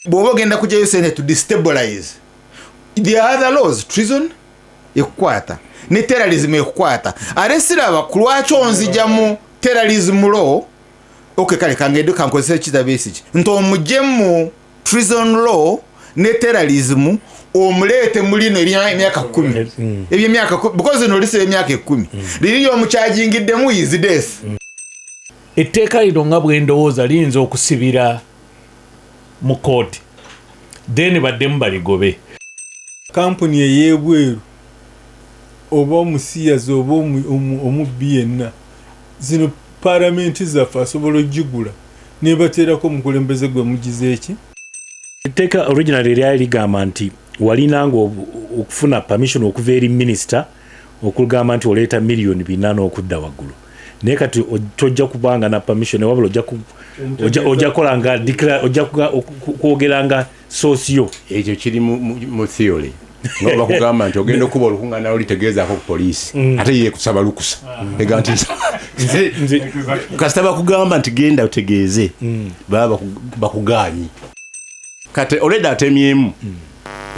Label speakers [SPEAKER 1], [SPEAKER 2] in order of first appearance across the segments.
[SPEAKER 1] bwoba genda kujayo sente to destabilize the other laws treason ekukwata ne terrorism ekukwata aresiraba kulwacho nzija mu terrorism law okay kale kangende kankozesa kitabesiki nto mujemu treason law ne terrorism omulete mulino emyaka 10 ebyo emyaka because no lise emyaka 10 liriyo omuchajingidde mu is death
[SPEAKER 2] etteeka lino nga bwendowooza liyinza okusibira mu kooti then baddemu baligobe
[SPEAKER 3] kampuni ey'ebweru oba omusiyazi oba omubbi yenna zino paramenti zaffe asobola ogigula nebateerako omukulembeze gwe mugize eki
[SPEAKER 4] etteeka original lyali ligamba nti walinanga okufuna permission okuva eri minisita okugamba nti oleeta miliyoni 4 okudda waggulu naye kati tojja kubanga na permission wabula ojja kolanga ojja kwogeranga soosio
[SPEAKER 5] ekyo kiri mu theory nga bakugamba nti ogenda okuba olukungana olitegeezaako ku poliisi ate ye kusaba lukusa ega nti kasita bakugamba nti genda otegeeze baba bakugaanyi kati oleda atemyemu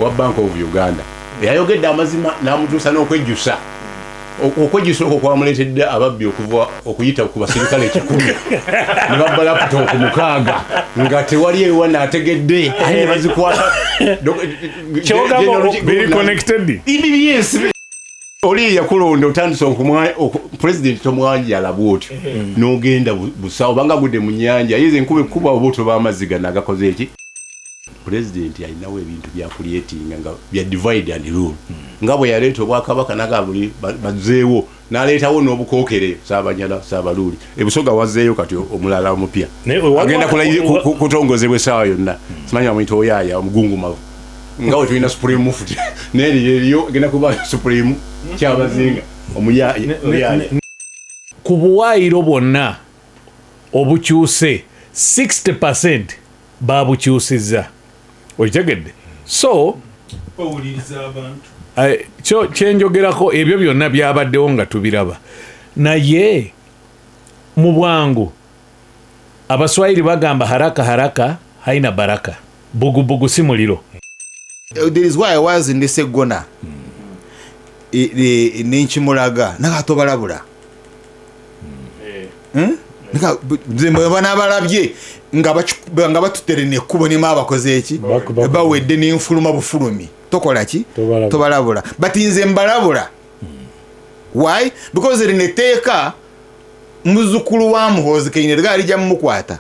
[SPEAKER 5] wa Bank of Uganda yayogedde amazima n'amutuusa n'okwejjusa okwejusa okwo kwamuleetedde ababbi okuva okuyita ku basirikale 10 ne babba laptop 6 nga tewali ewa naategedde aye bazikwata
[SPEAKER 2] biri connected
[SPEAKER 5] yes oli yakulonda otandise president tomwanji alabwoti n'ogenda busawo banga gudde mu nyanja yize nkube kuba obuto b'amazzi nagakoze eki president alinawo ebintu bya creating nga bya divide and rule nga bwe yaleeta obwakabaka nagabuli bazeewo n'aleetawo n'obukookere Ssaabanyala Ssaabaluli ebusoga wazeeyo kati omulala omupya agenda kutongozebwa essaawa yonna simanyi bamuyita oyaaya omugungumavu nga bwe tulina supreme mufti n'eriyo agenda kuba supreme kyabazinga omuyaaya
[SPEAKER 2] ku buwaayiro bwonna obukyuse 60% babukyusizza okitegedde so
[SPEAKER 3] owuliriza abantu
[SPEAKER 2] kyenjogerako ebyo byonna byabaddewo nga tubiraba naye mu bwangu abaswahili bagamba haraka haraka haina baraka bugubugu si muliro
[SPEAKER 1] there is why I was in this Segona n'enkimulaga nakatobalabula banabalabye nga batuterene ekkubo nima abakoze eki bawedde n'enfuluma bufulumi tokola ki tobalabula but nze mbalabula why because erineteeka muzukulu wa Muhoozi Kayini lyalijja mumukwata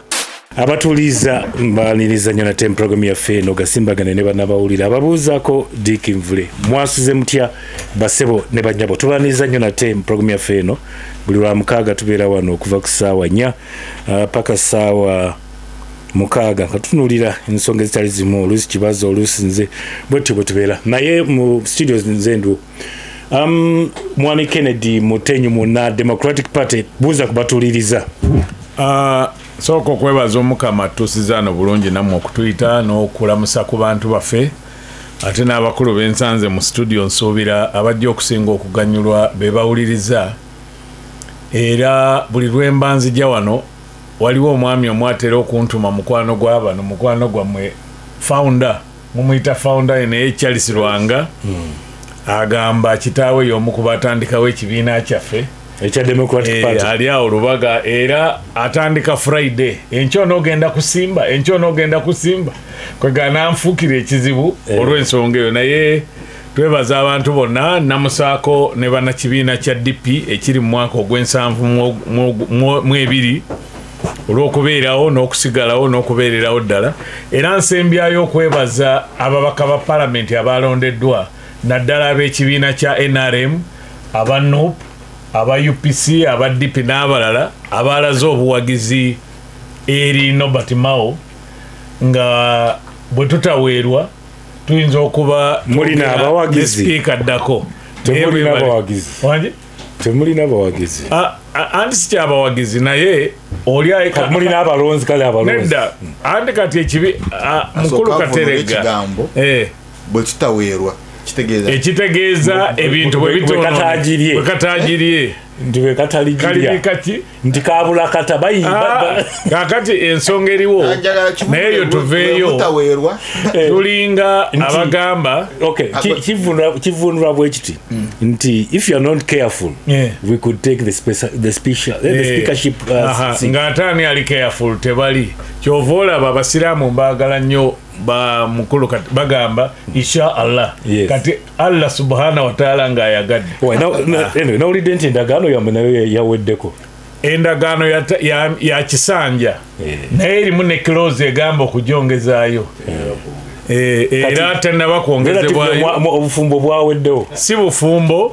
[SPEAKER 4] abatuuliza mbaliriza nnyo nate program yaffe eno gasimbagane ne bannabawulira ababuuzaako Dick Nvule mwasuze mutya basebo ne bannyabo tubaliriza nnyo nate program yaffe eno buli lwa mukaaga tubeera wano okuva ku ssaawa 4 paka ssaawa 6 nga tutunuulira ensonga ezitali zimu oluusi kibazo oluusi nze bwetyo bwe tubeera naye mu studios nze ndu Mwami Kennedy Mutenyu Muna Democratic Party buuza kubatuuliriza
[SPEAKER 2] sooka okwebaza Omukama tusizaano bulungi nammwe okutuyita n'okulamusa ku bantu baffe ate n'abakulu b'ensanze mu studio nsuubira abajja okusinga okuganyulwa be bawuliriza era buli lwemba nzija wano waliwo omwami omwatera okuntuma mukwano gw'abano mukwano gwammwe founder mumuyita founder naye Charles Lwanga agamba kitaawe y'omu ku batandikawo ekibiina kyaffe
[SPEAKER 4] ekya Democratic Party
[SPEAKER 2] ali awo Lubaga era atandika Friday enkyo n'ogenda kusimba kwegana nfuukira ekizibu olw'ensonga eyo naye twebaza abantu bonna namusaako ne bannakibiina kya DP ekiri mu mwaka ogw'7 olw'okubeerawo n'okusigalawo n'okubeererawo ddala era nsembyayo okwebaza ababaka ba palamenti abalondeddwa naddala ab'ekibiina kya NRM aba NUP aba UPC aba DP n'abalala abalaze obuwagizi eri Norbert Mao nga bwe tutaweerwa tuyinza okuba
[SPEAKER 4] mulina abawagizi
[SPEAKER 2] speaker addako
[SPEAKER 4] temulina abawagizi
[SPEAKER 2] anti si kyabawagizi naye oli
[SPEAKER 4] mulina abalonzi kale abalonzi
[SPEAKER 2] nedda anti kati ekibi mukulu Katerega
[SPEAKER 1] bwe tutaweerwa
[SPEAKER 2] ekitegeeza ebintu bwe bitono bwe kataagirye
[SPEAKER 4] ndiwe katalijirya nti kabula kata bayimba
[SPEAKER 2] kakati ensonga eriwo naye yo tuveeyo tulinga abagamba
[SPEAKER 4] kivunulwa bwe kiti nti if you are not careful we could take the speakership
[SPEAKER 2] ng'ataani ali careful tebali kyova olaba abasiraamu mbaagala nnyo mukulu bagamba insha Allah kati Allah subhanahu wa ta'ala ng'ayagadde
[SPEAKER 4] nawulidde nti endagaano yammwe nayo yaweddeko
[SPEAKER 2] endagaano ya kisanja naye erimu ne close egamba okujongezaayo era tennaba kwongezebwayo
[SPEAKER 4] obufumbo bwaweddewo
[SPEAKER 2] si bufumbo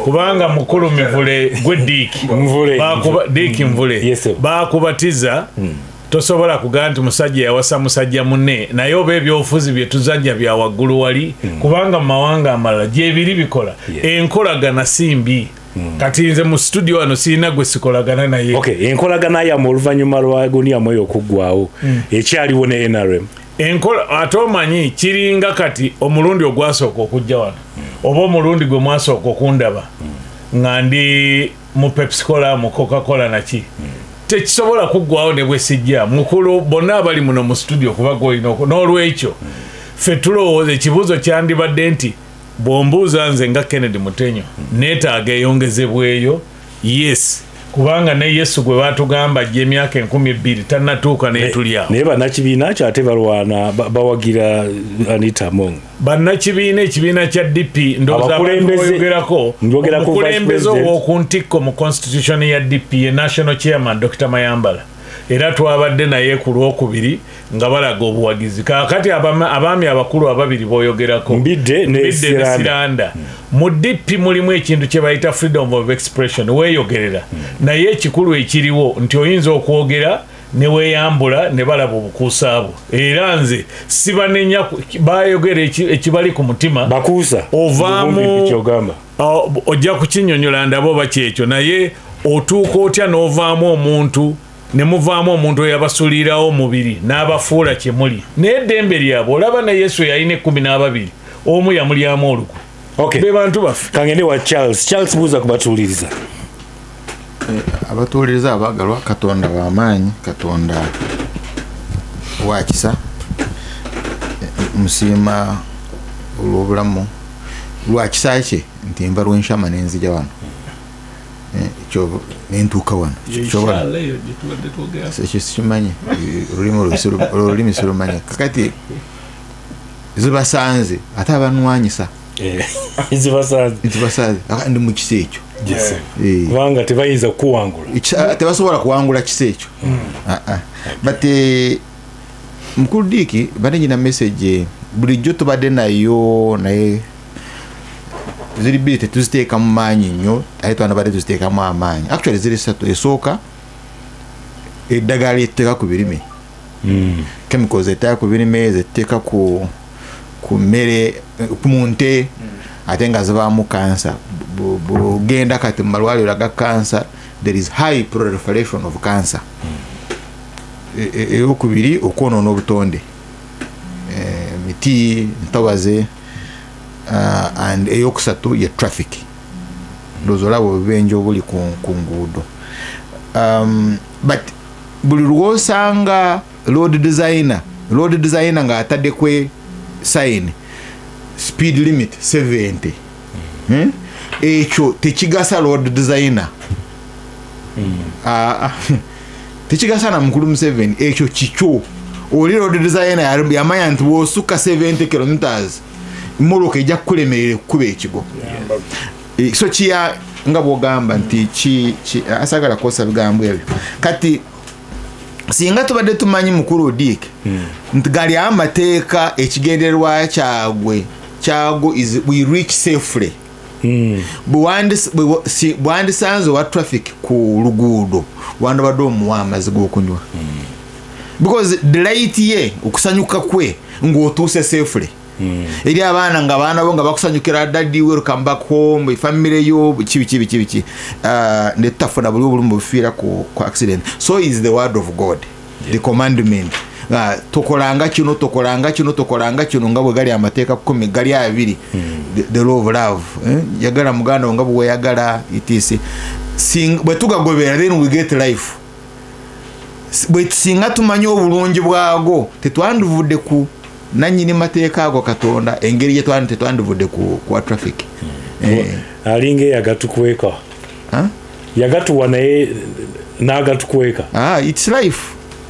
[SPEAKER 2] kubanga mukulu mivule gwe diiki mvule baakubatiza tosobola kugamba nti musajja yawasa musajja munne naye oba ebyobufuzi bye tuzajja bya waggulu wali kubanga mu mawanga amalala gyebiri bikola enkolagana simbi kati nze mu studio wano sirina gwe sikolagana naye
[SPEAKER 4] enkolagana yamu oluvannyuma lwa guniyamu eyo okuggwawo ekyaliwo ne NRM
[SPEAKER 2] ate omanyi kiringa kati omulundi ogwasooka okujja wano oba omulundi gwe mwasooka okundaba nga ndi mu Pepsi-Cola mu Coca-Cola naki tekisobola kuggwawo ne bwe sijja mukulu bonna abali muno mu studio kuba gwolina n'olwekyo ffe tulowooza ekibuuzo kyandibadde nti bw'ombuuza nze nga Kennedy Mutenyo neetaaga eyongezebweyo yes kubanga ne Yesu gwe baatugamba ajja emyaka 2000 tannatuuka neetulyawo
[SPEAKER 4] naye bannakibiina kyo ate balwana bawagira Anita Among
[SPEAKER 2] bannakibiina ekibiina kya DP ndowooza aboyogerako omukulembeze ow'okuntikko mu constitution ya DP ye national chairman Dr. Mayambala era twabadde naye ku Lwokubiri nga balaga obuwagizi kaakati abaami abakulu ababiri boyogerako
[SPEAKER 4] Mbidde ne
[SPEAKER 2] Siranda mu DP mulimu ekintu kye bayita freedom of expression weeyogerera naye ekikulu ekiriwo nti oyinza okwogera ne weeyambula ne balaba obukuusaabo era nze sibanenya bayogera ekibali ku mutima
[SPEAKER 4] bakuusa
[SPEAKER 2] ovaamu ojja kukinnyonnyola ndaba oba kyekyo naye otuuka otya n'ovaamu omuntu ne muvaamu omuntu eyabasuulirawo omubiri n'abafuula kye muli naye eddembe lyabwe olaba ne Yesu yalina 12 omu yamulyamu oluku be bantu baffe
[SPEAKER 4] kangende wa Charles buuza kubatuuliriza
[SPEAKER 1] abatuuliriza abaagalwa Katonda w'amaanyi Katonda wa kisa musiima olw'obulamu lwa kisa kye nti nva lwenshama nenzija wano ekyo nentuuka wano ekyo sikimanyi olulimi sirumanyi kakati zibasanze ate abanwanyisa zibasanze ndi mu kisa ekyo
[SPEAKER 4] kubanga tebayinza kukuwangula
[SPEAKER 1] tebasobola kuwangula kisa ekyo but mukulu Diiki badde nyina message bulijjo tubadde nayo naye ziri bbiri tetuziteeka mu maanyi nnyo ate twanabadde tuziteekamu amaanyi actually ziri 3 esooka eddagala lyetuteeka ku birime chemicals etteeka ku birime zetteeka ku mmere mu nte ate nga zibaamu kansa bugenda kati mu malwaliro aga kansa there is high proliferation of cancer eyokubiri okwonoona obutonde miti ntabaze and eyokusatu ye traffic ndozo labo obubenje obuli ku nguudo but buli lwosanga road designer nga atadde kwe sign speed limit 70 ekyo tekigasa road designer tekigasa na mukulu Museveni ekyo kikyo oli road designer yamanya nti wosuka 70 kilometers moloka ejja kulemerera kuba ekigo so kiya nga bwogamba nti asagala kosa bigambo ebyo kati singa tubadde tumanyi mukulu Diiki nti gali amateeka ekigendererwa kyago is we reach safely bwandisanze wa traffic ku luguudo wandabadde omuwa amazzi g'okunywa because delight ye okusanyuka kwe ng'otuuse safely eri abaana nga baana bo nga bakusanyukira daddy welcome back home family yo kibi ne tafuna buli obulumu bufiira ku accident so is the word of God the commandment tokolanga kino nga bwe gali amateeka 10 gali 2 the law of love yagala muganda nga bwe yagala itisi bwe tugagobera then we get life. Bwe tusinga tumanye obulungi bwago tetwandivudde ku nanyini mateeka ago Katonda engeri tetwandivudde ku traffic.
[SPEAKER 4] Alinge yagatukweka yagatuwa naye n'agatukweka.
[SPEAKER 1] It's life.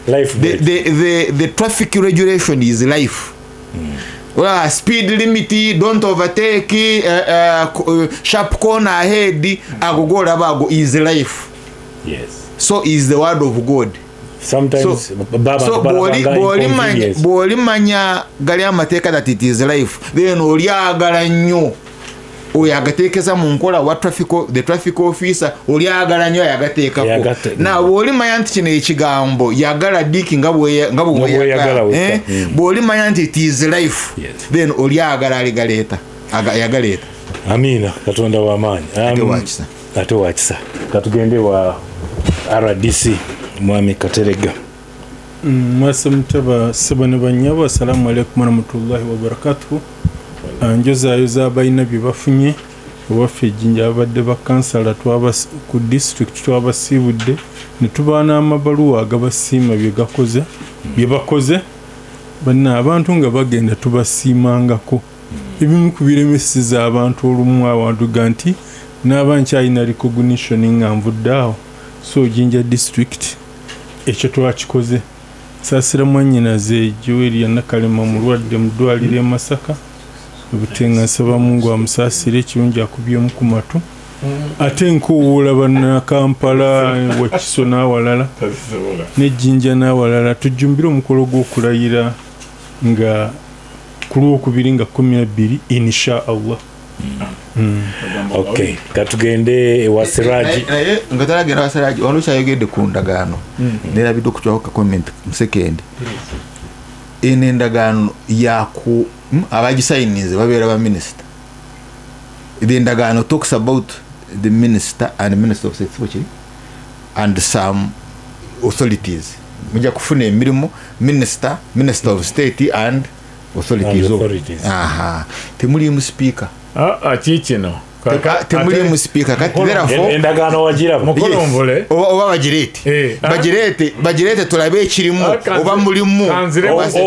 [SPEAKER 1] The traffic regulation is life. Well, speed limit, don't overtake, sharp corner ahead, agogola bago is life.
[SPEAKER 4] Yes.
[SPEAKER 1] So is the word of God.
[SPEAKER 4] Sometimes
[SPEAKER 1] bw'oli manya gali amateeka that it is life, then olyagala nnyo oyo agateekeza mu nkola wa the traffic officer olyagala nnyo yagateekako. Na bw'oli manya nti kino ekigambo yagala diki nga bweyagala bw'oli manya nti it is life, then olyagala aligaleeta yagaleeta.
[SPEAKER 4] Amina. Katonda w'amaanyi ate wakisa. Katugende wa RDC Mwami Katerega.
[SPEAKER 3] Mwasa mutaba sabane banyabo. Assalamu alaikum warahmatullahi wabarakatuh. Njozayo z'abalina bye bafunye obaffe ejjinja abadde bakansala ku district twabasiibudde ne tuba n'amabaluwa agabasiima bye bakoze banna abantu nga bagenda tubasiimangako. Ebimu ku biremeseza abantu olumu awanduga nti n'abankyalina recognition nga nvuddaawo. So Jinja district ekyo twakikoze. Saasira mwannyinaze Joel Nakalema mulwadde mu ddwaliro e Masaka. Obutenga nsaba Mungu amusaasire ekirungi akubyemu ku matu. Ate nkuwuula banna Kampala Wakiso n'awalala n'Ejjinja n'awalala tujjumbire omukolo gw'okulayira nga ku Lwokubiri nga 12 inshallah.
[SPEAKER 4] Okay, katugende wa Siraji.
[SPEAKER 1] Nga talagenda wa Siraji olukyayogedde ku ndagaano nerabidde okukyako ka comment musekendi. Eno endagaano yaku abagisayinize babeera ba minister. The ndagaano talks about the minister and the minister of state and some authorities. Mujja kufuna emirimu minister of state and authorities. Temuli mu speaker.
[SPEAKER 2] Kikino
[SPEAKER 1] temuli mu speaker kati therefore
[SPEAKER 4] endagaano wagiraba
[SPEAKER 2] mukolomvole
[SPEAKER 1] oba bagirete tulabe ekirimu oba mulimu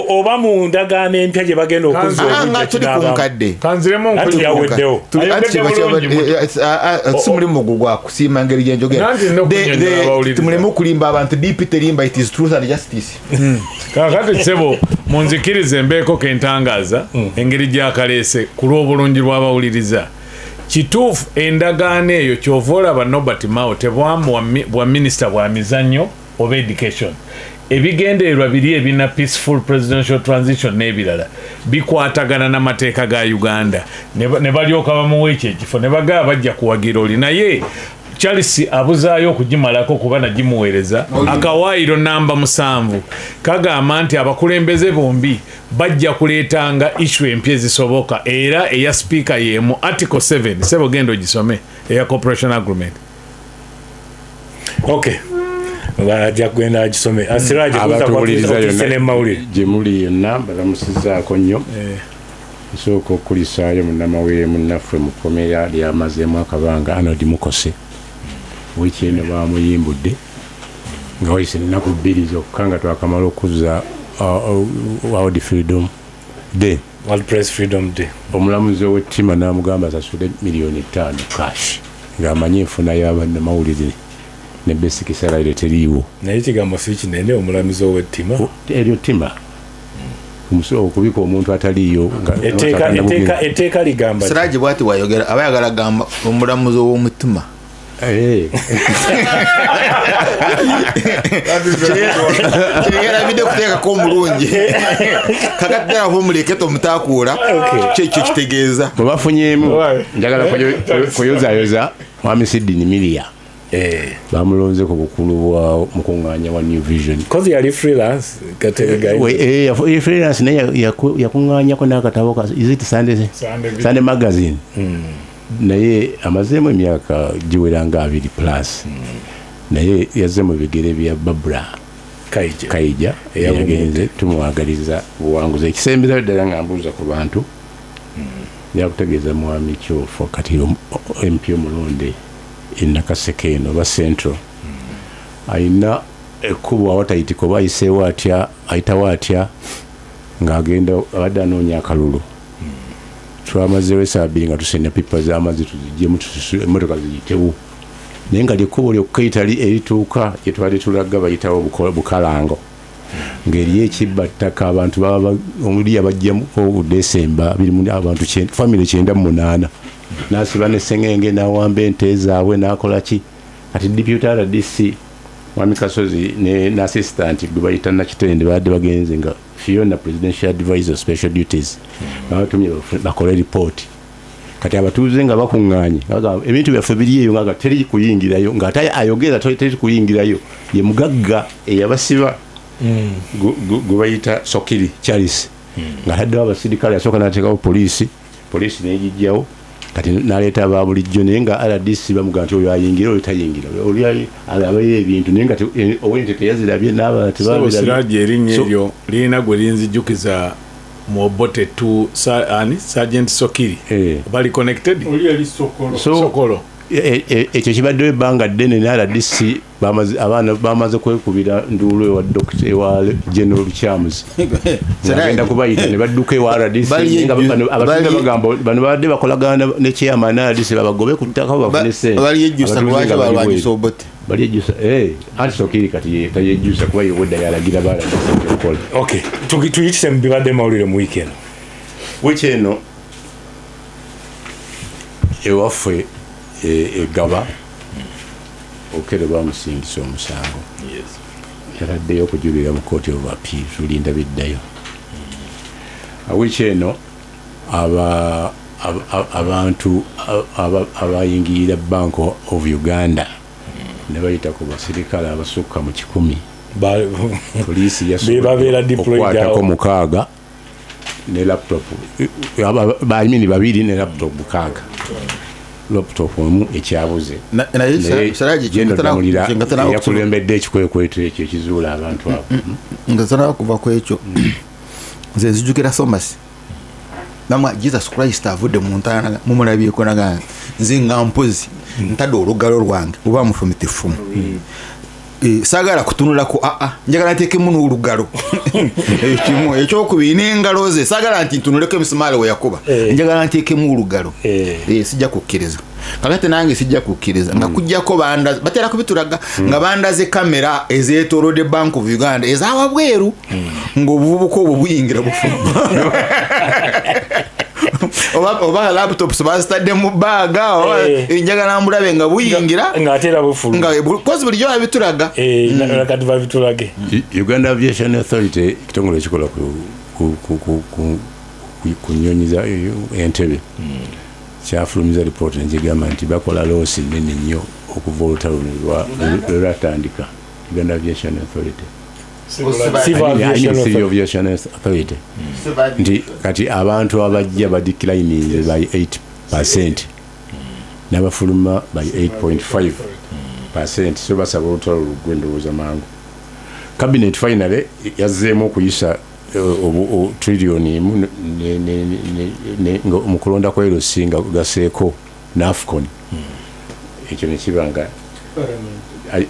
[SPEAKER 4] oba mu ndagaano empya gye bagenda okuzza
[SPEAKER 1] tuli ku nkadde
[SPEAKER 2] kanziremu
[SPEAKER 4] yaweddewo
[SPEAKER 1] si mulimu gwa kusiima ngeri gyenjogera tumulimu kulimba abantu deep terimba it is truth and justice.
[SPEAKER 2] Kakati sebo munzikirize mbeeko kentangaaza engeri gyakaleese ku lw'obulungi lw'abawuliriza. Kituufu endagaano eyo kyova olaba Norbert Mao tebwamu bwa minisita bwa mizannyo oba education. Ebigendererwa biri ebina peaceful presidential transition n'ebirala bikwatagana n'amateeka ga Uganda ne balyoka bamuwa ekyo ekifo ne bagaba bajja kuwagira oli naye Charles abuzaayo okugimalako kuba nagimuweereza akawaayiro namba 7 kagamba nti abakulembeze bombi bajja kuleetanga issue empya ezisoboka era eya speaker yemu article 7 sebo gendo gisome eya cooperation agreement.
[SPEAKER 4] Okay, bajja kugenda agisome. Asiraje
[SPEAKER 5] kuwuliriza gyemuli yonna balamusizaako nnyo. Nsooka okulisaayo munnamawere munnaffe mukomera lyamazeemu akabanga Arnold Mukose wiki eno bamuyimbudde nga wayise ennaku 2 zokka nga twakamala okuzza World Freedom Day.
[SPEAKER 4] World Press Freedom Day.
[SPEAKER 5] Omulamuzi ow'ettima n'amugamba asasule $5 million cash ng'amanyi enfuna y'abannamawulire ne basic salary teriiwo.
[SPEAKER 4] Naye kigambo si kinene omulamuzi ow'ettima
[SPEAKER 5] eryo ttima okubika omuntu ataliiyo
[SPEAKER 4] etteeka ligamba
[SPEAKER 1] Siraji bwati wayogera aba yagala gamba omulamuzi ow'omutima kirengera bide kuteekako omulungi kakati ddala omuleke mutakuula kyekyo kitegeeza
[SPEAKER 5] bwe bafunyeemu njagala kuyozaayoza Mwami Sidini Milia bamulonze ku bukulu bwa mukuŋŋaanya wa New Vision
[SPEAKER 4] because yali freelance
[SPEAKER 5] freelance naye yakuŋŋaanyako n'akatabo ka is it Sunday magazine naye amazeemu emyaka giwera nga 2+ naye yazze mu bigere bya Babra Kaija yagenze tumwagaliza buwanguzi ekisembera ddala nga mbuuza ku bantu yakutegeeza mwami kyofo kati MP omulonde Nakaseke eno ba Central ayina ekkubo awatayitiko bayiseewo atya ayitawo atya ng'agenda abadde anoonya akalulu twamazeewo essaawa 2 nga tusenya pipa z'amazzi tuzigyemu emmotoka ziyitewo naye nga lyekkubo lyokka erituuka gye twali tulaga bayitawo bukalango ng'eriyo ekibbattaka abantu omuli abajjamu Desemba birimu abantu famire 98 n'asiba n'essengenge n'awamba ente zaabwe n'akola ki kati deputy RDC Mwami Kasozi n'assistant gwe bayita Nakitende baadde bagenze nga Fiona presidential advisor special duties batumye bakole report kati abatuuze nga bakuŋŋaanye ebintu byaffe biri eyo nga teri kuyingirayo ng'ate ayogera teri kuyingirayo ye mugagga eyabasiba gwe bayita Sokiri Charles ng'ataddewo abasirikale yasooka n'ateekawo poliisi n'egijjawo kati naleeta aba bulijjo naye nga RDC bamuga nti oyo ayingira oyo tayingira oli alabayo ebintu naye nga owente teyazirabye n'abalala
[SPEAKER 2] tebabirabye erinnya eryo lirina gwe linzijukiza mu Obote Sergeant Sokiri bali connected Sokolo
[SPEAKER 5] ekyo kibaddewo ebbanga ddene ne RDC abaana bamaze kwekubira nduulu ewa General Chams agenda kubayita ne badduka ewa RDC abasinga bagamba bano babadde bakolagana ne chairman RDC babagobe ku ttaka bafune ssente
[SPEAKER 1] baliyejjusa lwaki balwanyisa Obote
[SPEAKER 5] baliyejjusa anti Sokiri kati tayejjusa kuba yewedda yalagira baladisi okukola.
[SPEAKER 4] Okay, tuyitise mu bibadde mawulire mu weekend
[SPEAKER 5] ewaffe egaba Okello bamusingisa omusango yaladdeyo okujulira mu Court of Appeal tulinda biddayo awiki eno abantu abayingirira Bank of Uganda ne bayita ku basirikale abasukka mu 100 poliisi yasobola mukaaga ne laptop baimini babiri ne laptop mukaaga laptop omu ekyabuze yakulembedde ekikwekweto ekyo ekizuula abantu abo
[SPEAKER 1] nga sana kuva ku ekyo nze nzijukira Thomas namwa Jesus Christ avudde mu ntana mumulabyeko nagana nze nga mpozi ntadde olugalo lwange oba mufumitifu sagala kutunulako njagala nteekemu n'olugalo ekimu ekyokubiri n'engalo ze sagala nti ntunuleko emisumaali we yakuba njagala nteekemu olugalo sijja kukkiriza kakati nange sijja kukkiriza nga kujjako batera kubitulaga nga bandaze kamera ezeetoolodde Bank of Uganda ezawabweru ng'obuvubuka obwo buyingira bufumba oba laptops bazitadde mu baaga njagala mbulabe nga buyingira
[SPEAKER 4] ng'ateera bufulu
[SPEAKER 5] kozi bulijjo babitulaga
[SPEAKER 4] nakati babitulage.
[SPEAKER 5] Uganda Aviation Authority kitongole ekikola kunyonyiza Entebbe kyafulumiza report negigamba nti bakola loosi nene nnyo okuva olutalo lwatandika Uganda Aviation Authority Civil Aviation Authority nti kati abantu abajja badeclininze by 8% n'abafuluma by 8.5%. so basaba olutalo lugwendowooza mangu. Cabinet finally yazzeemu okuyisa trillioni mu kulonda kwa LC nga gaseeko n'AFCON ekyo ne kibanga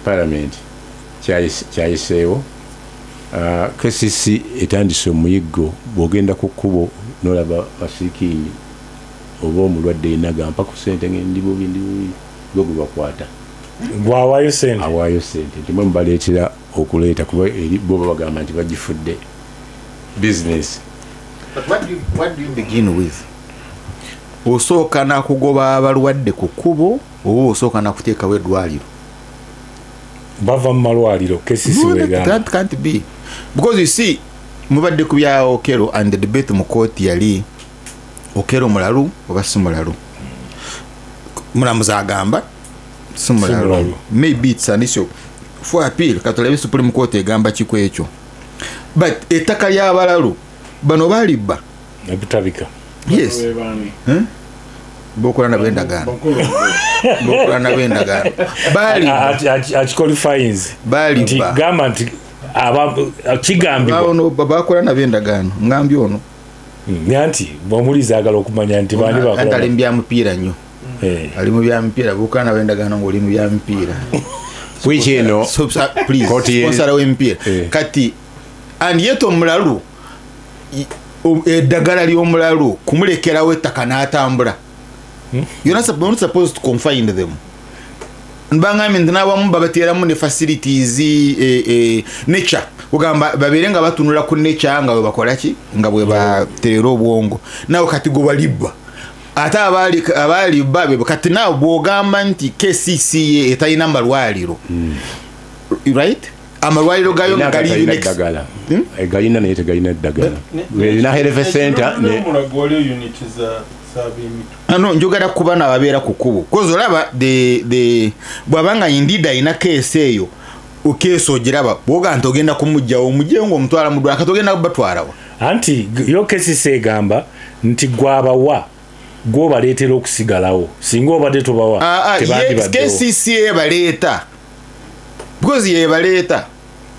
[SPEAKER 5] parliament kyayiseewo. KCC etandise omuyiggo bw'ogenda ku kkubo n'olaba basiikiini oba omulwadde yenna gampa ku ssente ngendi bubi gwe bakwata
[SPEAKER 4] gwawaayo ssente
[SPEAKER 5] awaayo ssente nti mwe mubaleetera okuleeta kuba eri bo bagamba nti bagifudde business.
[SPEAKER 1] But what do you begin with? Osooka nakugoba abalwadde ku kkubo oba osooka nakuteekawo eddwaliro?
[SPEAKER 4] bava mu malwaliro KCC
[SPEAKER 1] that can't be, because you see mubadde ku bya Okello and the debate mu court yali Okello mulalu oba si mulalu. Mulamuzi agamba si mulalu. Maybe it's an issue for appeal katulabe Supreme Court egamba kiku ekyo. But ettaka ly'abalalu bano balibba
[SPEAKER 4] ebitabika.
[SPEAKER 1] Yes. Bokola na bendagano. Bokola na bendagano. Bali
[SPEAKER 4] qualifies.
[SPEAKER 1] Bali
[SPEAKER 4] government kigambibwa.
[SPEAKER 1] Bano bakola na bendagano. Ngambi ono.
[SPEAKER 4] Nyanti bomuliza agala okumanya nti bani bakola.
[SPEAKER 1] Antalimbya mupiira nnyo. ali mu bya mpira bukana wendagano ngoli mu bya mpira
[SPEAKER 5] wiki eno
[SPEAKER 1] please sponsor w'empira kati and yet omulalu eddagala ly'omulalu kumulekerawo ettaka n'atambula you're not supposed to confine them mbangambye nti n'abamu babateeramu ne facilities nature ugamba babeere nga batunula ku nature nga bwe bakola ki nga bwe bateera obwongo nawe kati gwe balibba ate abaali babe kati naawe bw'ogamba nti KCCA etalina malwaliro right amalwaliro gayo
[SPEAKER 5] galina naye tegalina eddagala erina health center
[SPEAKER 1] ano njogera ku bana ababeera ku kkubo kozi olaba bw'abanga indeed alina keesi eyo keesi ogiraba bwoga nti ogenda kumugjawo omugjeyo ng'omutwala mu ddwaliro kati ogenda kubatwalawa
[SPEAKER 4] anti yo keesi egamba nti gwabawa gw'obaleetera okusigalawo singa obadde tobawa
[SPEAKER 1] KCCA ebaleeta because yebaleeta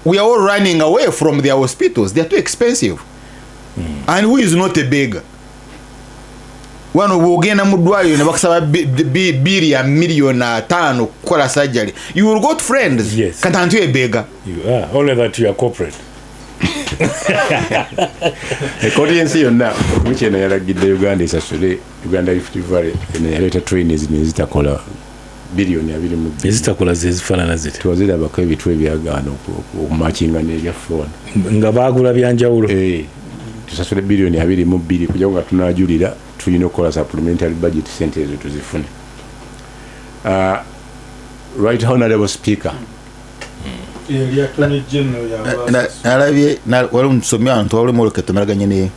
[SPEAKER 1] we are all running away from their hospitals. They are too expensive. And who is not a beggar? One wogena mudwali ne bakusaba biri ya milioni 5 kukola surgery. You will got friends.
[SPEAKER 4] Yes.
[SPEAKER 1] Can't you a beggar?
[SPEAKER 4] You are. Only that you are corporate.
[SPEAKER 5] Ekodiensi yonna which eno yalagidde Uganda esasule Uganda Rift Valley eno yaleta trains nezitakola bilioni 2
[SPEAKER 4] ezitakola zezifaanana ziti
[SPEAKER 5] twazirabako ebitwe ebyagaana okumakinga n'ebya phone
[SPEAKER 4] nga baagula byanjawulo
[SPEAKER 5] tusasule bilioni 2 kujja nga tunajulira tulina okukola supplementary budget sente ezo tuzifune. Right Honorable Speaker,
[SPEAKER 1] nalabye wali omusomyi abantu wali mwoleketemeraganye ne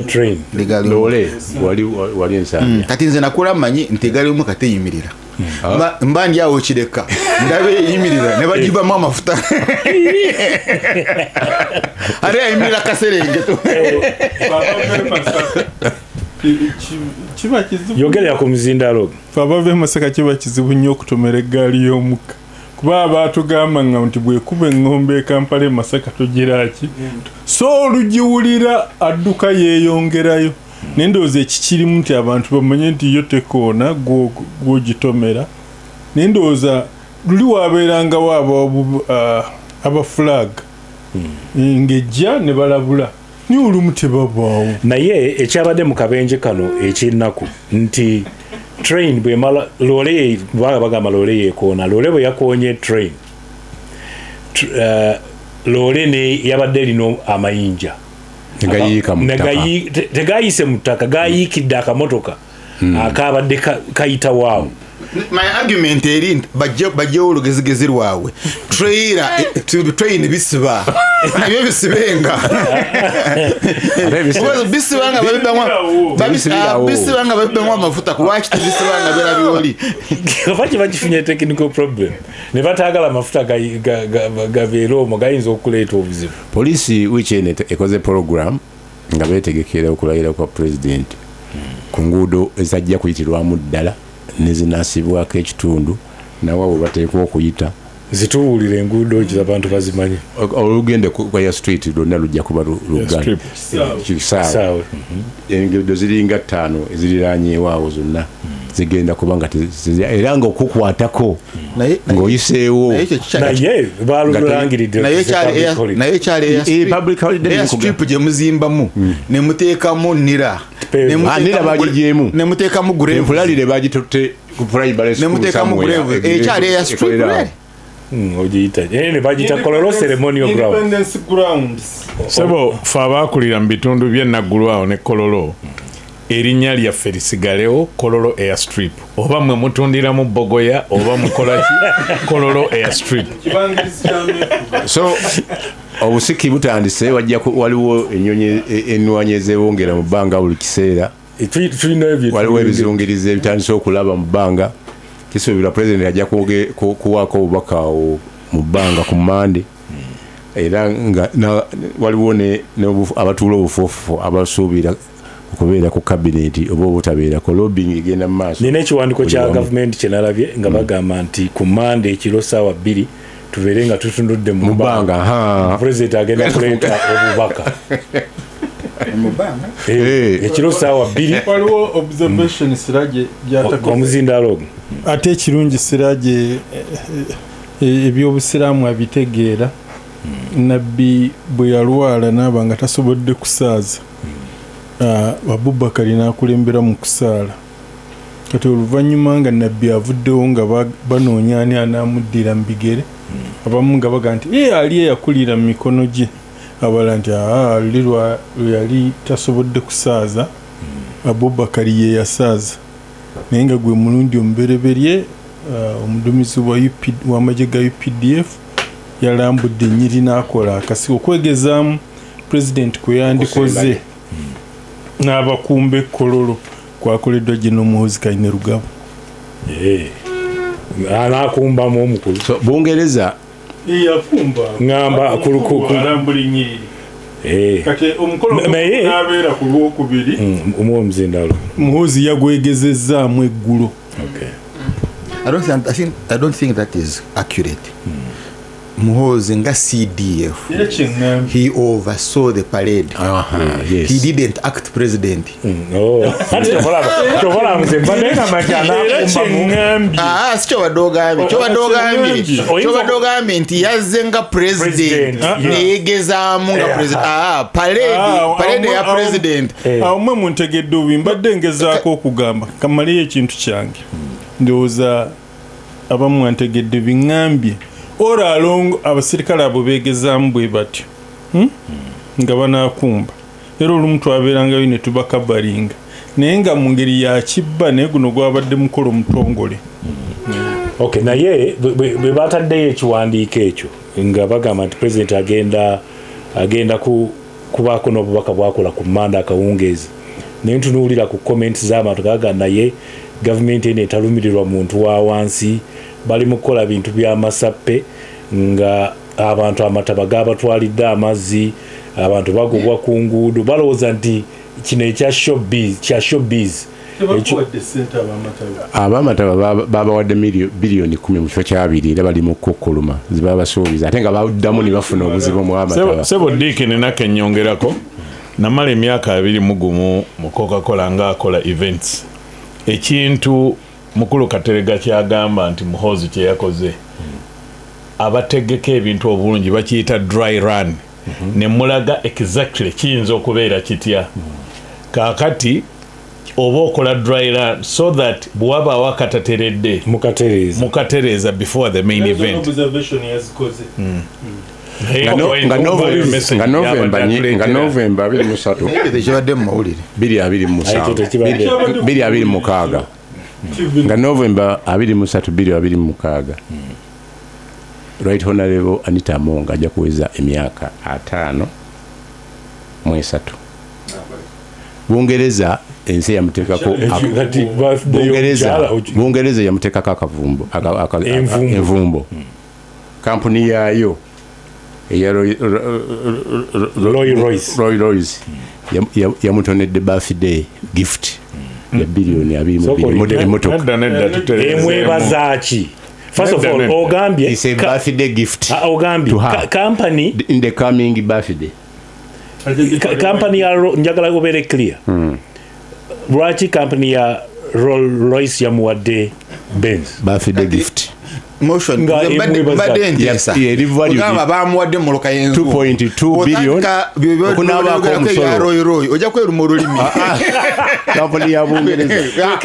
[SPEAKER 4] train
[SPEAKER 5] lole wali ensambya
[SPEAKER 1] kati nze nakula manyi nti galimu kati eyimirira mba ndi awo kireka ndabe eyimirira ne bagibamu amafuta ate eyimirira kaserengeto
[SPEAKER 4] yogerera ku muzindalo
[SPEAKER 3] abava Masaka kiba kizibu nnyo okutomera eggaali y'omukka kuba abaatugamba nga nti bwekuba eŋŋombe e Kampala Masaka togiraki so olugiwulira adduka yeeyongerayo nendowooza ekikirimu nti abantu bamanye nti yo tekoona gwogitomera nendowooza luli waabeerangawo abafulag ng'ejja ne balabula ni olumu tebabaawo
[SPEAKER 4] naye ekyabadde mu kabenje kano eky'ennaku nti train bwe mala lole bagamba lole yekoona lole bwe yakoonye train lole ne yabadde lino amayinja tegayise mu ttaka gayiikidde akamotoka akabadde kayita waawo.
[SPEAKER 1] My argument eri bajjewo olugezigezi lwabwe train bisiba nabyo bisibenga bisibanga babibangwa amafuta kuwaki tebisibanga bera biwoli
[SPEAKER 4] kafaki bakifunye technical problem ne batagala amafuta gabeera omwo gayinza okuleeta obuzibu.
[SPEAKER 5] Poliisi wiiki eno ekoze program nga beetegekera okulayira kwa president ku nguudo ezajja kuyitirwamu ddala nezinasibwako ekitundu nawe abo bateekwa okuyita
[SPEAKER 4] zituwulira enguudo ki abantu bazimanyi
[SPEAKER 5] olugende kwa street lwonna lujja kuba luganda kisaawe enguudo ziringa 5 eziriranyeewaawo zonna zigenda kuba nga era nga okukwatako ng'oyiseewo
[SPEAKER 4] naye balululangiridde
[SPEAKER 1] naye ekyali gye muzimbamu ne muteekamu nira
[SPEAKER 5] bagigyemu
[SPEAKER 1] nemuteekamu
[SPEAKER 5] enfulalire bagitutte ku primary school
[SPEAKER 1] nemuteekamu grave ekyali eya strip
[SPEAKER 4] ogiyita ne bagita kololo ceremonial ground
[SPEAKER 2] sebo fe abaakulira mu bitundu by'enaggulu awo ne kololo erinnya lyaffe lisigalewo kololo airstrip oba mwe mutundiramu bogoya oba mukolaki kololo airstrip
[SPEAKER 5] so obusiki butandise waliwo ennyonyi ennwanyi ezewongera mu bbanga buli kiseera waliwo ebizungiriza ebitandise okulaba mu bbanga kisuubirwa pulezidenti ajja kuwaako obubaka awo mu bbanga ku Mande era nga waliwo abatuula obufuufu abasuubira okubeera ku kabineti oba obutabeerako lobbying egenda mu maaso.
[SPEAKER 4] Nina ekiwandiiko kya gavumenti kye nalabye nga bagamba nti ku Mande ekiro ssaawa 2 tubeere nga tutundudde mu bbanga pulezidenti agenda kuleeta obubaka ekiro saawa 2
[SPEAKER 3] waliwo observation Sirage gyatakoze
[SPEAKER 4] omuzindaalo
[SPEAKER 3] ate ekirungi Sirage ebyobusiraamu abitegeera nabbi bwe yalwala naaba nga tasobodde kusaaza Abubakari n'akulembera mu kusaala kati oluvannyuma nga nabbi avuddewo nga banoonya ani anaamuddira mu bigere abamu nga baga nti ali eyakulira mu mikono gye abalala nti lwe yali tasobodde kusaaza Abubakari ye yasaaza naye nga gwe mulundi omubereberye omuduumizi w'amagye ga UPDF yalambudde ennyiri n'akola akasi okwegezaamu pulezidenti kwe yandikoze n'abakumba ekkololo kwakoleddwa General Muhoozi Kainerugaba
[SPEAKER 4] anaakumbamu omukulu
[SPEAKER 5] Bungereza
[SPEAKER 3] yakumba
[SPEAKER 4] ngamba
[SPEAKER 3] alambula ennyiriri kati omukolo n'abeera ku lwokubiri
[SPEAKER 4] omuzindaalo
[SPEAKER 3] Muhoozi yagwegezezzaamu eggulo
[SPEAKER 1] I don't think that is accurate. Muhoozi nga CDF, he oversaw the parade.
[SPEAKER 5] Yes.
[SPEAKER 1] He didn't act president. Sikyo badogambye nti yazze nga president neyegezaamu nga president. Parade ya president.
[SPEAKER 3] Awo mwe muntegedde obubi mbadde ngezaako okugamba kamaleyo ekintu kyange ndowooza abamu antegedde biŋŋambye ora alongo abasirikale abo beegezaamu bwe batyo nga banaakumba era olumu twabeerangayo ne tubakabalinga naye nga mu ngeri ya kibba naye guno gwabadde mukolo mutongole
[SPEAKER 4] naye bwe bataddeyo ekiwandiiko ekyo nga bagamba nti pulezidenti agenda kubaako n'obubaka bwakola ku mmanda akawungeezi naye ntunuulira ku komenti z'abantu gaga naye gavumenti eno etalumirirwa muntu wa wansi bali mu kukola bintu by'amasappe nga abantu amataba gabatwalidde amazzi abantu bagobwa ku nguudo balowooza nti kino ekya showbiz
[SPEAKER 5] abamataba babawadde biliyoni 10 mu kifo kyabiri era bali mu kukkuluma zibabasuubiza ate nga baddamu ne bafuna obuzibu mu amataba
[SPEAKER 2] sebo diikini nako ennyongerako namala emyaka 21 mu Coca-Cola ng'akola events ekintu mukulu Katerega kyagamba nti Muhoozi kye yakoze abategeka ebintu obulungi bakiyita dry run ne mulaga exactly kiyinza okubeera kitya kaakati oba okola dry run so that bw'abaawo akatateredde mukatereeza before the main event
[SPEAKER 5] nga November 23 226 nga November 23 Right Honorable Anita Amonga ajja kuweza emyaka 53 Bungereza ensi yamuteekako Bungereza yamuteekako akavumbo envumbo kampuni yaayo eya Roy Royce yamutonedde birthday gift ya biliyoni 22 emotoka
[SPEAKER 4] emwebazaaki first of all ogambye
[SPEAKER 5] it's a birthday gift
[SPEAKER 4] ogambye company
[SPEAKER 5] in the coming birthday
[SPEAKER 4] company ya njagala obeere clear lwaki company ya Royce yamuwadde Benz
[SPEAKER 5] birthday gift
[SPEAKER 1] motion
[SPEAKER 5] badde ntiasa ogamba bamuwadde muluka yenzu 2.2 billion okunaabako omusolo roy ojja kweruma olulimi kampuni ya Bungereza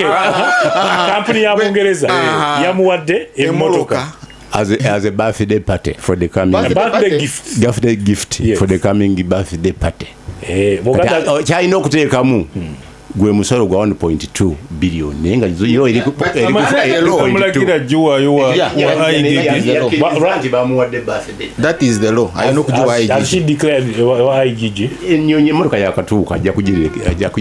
[SPEAKER 4] kampuni ya Bungereza yamuwadde emmotoka
[SPEAKER 5] as a birthday party for the coming birthday gift yes. For the coming birthday party kyalina okuteekamu gwe musolo gwa 1.2 billion nenga yo eri
[SPEAKER 3] mulagira juwayo wa
[SPEAKER 5] that is the law I know kujuwa
[SPEAKER 4] she declared IGG
[SPEAKER 5] enyonye motoka yakatuuka ajja kugireka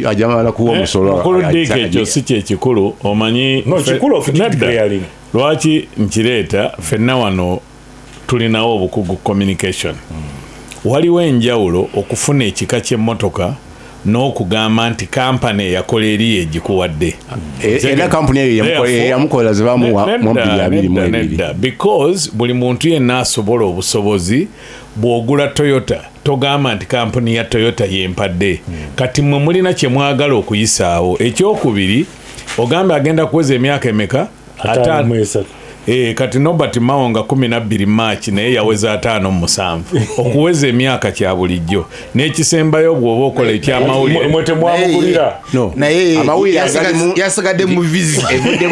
[SPEAKER 5] ajamala kuwa musolo
[SPEAKER 2] kuludike ekyo si kye kikulu omanyi
[SPEAKER 4] no kikulu of declaring
[SPEAKER 2] lwaki nkireeta fenna wano tulinawo obukugu communication waliwo enjawulo okufuna ekika ky'emmotoka n'okugamba nti kampani yakola eri egikuwadde
[SPEAKER 5] era kampuni eyo yamukola zibamuwa 222
[SPEAKER 2] because buli muntu yenna asobola obusobozi bw'ogula Toyota togamba nti kampuni ya Toyota yempadde kati mwe mulina kye mwagala okuyisaawo. Ekyokubiri ogamba agenda kuweza emyaka emeka 5 kati Nobert Mao nga 12 March naye yaweza 5 mu 7 okuweza emyaka kya bulijjo n'ekisembayo bw'oba okola ekyamawulire
[SPEAKER 4] mwete mwamugulira
[SPEAKER 1] naye
[SPEAKER 5] amawulire
[SPEAKER 1] yasigadde mu vizi
[SPEAKER 5] evudde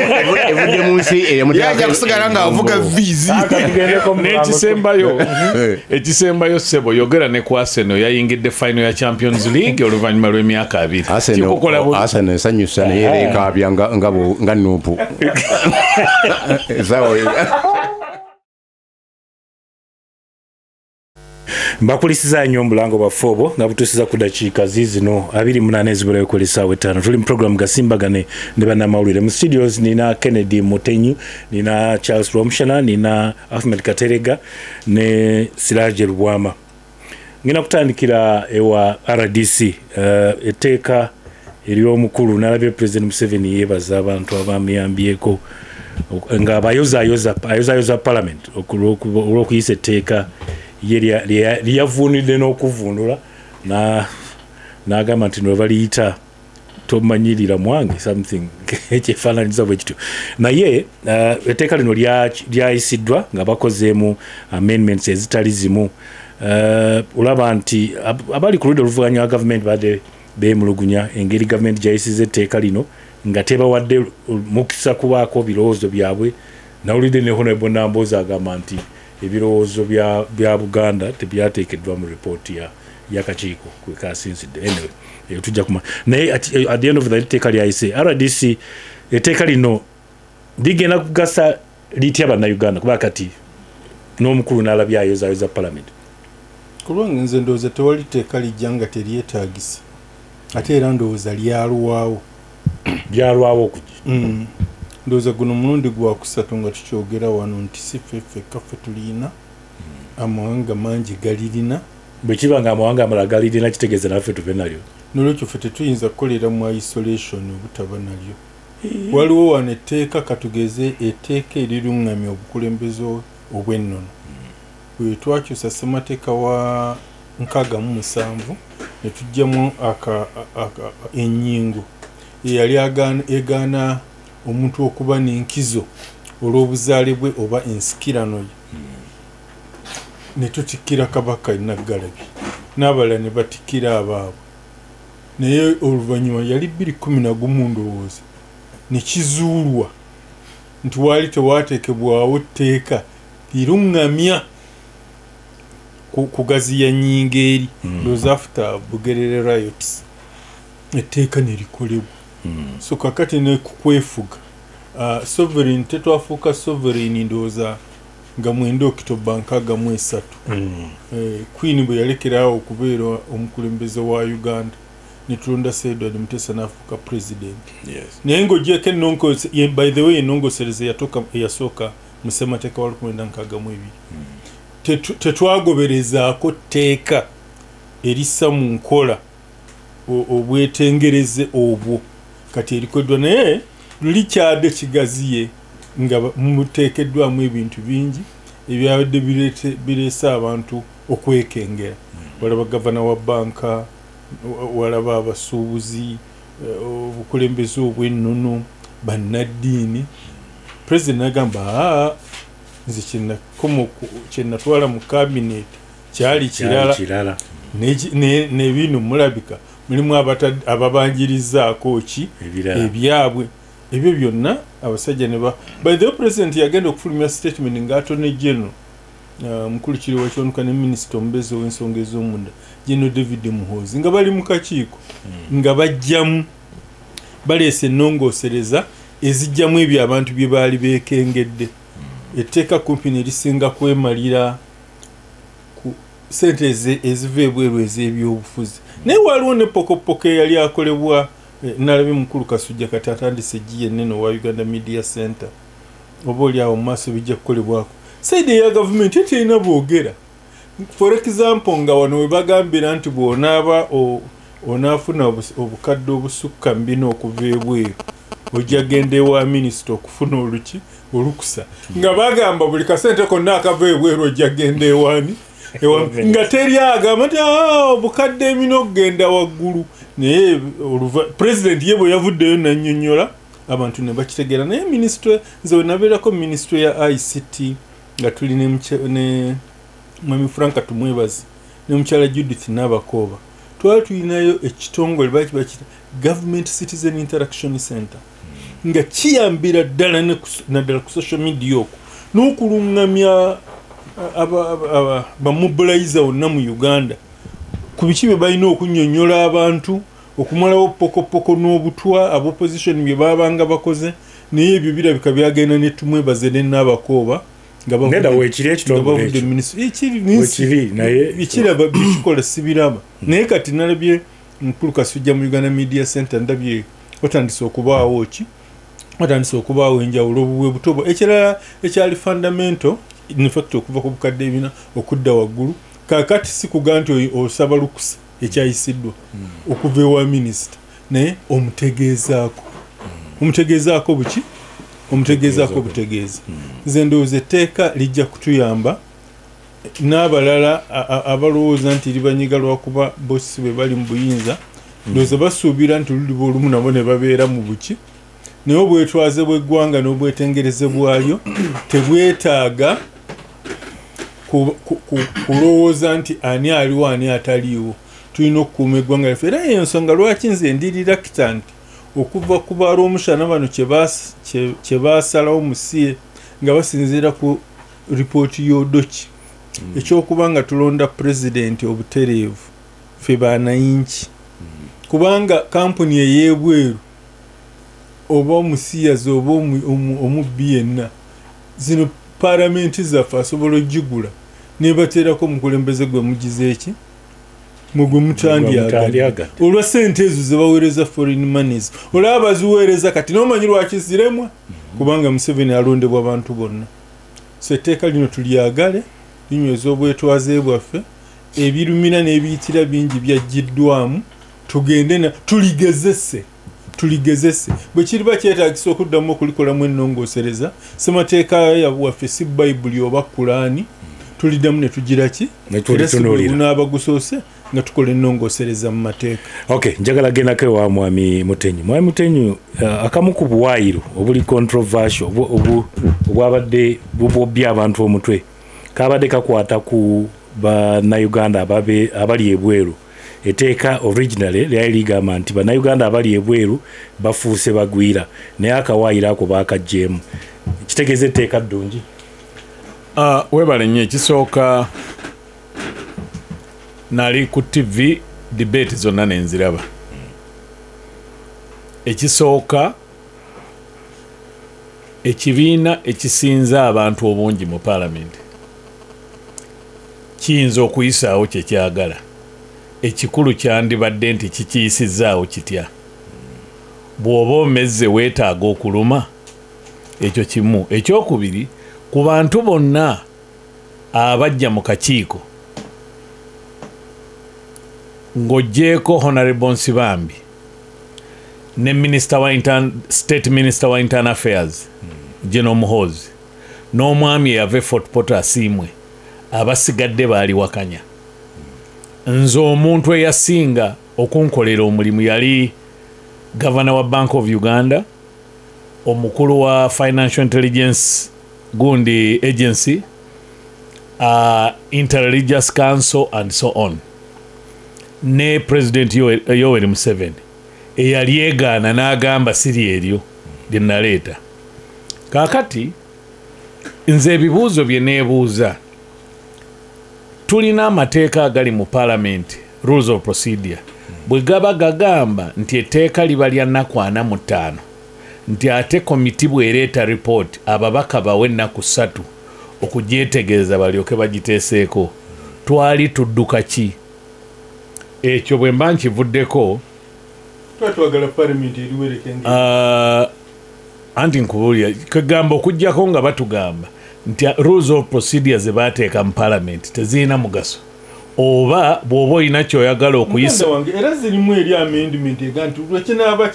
[SPEAKER 5] mu nsi
[SPEAKER 1] yajja kusigala ng'avuga vizi
[SPEAKER 2] ekisembayo ssebo yogera ne ku Arsenal yayingidde final ya Champions League oluvannyuma lw'emyaka 2
[SPEAKER 5] Arsenal esanyusa naye beekaabya nga Nuupu
[SPEAKER 4] mbakulisiza nnyo omulango bwaffe obwo nga butuusiza ku dakiika zino 28 ezibulayo ku lisaawa 5 tuli mu programu gasimbagane ne bannamawulire mu studios nina Kennedy Mutenyu nina Charles Romshana nina Ahmed Katerega ne Siraje Lubwama. Ngina kutandikira ewa RDC etteeka ery'omukulu n'alabye President Museveni yeebaza abantu abamuyambyeko nga ayoza parliament olw'okuyisa etteeka lyavuunidde n'okuvvuunula n'agamba nti no baliyita tomanyirira mwange something ekyefaananyiza bwe kityo naye etteeka lino lyayisiddwa nga bakozeemu amendments ezitali zimu. Olaba nti abali ku ludda oluvuganya wa gavumenti badde beemulugunya engeri gavumenti gyayisiza etteeka lino nga tebawadde mukisa kubaako birowoozo byabwe. Nawulidde ne Honorable Nambooze agamba nti ebirowoozo bya Buganda tebyateekeddwa mu ripooti y'akakiiko kwekasinzidde. Anyway, eyo tujja kuma naye at the end of the etteeka lyayise RDC etteeka lino ligenda kugasa litya bannayuganda kuba kati n'omukulu n'alabye ayoza parliament.
[SPEAKER 3] Kulwange nze ndowooza tewali tteeka lijja nga teryetaagisa ate era ndowooza lyalwawo kuki ndowooza guno mulundi gwa kusatu nga tukyogera wano nti si ffeffe kaffe tulina amawanga mangi galirina
[SPEAKER 4] bwe kiba nga amawanga amalala galirina kitegeeza naffe tuve nalyo
[SPEAKER 3] nolwekyo ffe tetuyinza kukolera mu isolation obutaba nalyo. Waliwo wano etteeka katugeze etteeka eriruŋŋamya obukulembeze obw'ennono bwe twakyusa ssemateeka wa 67 ne tujjamu ennyingo eyali egaana omuntu okuba n'enkizo olw'obuzaale bwe oba ensikirano ye ne tutikkira Kabaka Nnaggalabi n'abalala ne batikkira abaabwe naye oluvannyuma yali 2011 ndowooza ne kizuulwa nti waali tewaateekebwawo tteeka liruŋŋamya kugaziya nnyingo eri ndowooza after Bugerere riots etteeka ne likolebwa. So kakati ne kukwefuga sovereign tetwafuuka sovereign ndowooza nga 9 October 63 Queen bwe yalekerawo okubeera omukulembeze wa Uganda ne tulonda Edward Mutesa n'afuuka president. Naye ng'ogyeko ennongosereza by the way ennongosereza eyasooka mu ssemateeka wa 1962 tetwagoberezaako tteeka erissa mu nkola obwetengereze obwo kati erikoddwa naye likyadde kigaziye nga muteekeddwamu ebintu bingi ebyabadde bireese abantu okwekengera. Walaba gavana wa banka, walaba abasuubuzi, obukulembeze obw'ennono, bannaddiini. President n'agamba nze kyenatwala mu cabinet kyali kirala ne bino mulabika mulimu ababanjirizaako ki ebyabwe ebyo byonna abasajja ne by the way president yagenda okufulumya statement nga Attorney General mukulu kiriwa kyonuka ne minisita omubezi w'ensonga ez'omunda General David Muhoozi nga bali mu kakiiko nga bajjamu baleese ennongoosereza ezijjamu ebyo abantu bye baali beekengedde. Etteeka kumpi ne lisinga kwemalira ku ssente eziva ebweru ez'ebyobufuzi. Naye waliwo ne pokopoko eyali akolebwa nalabye mukulu Kasujja kati atandise GNN wa Uganda Media Center oba oli awo mu maaso bijja kukolebwako saidi ya gavumenti eterina boogera. For example nga wano we bagambira nti bw'onaaba onaafuna obukadde obusukka 2 okuva ebweru ojja genda ewa minisita okufuna olukusa nga bagamba buli kasente konna akava ebweru ojja genda ewaani nga teri agamba nti obukadde emina okugenda waggulu naye president ye bwe yavuddeyo nannyonnyola abantu ne bakitegeera naye minisitule nze we nabeerako minisitule ya ICT nga tuli ne mwami Franka tumwebazi ne mukyala Judith Nabakooba twali tulinayo ekitongole bakita Government Citizen Interaction Center nga kiyambira ddala naddala ku social media okwo n'okulungamya bamobilize wonna mu Uganda ku biki bye balina okunnyonnyola abantu okumalawo pokopoko n'obutwa abopposition bye babanga bakoze naye ebyo birabika byagenda ne tumwebaze ne Nabakooba ekiraba bikikola sibiraba naye kati nalabye mukulu Kasujja mu Uganda Media Center ndabye watandise okubaawo enjawulo obubwe butobo ekirala ekyali fundamental in fact okuva ku bukadde ebina okudda waggulu kakati si kuga nti osaba lukusa ekyayisiddwa okuva ewa minisita naye omutegeezaako buki omutegeezaako butegeeza nze ndowooza etteeka lijja kutuyamba n'abalala abalowooza nti libanyiga lwakuba bossi bwe bali mu buyinza ndowooza basuubira nti luliba olumu nabo ne babeera mu buki naye obwetwaze bw'eggwanga n'obwetengereze bwalyo tebwetaaga kulowooza nti ani aliwo ani ataliiwo tulina okukuuma eggwanga lyaffe era ensonga lwaki nze ndi reluctant okuva ku baalw'omushana bano kye baasalawo mu CA nga basinziira ku ripooti y'Odoki ekyokuba nga tulonda pulezidenti obutereevu ffe baanayinki kubanga kampuni ey'ebweru oba omusiyazi oba omubbi yenna zino paalamenti zaffe asobola ogigula nebateerako omukulembeze gwe mugize eki mugwe mutandyaga olwa sente ezo zebaweereza foreign monies olaba baziweereza kati n'omanyi lwaki ziremwa kubanga Museveni alondebwa abantu bonna so etteeka lino tulyagale linyweza obwetwaze bwaffe ebirumira n'ebiyitira bingi byaggiddwamu tugende tuligezese bwe kiriba kyetaagisa okuddamu okulikolamu ennongoosereza ssemateeka waffe si bayibuli oba kulaani tuliddamu ne tugira ki tunaaba gusoose nga tukola ennongoosereza mu mateeka
[SPEAKER 4] njagala gendako ewa mwami Mutenyi akamu ku buwaayiro obuli controversial obwabadde bubobbya abantu omutwe kabadde kakwata ku bannayuganda abali ebweru etteeka originally lyali ligamba nti bannayuganda abali ebweru bafuuse bagwira naye akawaayiro ako baakagjeemu kitegeeza etteeka ddungi
[SPEAKER 2] webale nnyo ekisooka nali ku TV debate zonna nenziraba ekisooka ekibiina ekisinza abantu obungi mu paalamenti kiyinza okuyisaawo kyekyagala ekikulu kyandibadde nti kikiyisizaawo kitya bw'oba omezze weetaaga okuluma ekyo kimu ekyokubiri ku bantu bonna abajja mu kakiiko ng'oggyeko Honorable Nsibambi ne State Minister wa Internal Affairs General Muhoozi n'omwami eyava Fort Portal asiimwe abasigadde baali wakanya nze omuntu eyasinga okunkolera omulimu yali Governor wa Bank of Uganda omukulu wa Financial Intelligence gundi agency Interreligious Council and so on ne President Yoweri Museveni eyali egaana n'agamba siri eryo lye naleeta kaakati nze ebibuuzo bye neebuuza tulina amateeka agali mu Parliament rules of procedure bwe gaba gagamba nti etteeka liba lya nnaku 45 nti ate komiti bw'ereeta report ababaka bawe ennaku 3 okugyetegereza balyoke bagiteeseeko twali tudduka ki ekyo bwe mba nkivuddeko
[SPEAKER 3] twatwagala Parliament eriwereke
[SPEAKER 2] anti nkubulya kagamba okuggyako nga batugamba nti rules of procedure ze baateeka mu Parliament tezirina mugaso oba bw'oba olina kyoyagala okuyisa
[SPEAKER 3] era zirimu eri amendment ega nti lwekinaaba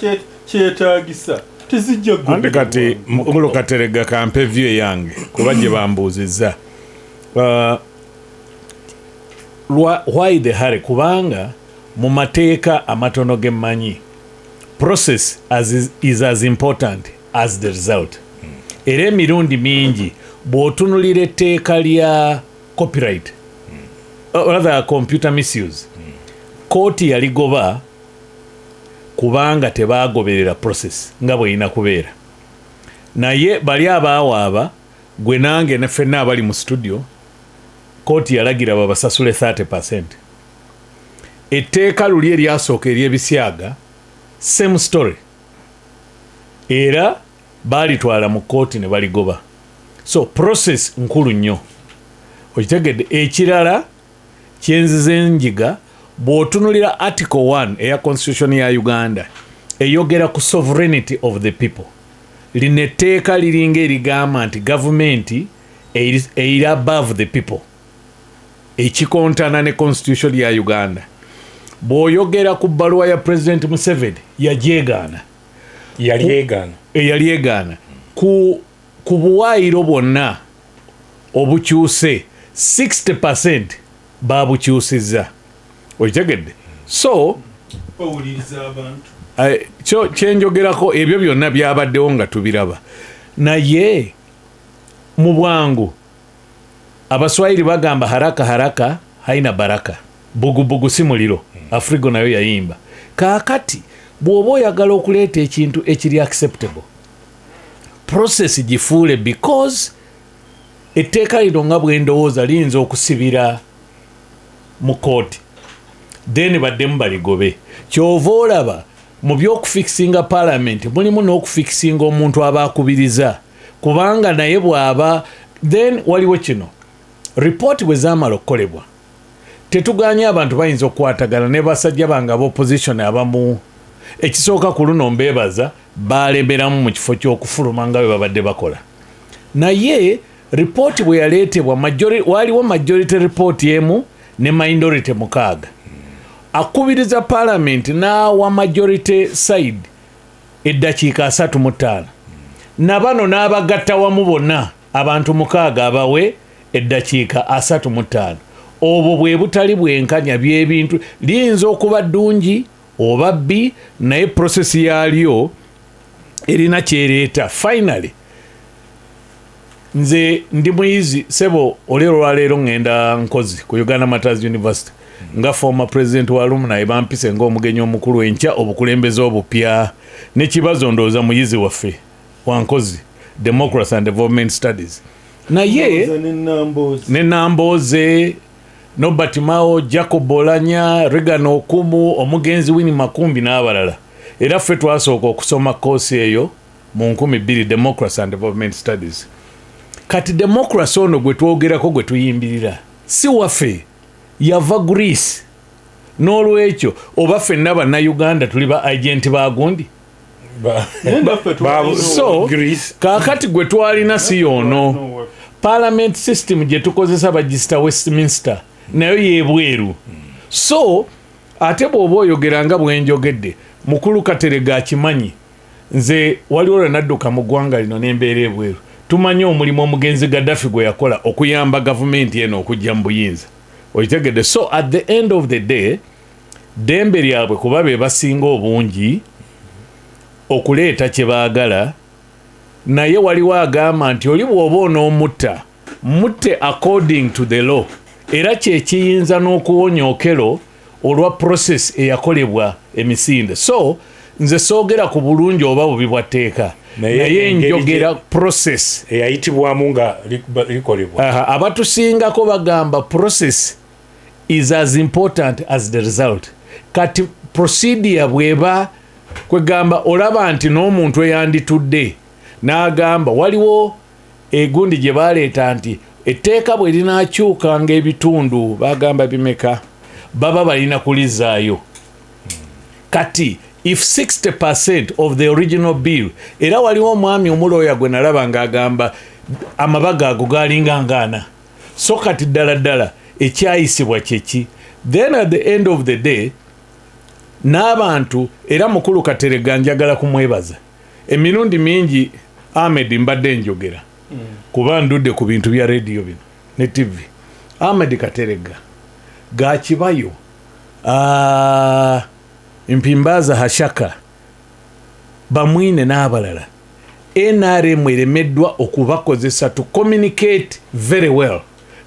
[SPEAKER 3] kyetaagisa tezijja
[SPEAKER 2] andi kati mukulu Katerega kampe view yange kuba gye bambuuzizza why the hurry kubanga mu mateeka amatono gemmanyi process is as important as the result. Era emirundi mingi bw'otunulira etteeka lya copyright or rather computer misuse kooti yaligoba kubanga tebaagoberera process nga bw'erina kubeera. Naye bali abaawaaba gwe nange ne ffenna abali mu studio kooti yalagira babasasule 30%. Etteeka luli eryasooka ery'ebisyaga same story era baalitwala mu kooti ne baligoba. So process nkulu nnyo okitegedde. Ekirala kyenzize njiga bw'otunulira article 1 eya constitution ya Uganda eyogera ku sovereignty of the people. Lino etteeka liringa erigamba nti gavumenti eri above the people, ekikontana ne constitution ya Uganda. Bw'oyogera ku bbaluwa ya President Museveni yagyegaana, yalyegaana ku buwaayiro bwonna obukyuse 60% babukyusizza. Okitegedde? So
[SPEAKER 3] bawuliriza abantu
[SPEAKER 2] kyenjogerako ebyo byonna byabaddewo nga tubiraba. Naye mu bwangu Abaswahili bagamba haraka haraka haina baraka, bugubugu si muliro. Afrigo nayo yayimba. Kaakati bw'oba oyagala okuleeta ekintu ekiri acceptable, process gifuule, because etteeka lino nga bw'endowooza liyinza okusibira mu kooti then baddemu baligobe. Kyova olaba mu by'okufikisinga parliament mulimu n'okufikisinga omuntu aba akubiriza, kubanga naye bw'aba then waliwo kino report bwe zaamala okukolebwa tetuganye abantu bayinza okukwatagana ne basajja bange ab'opposition abamu. Ekisooka ku luno mbeebaza baalemberamu mu kifo ky'okufuluma nga bwe babadde bakola. Naye report bwe yaleetebwa waliwo majority report emu ne minority 6. Akubiriza parliament n'awa majority side eddakiika 35 na bano n'abagatta wamu bonna abantu 6 abawe eddakiika 35. Obwo bwe butali bwenkanya by'ebintu liyinza okuba ddungi oba bbi, naye process yaalyo erina kyereeta. Finally nze ndi muyizi sebo, olero lwaleero ngenda nkozi ku Uganda Matters University nga former president wa alumni bampise ng'omugenyi omukulu enkya obukulembeze obupya n'ekibazo ndowooza muyizi waffe wankozi democracy and development studies. Naye ne Nambooze, Nobert Mao, Jacob Olanya, Regan Okumu, omugenzi Winnie Makumbi n'abalala. Era ffe twasooka okusoma koosi eyo mu 2000 democracy and development studies. Kati democracy ono gwe twogerako gwe tuyimbirira si waffe, yava Greece. N'olwekyo oba ffenna bannayuganda tuli ba agenti ba gundi. So kaakati gwe twalina si yono. Parliament system gye tukozesa bagista Westminster nayo yebweru. So ate bw'oba oyogera nga bwenjogedde mukulu Katerega akimanyi, nze waliwo lwe nadduka mu ggwanga lino n'embeera ebweru. Tumanyi omulimu omugenzi Gaddafi gwe yakola okuyamba gavumenti eno okujja mu buyinza. Okitegedde? So at the end of the day dembe lyabwe kuba be basinga obungi okuleeta kye baagala. Naye waliwo agamba nti oli bw'oba onoomutta mutte according to the law, era kyekiyinza n'okuwonya okero olwa process eyakolebwa emisinde. So nze soogera ku bulungi oba bubi bwa tteeka, naye njogera process
[SPEAKER 4] eyayitibwamu nga likolebwa.
[SPEAKER 2] Abatusingako bagamba process is as important as the result. Kati procedure bweba kwegamba olaba nti n'omuntu eyanditudde n'agamba waliwo egundi gye baleeta nti etteeka bwe linaakyukanga ebitundu bagamba bimeka baba balina kulizaayo. Kati if 60% of the original bill, era waliwo omwami omulooya gwe nalaba ng'agamba amabaga ago galinga ngaana. So kati ddala ddala ekyayisibwa kyeki. Then at the end of the day n'abantu, era mukulu Katerega njagala kumwebaza emirundi mingi Ahmed mbadde njogera kuba ndudde ku bintu bya radio bino ne TV. Ahmed Katerega Gakibayo, Mpimbaza Hashaka, Bamwine n'abalala, NRM eremeddwa okubakozesa to communicate very well.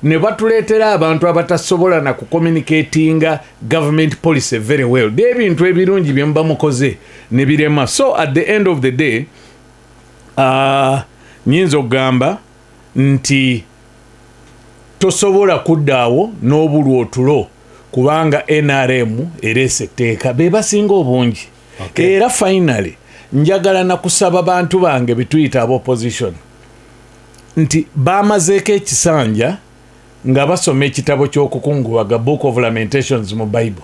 [SPEAKER 2] Ne batuleetera abantu abatasobola na kucommunicatinga government policy very well. Ebintu ebirungi bye muba mukoze ne birema. So at the end of the day, nyinza okugamba nti tosobola kuddaawo n'obulwa otulo kubanga NRM ereese etteeka be basinga obungi. Era finally njagala nakusaba bantu bange bituyita opposition nti bamazeeko ekisanja nga basoma ekitabo ky'okukungubaga Book of Lamentations mu Bible.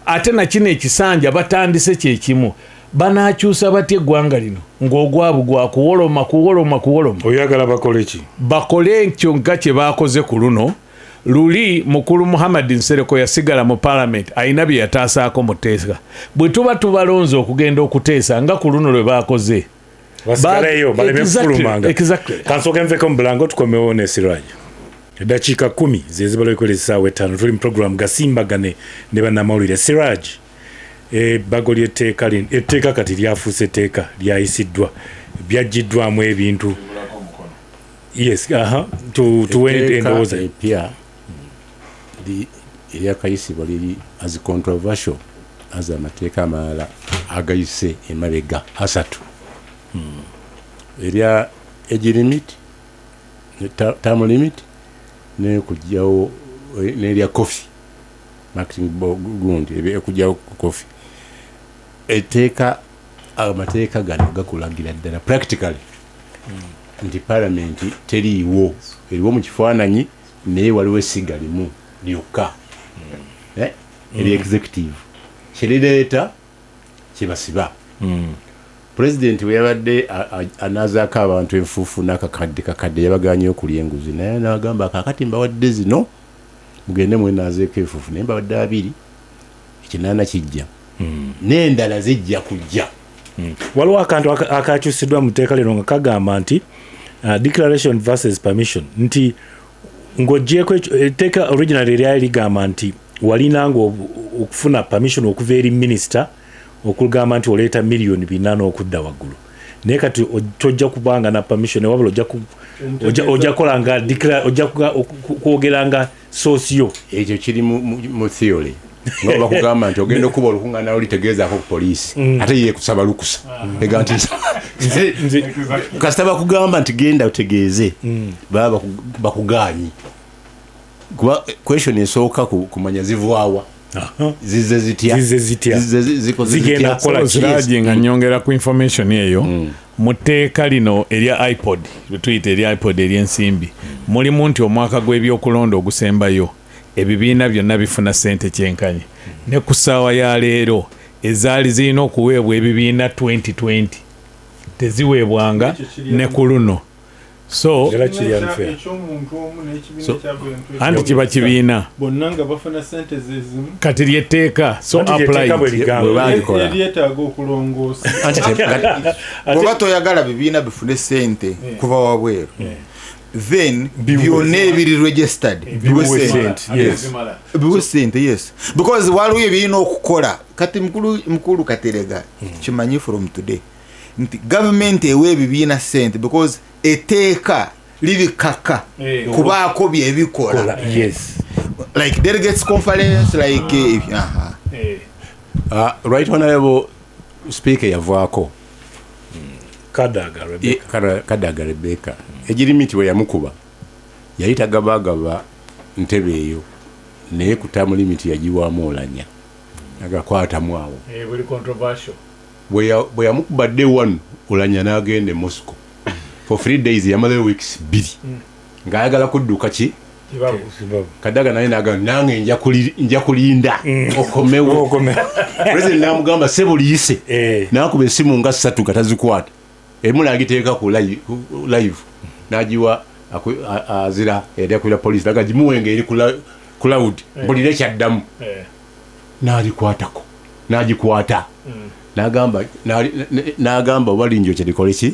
[SPEAKER 2] Ate na kino ekisanja batandise kyekimu banaakyusa batya eggwanga lino ng'ogwabu gwa kuwoloma.
[SPEAKER 4] Oyagala bakole ki?
[SPEAKER 2] Bakole kyonka kye baakoze ku luno. Luli mukulu Muhammad Nsereko yasigala mu parliament ayina bye yataasaako mu teesa. Bwe tuba tubalonze okugenda okuteesa nga ku luno lwe baakoze.
[SPEAKER 4] Basigaleyo baleme fulumanga.
[SPEAKER 2] Exactly.
[SPEAKER 4] Kansoke nveko mulango tukomewo ne Siraj. Dakiika 10 zezibala ekwele essaawa 5 tuli mu program Gasimbagane ne bannamawulire. Siraj, ebbago ly'etteeka kati lyafuuse etteeka lyayisiddwa byaggiddwamu ebintu. Yes, tuwe endowooza
[SPEAKER 5] epya eryakayisibwa liri as controversial as amateeka amalala agayise emabega asatu. Erya age limit, term limit, ne kujjawo n'erya coffee marketing gundi ekujjawo coffee. Amateeka gano gakulagira ddala practically nti parliament teriiwo, eriwo mu kifaananyi naye waliwo essiga limu lyokka eri executive kyerireeta kyebasiba. President bwe yabadde anaazaako abantu enfuufu n'akakadde yabaganye okulya enguzi naye n'agamba kaakati mbawadde zino mugende mwenaazeeko enfuufu naye mbawadde 2 ekinaana kijja n'endala zijja kujja.
[SPEAKER 4] Waliwo akantu akakyusiddwa mu tteeka lino nga kagamba nti declaration versus permission nti ng'oggyeko etteeka original eryali ligamba nti walinanga okufuna permission okuva eri minisita okugamba nti oleeta $400,000 okudda waggulu. Naye kati tojja kubanga na permission wabula ojja kolanga ojja kwogeranga soosio.
[SPEAKER 5] Ekyo kiri mu theory. Nga bakugamba nti ogenda okuba olukuŋŋaana olitegeezaako ku poliisi ate ye kusaba lukusa ega nti kasita bakugamba nti genda otegeeze baba bakugaanyi kuba question esooka kumanya zivaawa zize zitya
[SPEAKER 4] zigenda kukola
[SPEAKER 2] kiragi nga nnyongera ku information eyo mu tteeka lino erya iPod betuyita erya iPod ery'ensimbi mulimu nti omwaka gw'ebyokulonda ogusembayo ebibiina byonna bifuna ssente kyenkanye ne ku ssaawa ya leero ezaali zirina okuweebwa ebibiina 2020 teziweebwanga ne ku luno. So anti kiba kibiina
[SPEAKER 3] bonna nga bafuna ssente zezimu
[SPEAKER 2] kati lyetteeka so applied
[SPEAKER 3] eryetaaga okulongoosa.
[SPEAKER 1] Bw'oba toyagala bibiina bifune ssente kuva wabweru then byonna ebiri registered biwe ssente. Yes, because waliwo ebirina okukola kati mukulu Katerega kimanyi from today nti government ewa ebibiina ssente because etteeka libikaka kubaako byebikola.
[SPEAKER 4] Yes,
[SPEAKER 1] like delegates conference like
[SPEAKER 5] right honorable speaker yavaako Kadaga Rebecca egirimiti we yamukuba yayita gabagaba ntebe eyo naye ku term limit yagiwaamu olanya agakwatamu awo
[SPEAKER 2] buli controversial
[SPEAKER 5] bwe yamukuba day 1 olanya n'agenda Moscow for 3 days yamalayo weeks 2 ng'ayagala kudduka ki Kadaga naye n'agamba nange nja kulinda okomewo. President n'amugamba sebo liyise n'akuba essimu nga 3 katazikwata emu n'agiteeka ku live n'agiwa azira eryakwira poliisi naga gimuwenga eri ku loud mbulire kyaddamu n'alikwatako n'agikwata n'agamba oba linjo kyerikole ki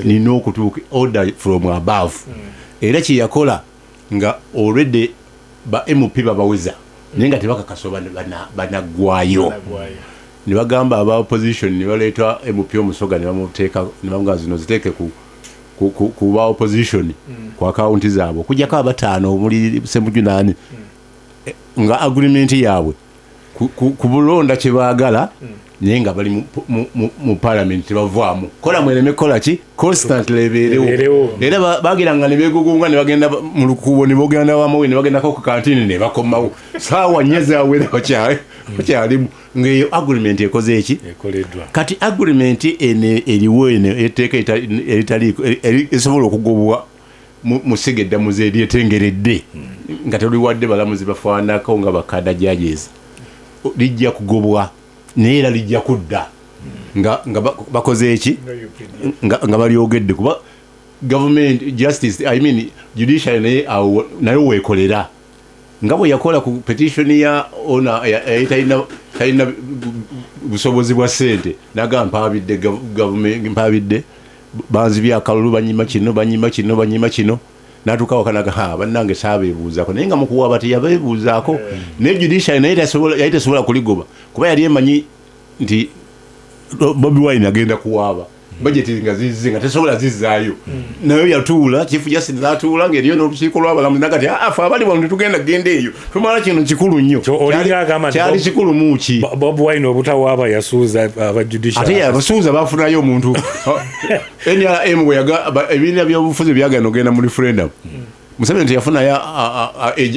[SPEAKER 5] nina okutuuka order from above era kye yakola nga already ba MP babaweza naye nga tebakakasoba banagwayo ne bagamba aba opposition ne baleeta MP Omusoga ne bamuteeka ne bamugamba zino ziteeke ku ba opposition ku akaunti zaabwe okujjako abataano omuli Ssemujju nga agreement yaabwe ku bulonda kye baagala naye nga bali mu parliament tebavaamu kola mwereme kola ki constantly ebeerewo era bagiranga ne beegugunga ne bagenda mu lukubo ne bogenda wamu ne bagendako ku kantini ne bakomawo saawa nnyo zaawera bakyalimu ng'eyo agreement ekoze eki kati agreement eriwo eno etteeka esobola okugobwa mu Segeddamuzi eryetengeredde nga teruliwadde balamuzi bafaanako nga bakada judges lijja kugobwa naye era lijja kudda nga bakoze eki nga balyogedde kuba government justice judiciary nayo weekolera nga bwe yakola ku petition ya ona talina busobozi bwa ssente naga mpaabidde banzibya akalulu banyima kino natuuka wakanaga bannange saabeebuuzaako naye nga mukuwaaba teyabeebuuzaako naye judiciary naye yali tesobola kuligoba kuba yali emanyi nti Bobi Wine agenda kuwaaba budget nga zizze nga tesobola zizzaayo nayo yatuula chief justice n'atuula ng'eriyo n'olukiiko lw'abalamuzi nakati afe abali wano tetugenda kugenda eyo tumala kino kikulu nnyo kyali kikulu muki
[SPEAKER 4] Bobi Wine obutawaaba yasuuza abajudiciary
[SPEAKER 5] ate yabasuuza bafunayo omuntu NRM ebibiina by'obufuzi byagana ogenda mu referendum Museveni teyafunayo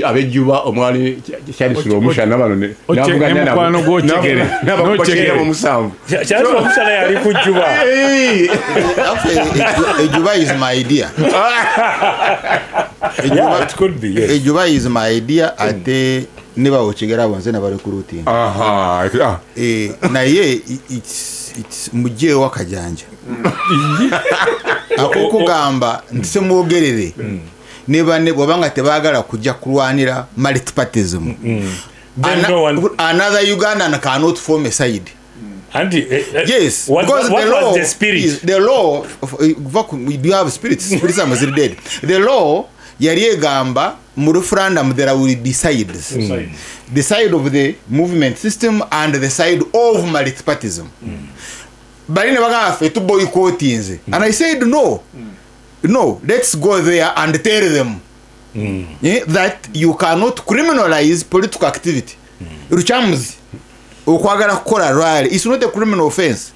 [SPEAKER 5] abejjuba omwali Charles Omushana bano n'avuganya nabo n'abakugera mu musanvu
[SPEAKER 4] Charles Omushana yali kujjuba
[SPEAKER 1] Ejuba is my idea.
[SPEAKER 4] It could be, yes.
[SPEAKER 1] Ejuba is my idea ate niba okigera bonse na recruiting. Naye it's mujje wakajanja. Akokugamba ntisemwogerere. Ne bwabanga tebagala kujja kulwanira multipartyism. Another Ugandan cannot form a side. Yes, because the law we do have spirits are dead. The law yari egamba mu referendum there will be sides. The side of the movement system and the side of multipartyism. But in bagamba to boycotting. And I said no, let's go there and tell them that you cannot criminalize political activity. Ruchamuzi okwagala kukola rally is not a criminal offense.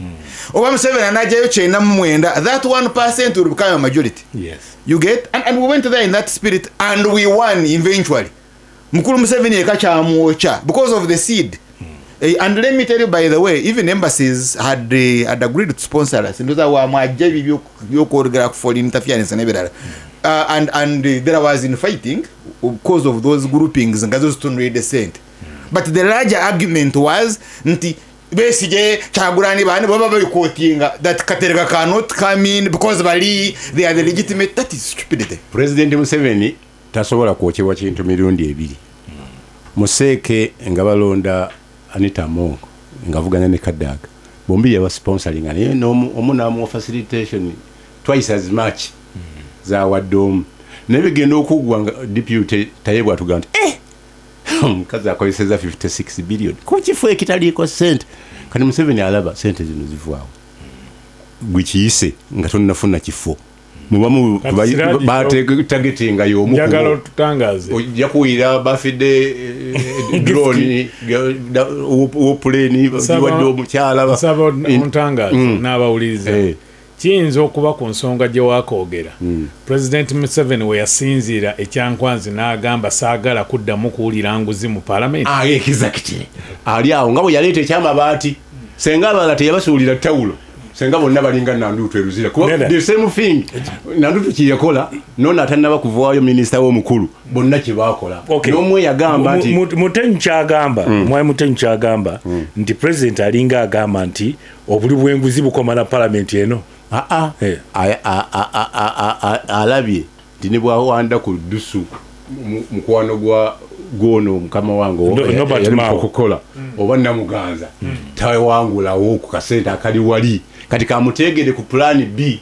[SPEAKER 1] Obama 7 anajayo chena mwenda, that 1% will become a majority.
[SPEAKER 4] Yes.
[SPEAKER 1] You get? And we went there in that spirit and we won eventually. Mukulu Museveni ekacha amuocha because of the seed. And let me tell you, by the way, even embassies had agreed to sponsor us. And those are my choreograph for interference and everything. And there was infighting because of those groupings and those to read the saint. But the larger argument was basically Chagurani Bani Baba quoting that Katerga cannot come in because Bali they are the legitimate. That is stupidity.
[SPEAKER 5] President Museveni tasobola kwokyebwa kintu mirundi ebiri. Museke ngabalonda Anita Mongo ngavuganya ne Kadaga. Bombi yaba sponsoring and no omunamu facilitation twice as much za wadom. Nebigenda okugwa deputy Tayebwa tuganda. Kazi akoyeseza 56 billion. Kuchifu ekitaliko sente. Kani Museveni alaba sente zino zivaawo. Gwichiyise nga tonnafuna kifo. Mubamu targetinga yomu.
[SPEAKER 2] Njagala tutangaze.
[SPEAKER 5] Ojja kuwira bafide drone plane biwadde omukyala.
[SPEAKER 2] Saba omutangaze n'abawuliriza. Kiyinza okuba ku nsonga gye waakoogera. President Museveni we yasinziira ekyankwanzi n'agamba saagala kuddamu kuwulira nguzi mu parliament.
[SPEAKER 5] Exactly. Ali awo nga bwe yaleeta ekyamabaati senga abala teyabasuulira tawulo senga bonna balinga Nandutu eruzira kuba the same thing Nandutu kiyakola nona atannaba kuvaayo minisita w'omukulu bonna kye baakola n'omwe yagamba nti
[SPEAKER 4] Mutenyi kyagamba nti president alinga agamba nti obuli bw'enguzi bukoma na parliament eno.
[SPEAKER 5] Alabye nti ne bwawanda ku ddusu mukwano gwono mukama wange yali mukukola oba namuganza tawangulawo ku kasente akali wali kati kamutegere ku plan B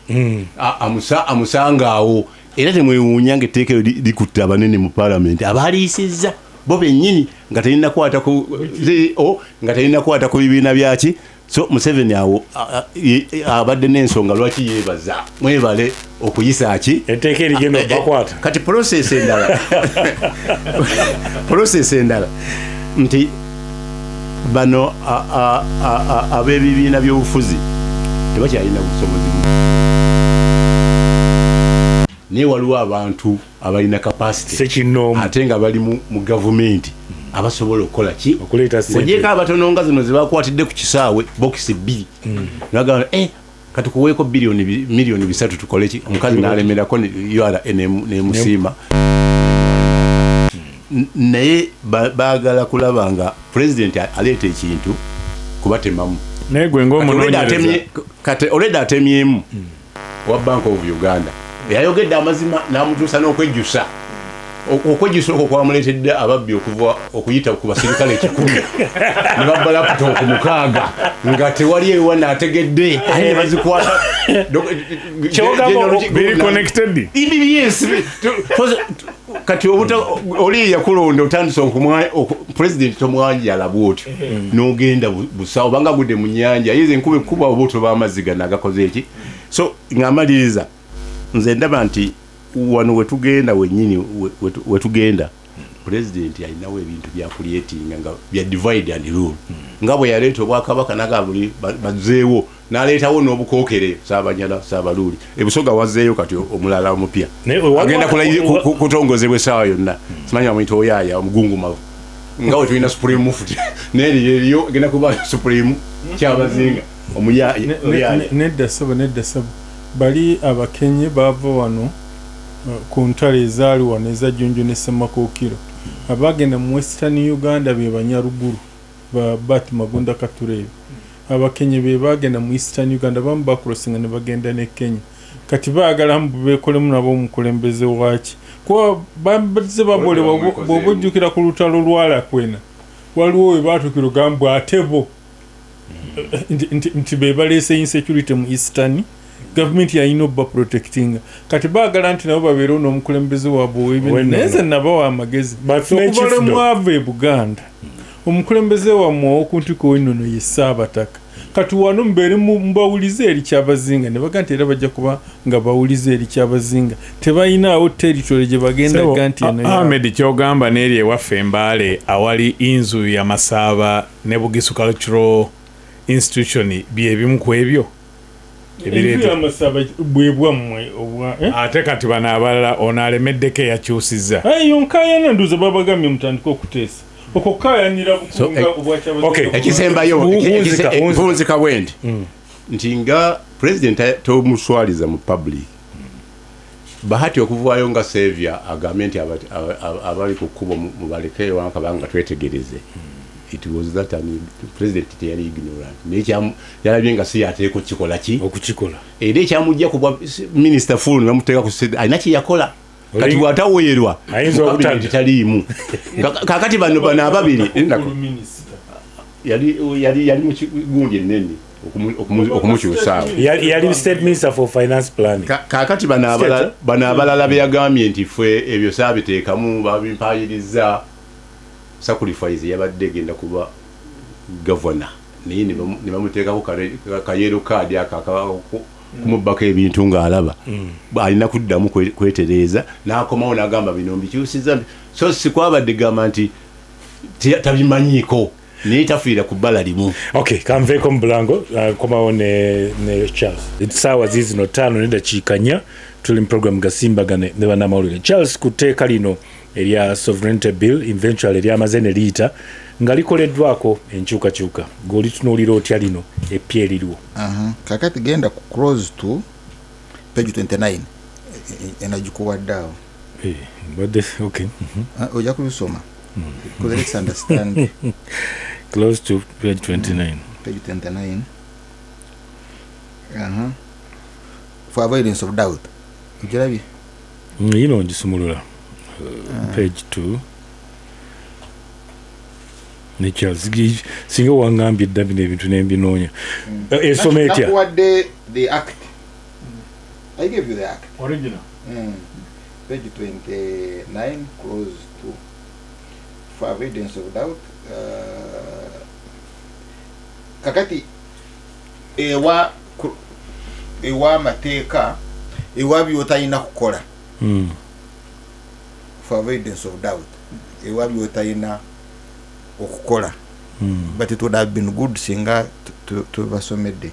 [SPEAKER 5] amusanga awo era temwewuunya ng'etteeka likutte abanene mu parliament abaliisizza bo bennyini nga talina kwata ku bibiina byaki. So Museveni awo abadde n'ensonga lwaki yeebaza mwebale okuyisa ki
[SPEAKER 4] etteeka erigenda bakwata
[SPEAKER 5] kati process endala nti bano ab'ebibiina by'obufuzi tebakyalina busobozi naye waliwo abantu abalina capacity ate nga bali mu gavumenti abasobola okukola ki
[SPEAKER 4] okuleeta
[SPEAKER 5] ojeeko abatono nga zino zebakwatidde ku kisaawe bokisi 2 nagamba kati kuweeko miliyoni 3 tukole ki omukazi n'alemerako URA nemusiima naye baagala kulaba nga pulezidenti aleeta ekintu kubatemamu
[SPEAKER 2] naye gwe ng'omunoonyereza
[SPEAKER 5] kati olwedde atemyemu wa Bank of Uganda yayogedde amazima n'amutuusa n'okwejjusa okwo kwamuleetedde ababbi okuyita ku basirikale 10 ne babba laputopu 6 nga tewali ewa n'ategedde aye bazikwata yes kati oli yakulonda otandise pulezidenti tomwanjala bwotyo n'ogenda busawo banga gudde mu nnyanja yize enkuba ekkuba obuto b'amazzi gano agakoze eki so ng'amaliriza nze ndaba nti wano wetugenda wenyini wetugenda pulezidenti alinawo ebintu bya creating nga bya divide and rule nga bwe yaleeta obwakabaka naga buli bazeewo n'aleetawo n'obukookere Ssaabanyala Ssaabaluli ebusoga wazeeyo kati omulala omupya agenda kutongozebwa essaawa yonna simanyi bamuyita oyaaya omugungumavu nga we tulina supreme mufti n'eriyo agenda kuba supreme kyabazinga
[SPEAKER 3] nedda saba bali abakenye baava wano ku ntale ezaali wano eza Jjunju ne Ssemakookiro abagenda mu Western Uganda be Banyaruguru ba Bat Magunda Katureebe abakenye be bagenda mu Eastern Uganda bamu bakrosinga ne bagenda ne Kenya kati baagala mbu beekolemu nabo omukulembeze waaki kuba babadde babolebwa bw'obujjukira ku lutalo lwalakwena waliwo we baatukira gambwa ate bo nti be baleese insecurity mu Eastern government yalina obba protecting kati baagala nti nabo babeerewo n'omukulembeze waabwe ow'ebintu naye nze nabawa amagezi okubala mwava e Buganda omukulembeze wammwe ow'okuntiko w'ennono ye Ssaabataka kati wano mbeere mbawulize eri kyabazinga ne baga nti era bajja kuba nga bawulize eri kyabazinga tebalinawo territory gye bagenda ga nti
[SPEAKER 2] Ahmed kyogamba n'eri ewaffe Embaale awali inzu ya Masaaba ne Bugisu Cultural Institution byebimu ku ebyo ate kati bano abalala ono alemeddeko eyakyusizza
[SPEAKER 3] yonkayana nduza babagambye mutandika okuteesa okukayanira
[SPEAKER 5] ekisembayo nvunzika bwendi nti nga pulezidenti tomuswaliza mu public bahati okuvaayo nga Saviour agambye nti abali ku kkubo mubaleke wankabanga twetegereze it was that president teyali ignorant naye yalabye nga si yateeko kikola ki
[SPEAKER 4] okukikola
[SPEAKER 5] era ekyamujja kubwa minisita fulu bamuteeka ku alina kyeyakola kati bw'ataweerwa taliimu kakati bano ababiri yali mu kigundi ennene okumukyusaawo
[SPEAKER 4] yali state minister for finance planning
[SPEAKER 5] kakati bano abalala beyagambye nti ffe ebyo saabiteekamu babimpayiriza sacrifice yabadde egenda kuba governor naye ne bamuteekako kayero kaadi kumubbako ebintu ng'alaba alina kuddamu kwetereeza n'akomawo n'agamba bino mbikyusiza so sikwabadde gamba nti tabimanyiiko naye tafiira ku bbala limu
[SPEAKER 4] kanveeko mu bulango komawo ne Charles essaawa ziizino 5:04 tuli mu program gasimbagane ne bannamawulire Charles ku tteeka lino erya sovereignty bill eventually eryamaze ne liyita nga likoleddwako enkyukakyuka ng'olitunuulira otya lino eppya eririwo
[SPEAKER 1] kakati genda ku close to page 29 enagikuwadde awo ojja kubisoma because let's understand
[SPEAKER 4] close to page 29
[SPEAKER 1] for avoidance of doubt ojirabye
[SPEAKER 4] yino ngisumulula page 2 ne Charles singa wangambye dda bino ebintu nembinoonya esoma etya
[SPEAKER 1] nakuwadde the act I gave you the act
[SPEAKER 2] original
[SPEAKER 1] page 29 close to for avoidance of doubt kakati ewa mateeka ewa byotalina kukola for avoidance of doubt ewa byotalina okukola but it would have been good singa tubasomedde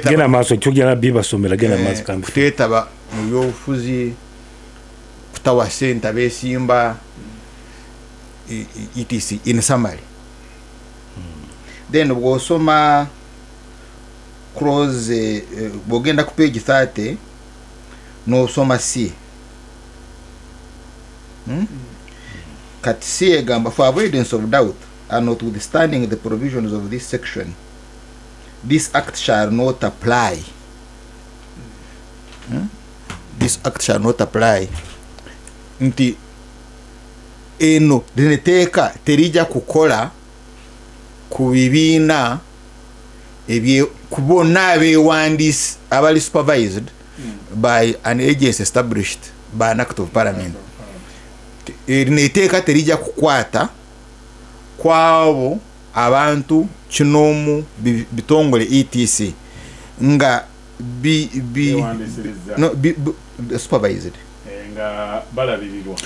[SPEAKER 4] gena maaso kyogera bibasomera gena maaso kambi
[SPEAKER 1] kuteetaba mu byobufuzi kutawa sente abeesimba etc in summary then bw'osoma close bw'ogenda ku page 30 n'osoma C kati C egamba for avoidance of doubt and notwithstanding the provisions of this section this act shall not apply this act shall not apply nti eno lineteeka terija kukola ku bibiina ku bonna abeewandiisi abali supervised by an agency established by an act of parliament. Lineteeka terija kukwata kwabo abantu kinoomu bitongole etc nga supervised
[SPEAKER 2] nga balabirirwa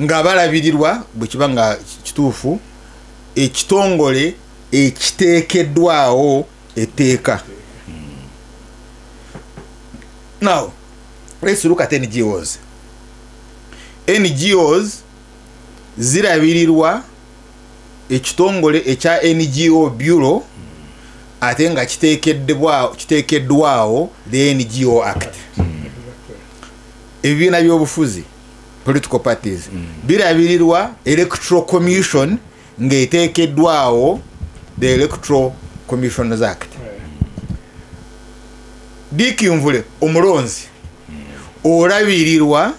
[SPEAKER 1] nga balabirirwa bwe kiba nga kituufu ekitongole ekiteekeddwawo etteeka. Now let's look at NGOs. NGOs zirabirirwa ekitongole ekya NGO Bureau ate nga kiteekeddwawo the NGO Act. Ebibiina by'obufuzi political parties birabirirwa Electoral Commission ng'eteekeddwawo the Electoral Commissions Act. Dikinvule omulonzi olabirirwa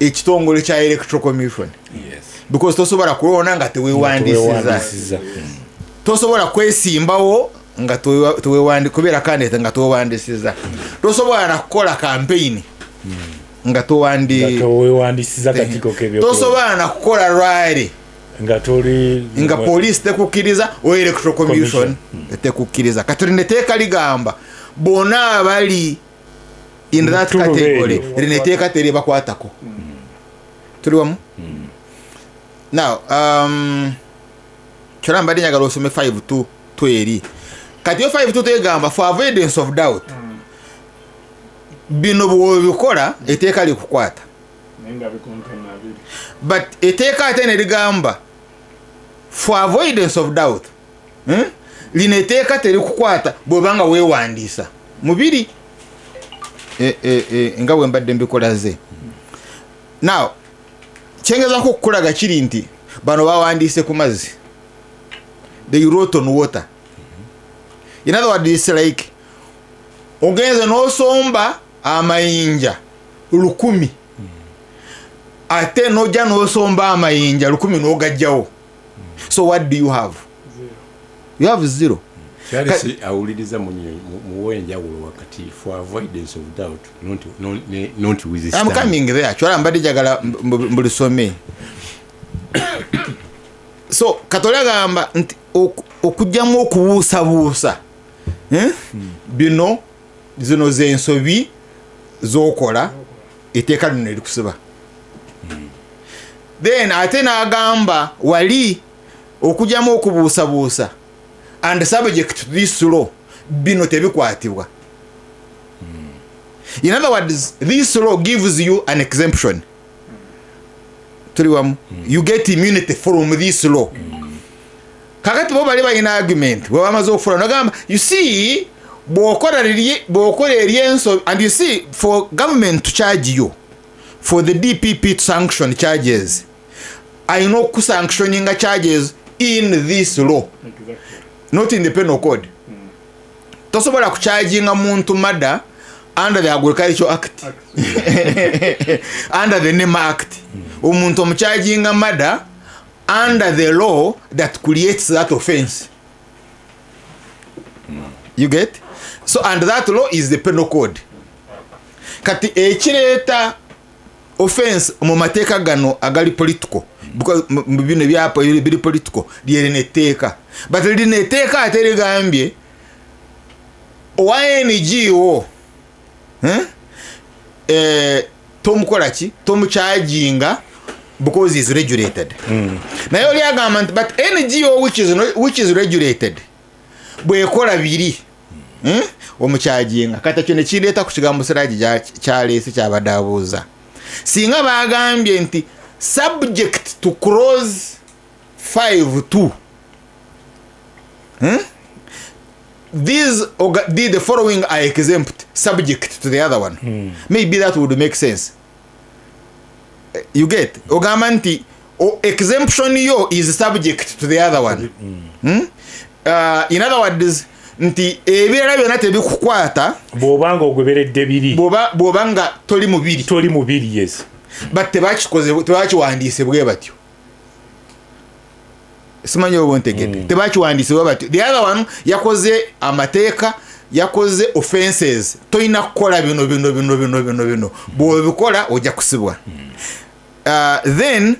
[SPEAKER 1] ekitongole kya Electoral Commission.
[SPEAKER 4] Yes.
[SPEAKER 1] Because tosobola kulona nga teweewandisiza. Tosobola kwesimbawo nga kubeera candidate nga towandisiza. Tosobola na kukola campaign nga
[SPEAKER 4] towandisiza katiko kebyo.
[SPEAKER 1] Tosobola na kukola rally nga police tekukiriza o Electoral Commission tekukiriza. Katulineteeka ligamba bona abali in that category lineteeka teribakwatako. Tuli wamu? Now kyora mbadde njagala osome 5 to eri kati yo 5 to egamba for avoidance of doubt bino bw'obikola etteeka likukwata but etteeka ate ne ligamba for avoidance of doubt lino etteeka terikukwata bw'obanga weewandiisa mubiri nga bwe mbadde mbikola ze. Now kyengezaako okukulaga kiri nti bano bawandiise ku mazzi, they wrote on water. In other words, it's like ogenze n'osomba amayinja 100 ate noja n'osomba amayinja 100 n'ogajjawo. So what do you have? You have 0.
[SPEAKER 5] Charles awuliriza muwenjawulo wakati for avoidance of doubt not with this.
[SPEAKER 1] I'm coming there. Chwala mbadi jagala mbulisome. So katola gamba okujjamu okubuusabuusa bino zino zensobi zokola etteeka lino erikusiba. Then ate n'agamba wali okujjamu okubuusabuusa and subject to this law bino tebikwatibwa. In other words, this law gives you an exemption. You get immunity from this law. Kakati bo bali balina argument bwe bamaze okufuna nagamba you see bw'okola eryenso and you see for government to charge you for the DPP to sanction charges ayina okusanctioninga charges in this law. Exactly. Not in the penal code. Tosobola kucharginga muntu murder under the Agricultural Act. Under the NEMA Act. Omuntu omucharginga murder under the law that creates that offense. You get? So and that law is the penal code. Kati ekireta offense mu mateeka gano agali political because bino byapo biri political lyeneteeka but lineteeka aterigambye ONGO tomukola ki tomucharginga because is regulated naye oli agamba nti but NGO which is regulated bwekola biri omucharginga kati ekyo nekireeta ku kigambo Siraji kyaleese kyabadaabuuza singa bagambye nti subject to clause 5(2) the following are exempt subject to the other one maybe that would make sense. You get ogamba nti exemption yo is subject to the other one in other words nti ebirala byonna tebikukwata
[SPEAKER 4] bw'obanga ogoberedde biri
[SPEAKER 1] bw'obanga toli mubiri
[SPEAKER 4] yes
[SPEAKER 1] but tebakiwandiise bwe batyo simanyi oba ontegedde tebakiwandiise bwe batyo the other one yakoze amateeka yakoze offenses toyina kukola bino bw'obikola ojja kusibwa then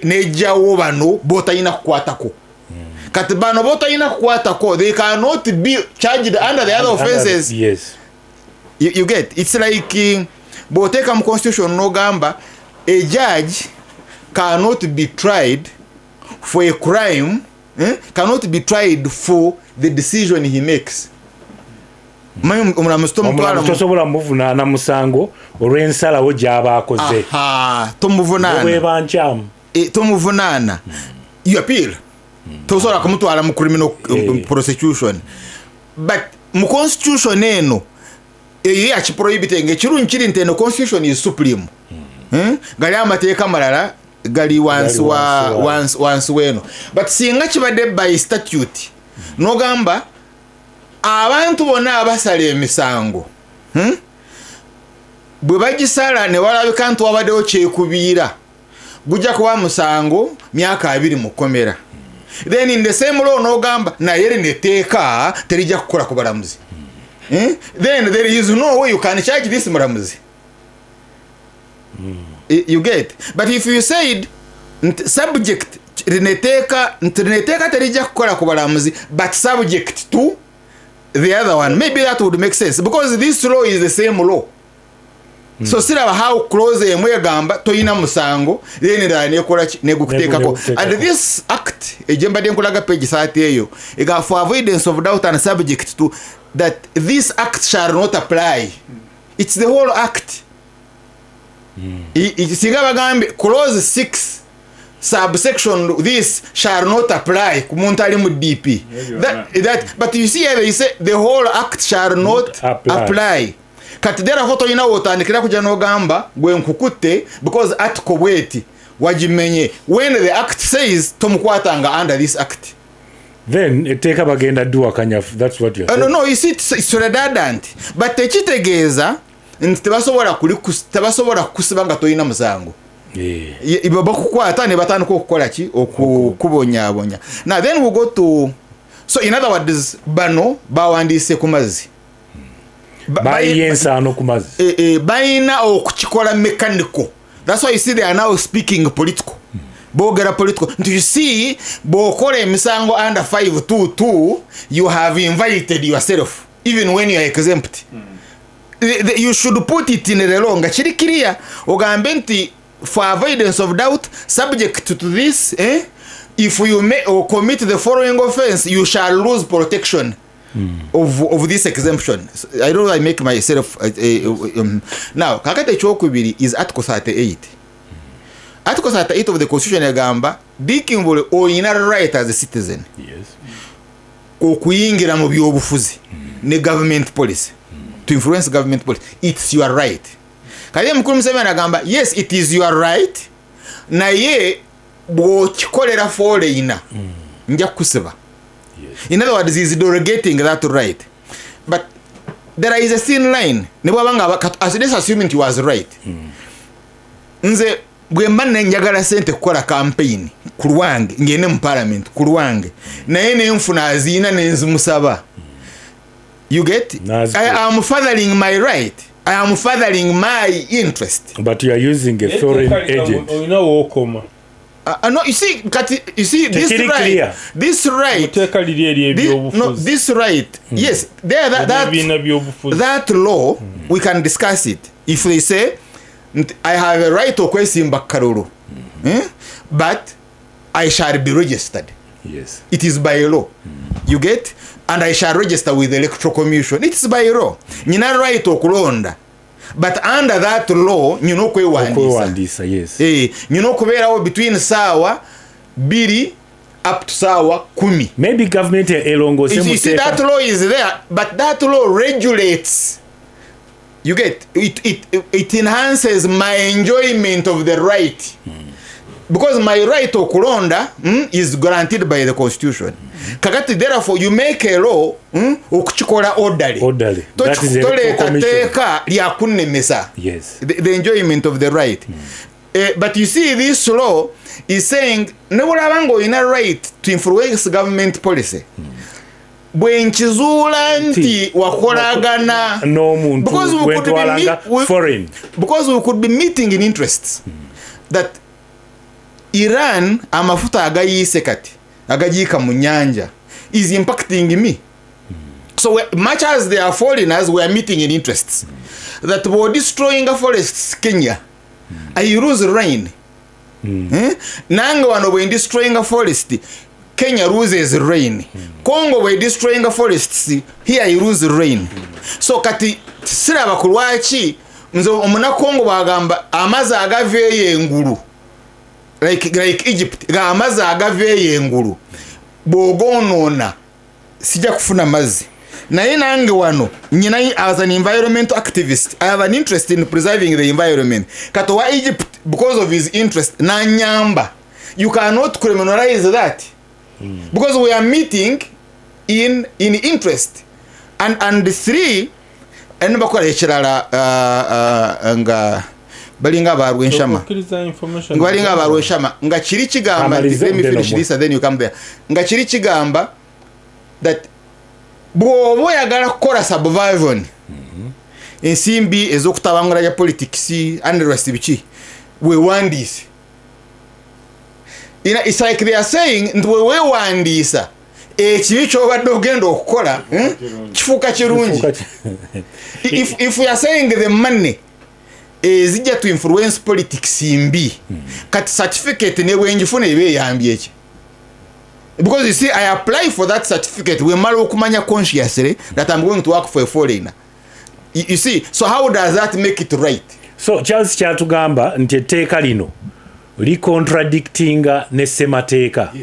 [SPEAKER 1] nejjawo bano botayina kukwatako kati bano botayina kukwatako they cannot be charged under the other offenses.
[SPEAKER 4] Yes.
[SPEAKER 1] You get it's like boteka mu constitution nogamba a judge cannot be tried for a crime cannot be tried for the decision he makes.
[SPEAKER 4] Omulamuzi tosobola muvunaana musango olw'ensalawo gy'aba akoze
[SPEAKER 1] tomuvunaana tomuvunaana you appeal tosobola kumutwala mu criminal prosecution but mu constitution eno eyo yakiprohibiting ekirungi kiri nti eno constitution is supreme gali amateeka malala gali wansi weno but singa kibadde by statute nogamba abantu bonna abasala emisango bwe bagisala ne walabika nti wabaddewo kyekubiira gujja kuba musango myaka 2 mu kkomera then in the same law nogamba naye lineteeka terijja kukola ku balamuzi then there is no way you can charge this mulamuzi you get but if you said subject lineteeka terijja kukola ku balamuzi but subject to the other one maybe that would make sense because this law is the same law so siraba how close emwegamba toyina musango then nekola negukuteekako and this act ejembadde nkulaga page 30 eyo ega for avoidance of doubt and subject to that this act shall not apply it's the whole act singa bagambe clause 6 subsection this shall not apply ku muntu ali mu DP that but you see they say the whole act shall not apply katidera hoto ina wotandikira kuja nogamba gwe nkukutte because article bweti wajimenye when the act says tomukwatanga under this act
[SPEAKER 4] then etteeka bagenda dduwa kanyafu that's what you're saying.
[SPEAKER 1] No you see it's redundant but ekitegeeza nti tebasobola kukusiba nga toyina musango bakukwata ne batandika okukola ki okubonyabonya now then we go to so in other words bano bawandiise ku mazzi
[SPEAKER 4] bayiyensaano ku mazzi
[SPEAKER 1] bayina okukikola mechanical that's why you see they are now speaking political bogera political nti you see bokola emisango under 522 you have invited yourself even when you are exempt you should put it in the law nga kiri clear ogambe nti for avoidance of doubt subject to this if you may or commit the following offense you shall lose protection of this exemption. I don't know I make myself now kakate ekyokubiri is article 38 article 38 of the constitution yagamba dikimbule oyina right as a citizen okuyingira mu byobufuzi ne government policy to influence government policy it's your right kali mukuru Museveni agamba yes it is your right naye bwokikolera foreigner nja kusiba in other words is derogating that right but there is a thin line ne bwabanga as assuming he was right nze bwe mbanne njagala sente kukola campaign ku lwange ngene mu parliament ku lwange naye nenfuna azina nenzimusaba you get I am furthering my right I am furthering my interest
[SPEAKER 4] but you are using a foreign agent
[SPEAKER 3] oyina wokoma
[SPEAKER 1] No, you see this
[SPEAKER 4] Tekiri
[SPEAKER 1] right
[SPEAKER 4] clear.
[SPEAKER 1] this right
[SPEAKER 3] Muteeka liri eri ebyobufuzi.
[SPEAKER 1] this right yes there
[SPEAKER 3] Ebibiina by'obufuzi.
[SPEAKER 1] that law we can discuss it if they say I have a right okwesimba kalulu but I shall be registered.
[SPEAKER 4] Yes.
[SPEAKER 1] It is by law. You get? And I shall register with the Electoral Commission. It is by law. Nina right okulonda. But under that law, nyino
[SPEAKER 4] Kwewandisa, yes.
[SPEAKER 1] Nyino kubeerawo between sawa 2 up to sawa 10.
[SPEAKER 4] Maybe government elongose
[SPEAKER 1] You see that law is there, but that law regulates. You get? It enhances my enjoyment of the right. Because my right to kulonda is guaranteed by the constitution. Kakati therefore you make a law okuchikola orderly.
[SPEAKER 4] That is
[SPEAKER 1] teka lya kunnemesa.
[SPEAKER 4] Yes.
[SPEAKER 1] The enjoyment of the right. But you see this law is saying nebulabango ina right to influence government policy. Bwenchizuula nti wakolagana
[SPEAKER 4] n'omuntu wetwalanga foreign.
[SPEAKER 1] Because we could be meeting in interests that Iran amafuta agayise kati agajika mu nyanja is impacting me. So much as they are foreigners, we are meeting in interests that we're destroying forests Kenya. I lose rain. Nanga wano we destroying a forest, Kenya loses rain. Congo we destroying a forests, here you lose rain. So kati siraba kulwachi nzo omuna Congo bagamba amaza agaveye engulu. Like Egypt ga amazi agaveye engulu bogonona sija kufuna mazi naye nange wano nyina as an environmental activist I have an interest in preserving the environment katowa Egypt because of his interest na nyamba you cannot criminalize that because we are meeting in interest and the 3 and bakola ekirala nga balinga barwenshama ngwalinga barwenshama nga kiri kigamba let me finish this and then you come there nga kiri kigamba that bwobo yagala kola subversion ensimbi ezokutabangula ya politics and rest bichi we want this it's like they are saying we wandisa ekibi kyobadde ogenda okukola kifuuka kirungi if we are saying the money zijja to influence politics mbi kati certificate ne wenjifuna ebe yambye eki because you see I apply for that certificate we mala okumanya consciously that I'm going to work for a foreigner you see so how does that make it right
[SPEAKER 4] so Charles kyatugamba nti etteeka lino li contradictinga ne ssemateeka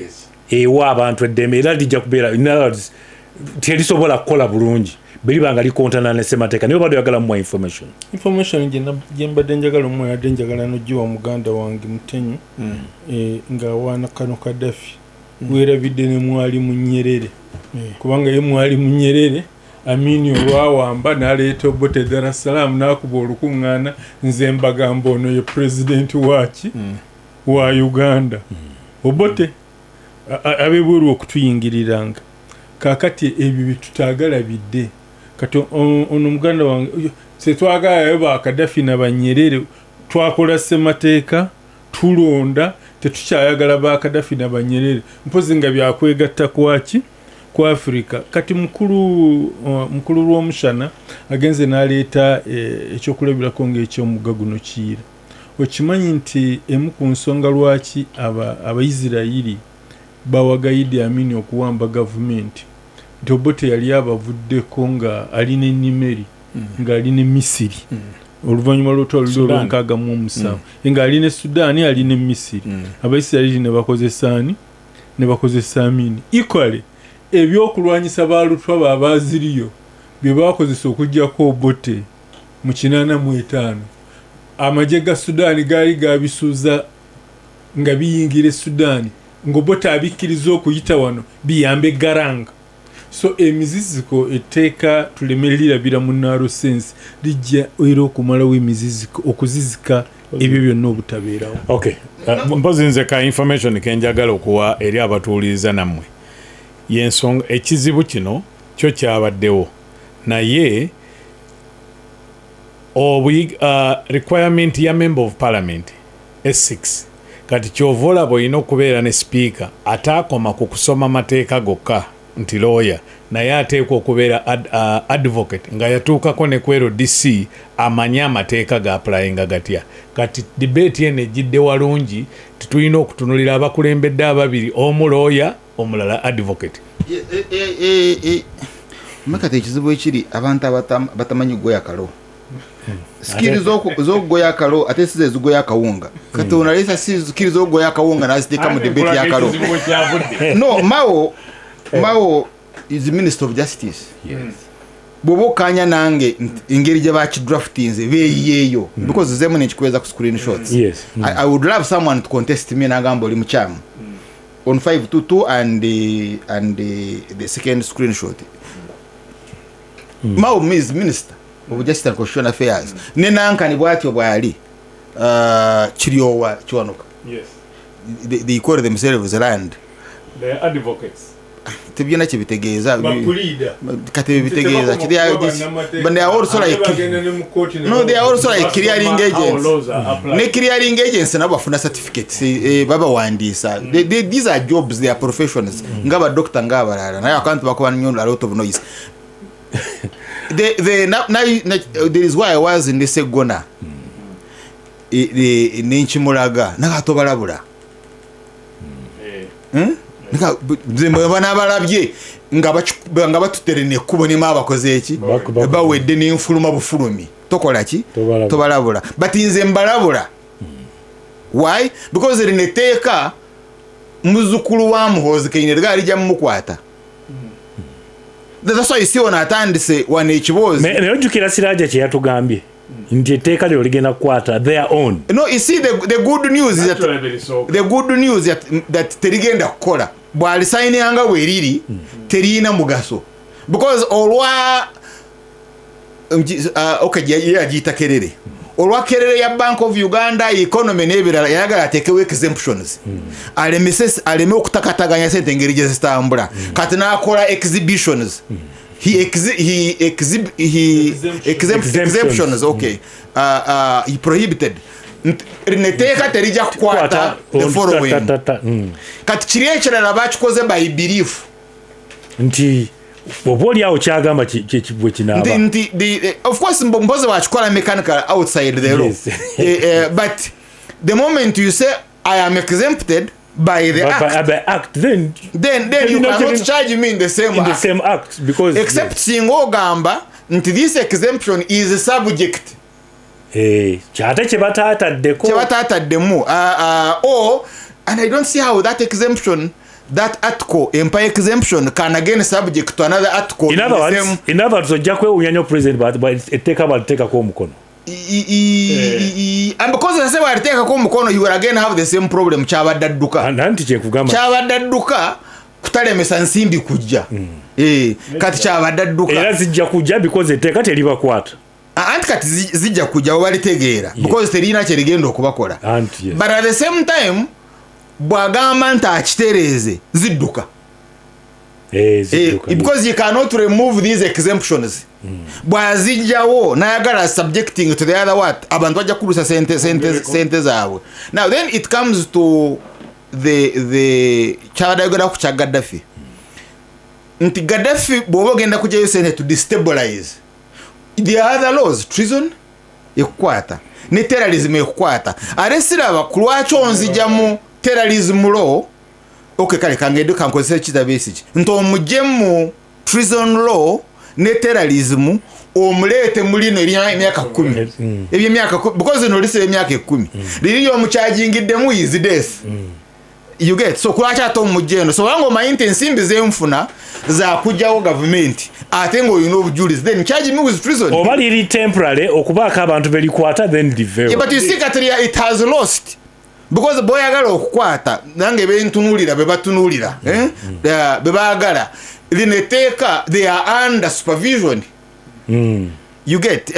[SPEAKER 4] ewa abantu eddembe era lijja kubeera terisobola kukola bulungi beliba nga likontana ne ssemateeka niyo bado yagala mu information
[SPEAKER 3] gye mbadde njagala mu yadde njagala n'ogiwa muganda wange Mutenyu nga wana kano Kadafi weerabidde ne Mwalimu Nyerere kubanga ye Mwalimu Nyerere Amini olwawamba n'aleeta Obote Dar es Salaam n'akuba olukuŋŋaana nze mbagamba ono ye president waki wa Uganda Obote abebweru okutuyingiriranga kakati ebyo bitutaagala bidde kati ono muganda wange setwagala ba Kadafi na Banyerere twakola ssemateeka tulonda tetukyayagala ba Kadafi na Banyerere mpozi nga byakwegatta kwaki kwa Afrika kati mukulu lw'omushana agenze n'aleeta ekyokulabirako ng'ekyomugga guno kiira okimanyi nti emu ku nsonga lwaki Abayisirayiri bawagayidi Amini okuwamba gavumenti nti Obote yali abavuddeko nga alina ennimeri nga alina Misiri oluvannyuma lw'olutalo olw'enkaaga mu omusanvu nga alina Sudaani alina Misiri Abayisirayiri ne bakozesa Amini equally ebyokulwanyisa baalutwa baabaziriyo bye bakozesa okuggyako Obote mu 85 amagye ga Sudaani gaali gabisuuza nga biyingira Sudaani ng'Obote abikkiriza okuyita wano biyambe Garanga so emiziziko etteeka tulemererira mu narrow sense lijja era okumalawo emiziziko okuzizika ebyo byonna obutabeerawo
[SPEAKER 2] okay mpozi nze ka information kenjagala okuwa eri abatuuliriza nammwe yensonga ekizibu kino kyo kyabaddewo naye requirement ya member of parliament S6 kati kyova olaba olina okubeera ne sipiika ataakoma ku kusoma mateeka gokka nti lawyer naye ateekwa okubeera advocate nga yatuukako ne kwero DC amanye amateeka ga applyinga gatya. Kati debate eno ejjidde walungi titulina okutunulira abakulembedde ababiri, omu lawyer omulala advocate.
[SPEAKER 1] Makati ekizibu ekiri abantu batamanyi goya kalo skili zokugoya akalo ate size zigoya akawunga kati onalesa skili zokugoya akawunga naziteeka mu debate ya kalo. No, Mao is the Minister of Justice.
[SPEAKER 5] Yes.
[SPEAKER 1] Bobo kanya nange ingeri gye bakidraftinze beeyeyo because zemu nekikweza ku screenshots.
[SPEAKER 4] Yes.
[SPEAKER 1] I would love someone to contest me nagamba oli muchamu on 522 and the second screenshot. Mao is Minister of Justice and Constitutional Affairs. Nenankani bwatyo bwali kiryowa kiwanuka.
[SPEAKER 2] Yes.
[SPEAKER 1] They call themselves land.
[SPEAKER 2] They are advocates.
[SPEAKER 1] Tebyina kibitegeeza kati bitegeeza kiri but they are also like clearing agents. Ne clearing agents nabo bafuna certificates baba wandisa. These are jobs, they are professions. Ngaba doctor ngaba lala naye akantu bakuba nnyo a lot of noise. There is why I was in the Segona Ninchimulaga nakatobalabula banabalabye nga batuterene ekkubo nima abakoze eki bawedde n'enfuluma bufulumi tokola ki tobalabula but nze mbalabula. Why? Because rineteeka muzukulu wa Muhoozi Kayini ligali lijja mumukwata. That's why you see on atandise wane ekibozi
[SPEAKER 4] naye ojjukira Siraja kye yatugambye nti etteeka lyo ligenda kukwata their own.
[SPEAKER 1] No, you see the good news is that terigenda kukola bwalisayininga weeriri terina mugaso because olwa yagiyita Kerere olwa Kerere ya Bank of Uganda economy n'ebirala yayagala ateekewo exemptions aleme okutakataganya sente ngeri gye zitambula kati n'akola exhibitions. Exemptions. Okay. He prohibited. Rineteeka terija kukwata the following. Kati kiri ekirala bakikoze by belief.
[SPEAKER 4] Nti oba oli awo kyagamba bwe kinaaba.
[SPEAKER 1] Of course mboze wakikola mechanical outside the law. But the moment you say I am exempted by the act, then you cannot charge me in the same
[SPEAKER 4] act because
[SPEAKER 1] except singo gamba nti this exemption is subject
[SPEAKER 4] kyate
[SPEAKER 1] kyebatataddemu and I don't see how that exemption, that article empire exemption can again subject to another article.
[SPEAKER 4] In other words ojja kwewuunya president but etteeka baliteekako omukono.
[SPEAKER 1] And because I say we are taking a mukono, you will again have the same problem. Chabadda dduka kutalemesa nsimbi kujja kati kyabadda dduka
[SPEAKER 4] era zijja kujja because etteeka teribakwata
[SPEAKER 1] anti kati zijja kujja balitegeera because terina kye ligenda okubakola but at the same time bwagamba nti akitereeze zidduka because you cannot remove these exemptions. Bwazijjawo nayagala subjecting to the other what abantu bajja kulusa sente zaabwe. Now then it comes to the kyabadayogera ku kya Gaddafi nti Gaddafi bw'oba ogenda kujjayo sente to destabilize the other laws, treason ekukwata ne terrorism ekukwata ate siraba ku lwaki onzijjamu terrorism law. Okay, kale kangende kankozesa kitabesi ki nti omujjemu treason law ne terrorism omulete mulino emyaka 10 ebyo emyaka because no lise emyaka 10 liri omuchargingiddemu is death. You get so kulwacha to mujjeno so wango mayinte nsimbi zemfuna za kujjawo government ate ngo you know bujulizi then charge me with treason
[SPEAKER 4] oba liri temporary okubaaka abantu belikwata then develop.
[SPEAKER 1] Yeah, but you see Katiria it has lost because boy agala okukwata nange bentunulira bebatunulira bebaagala lineteeka they are under supervision. You get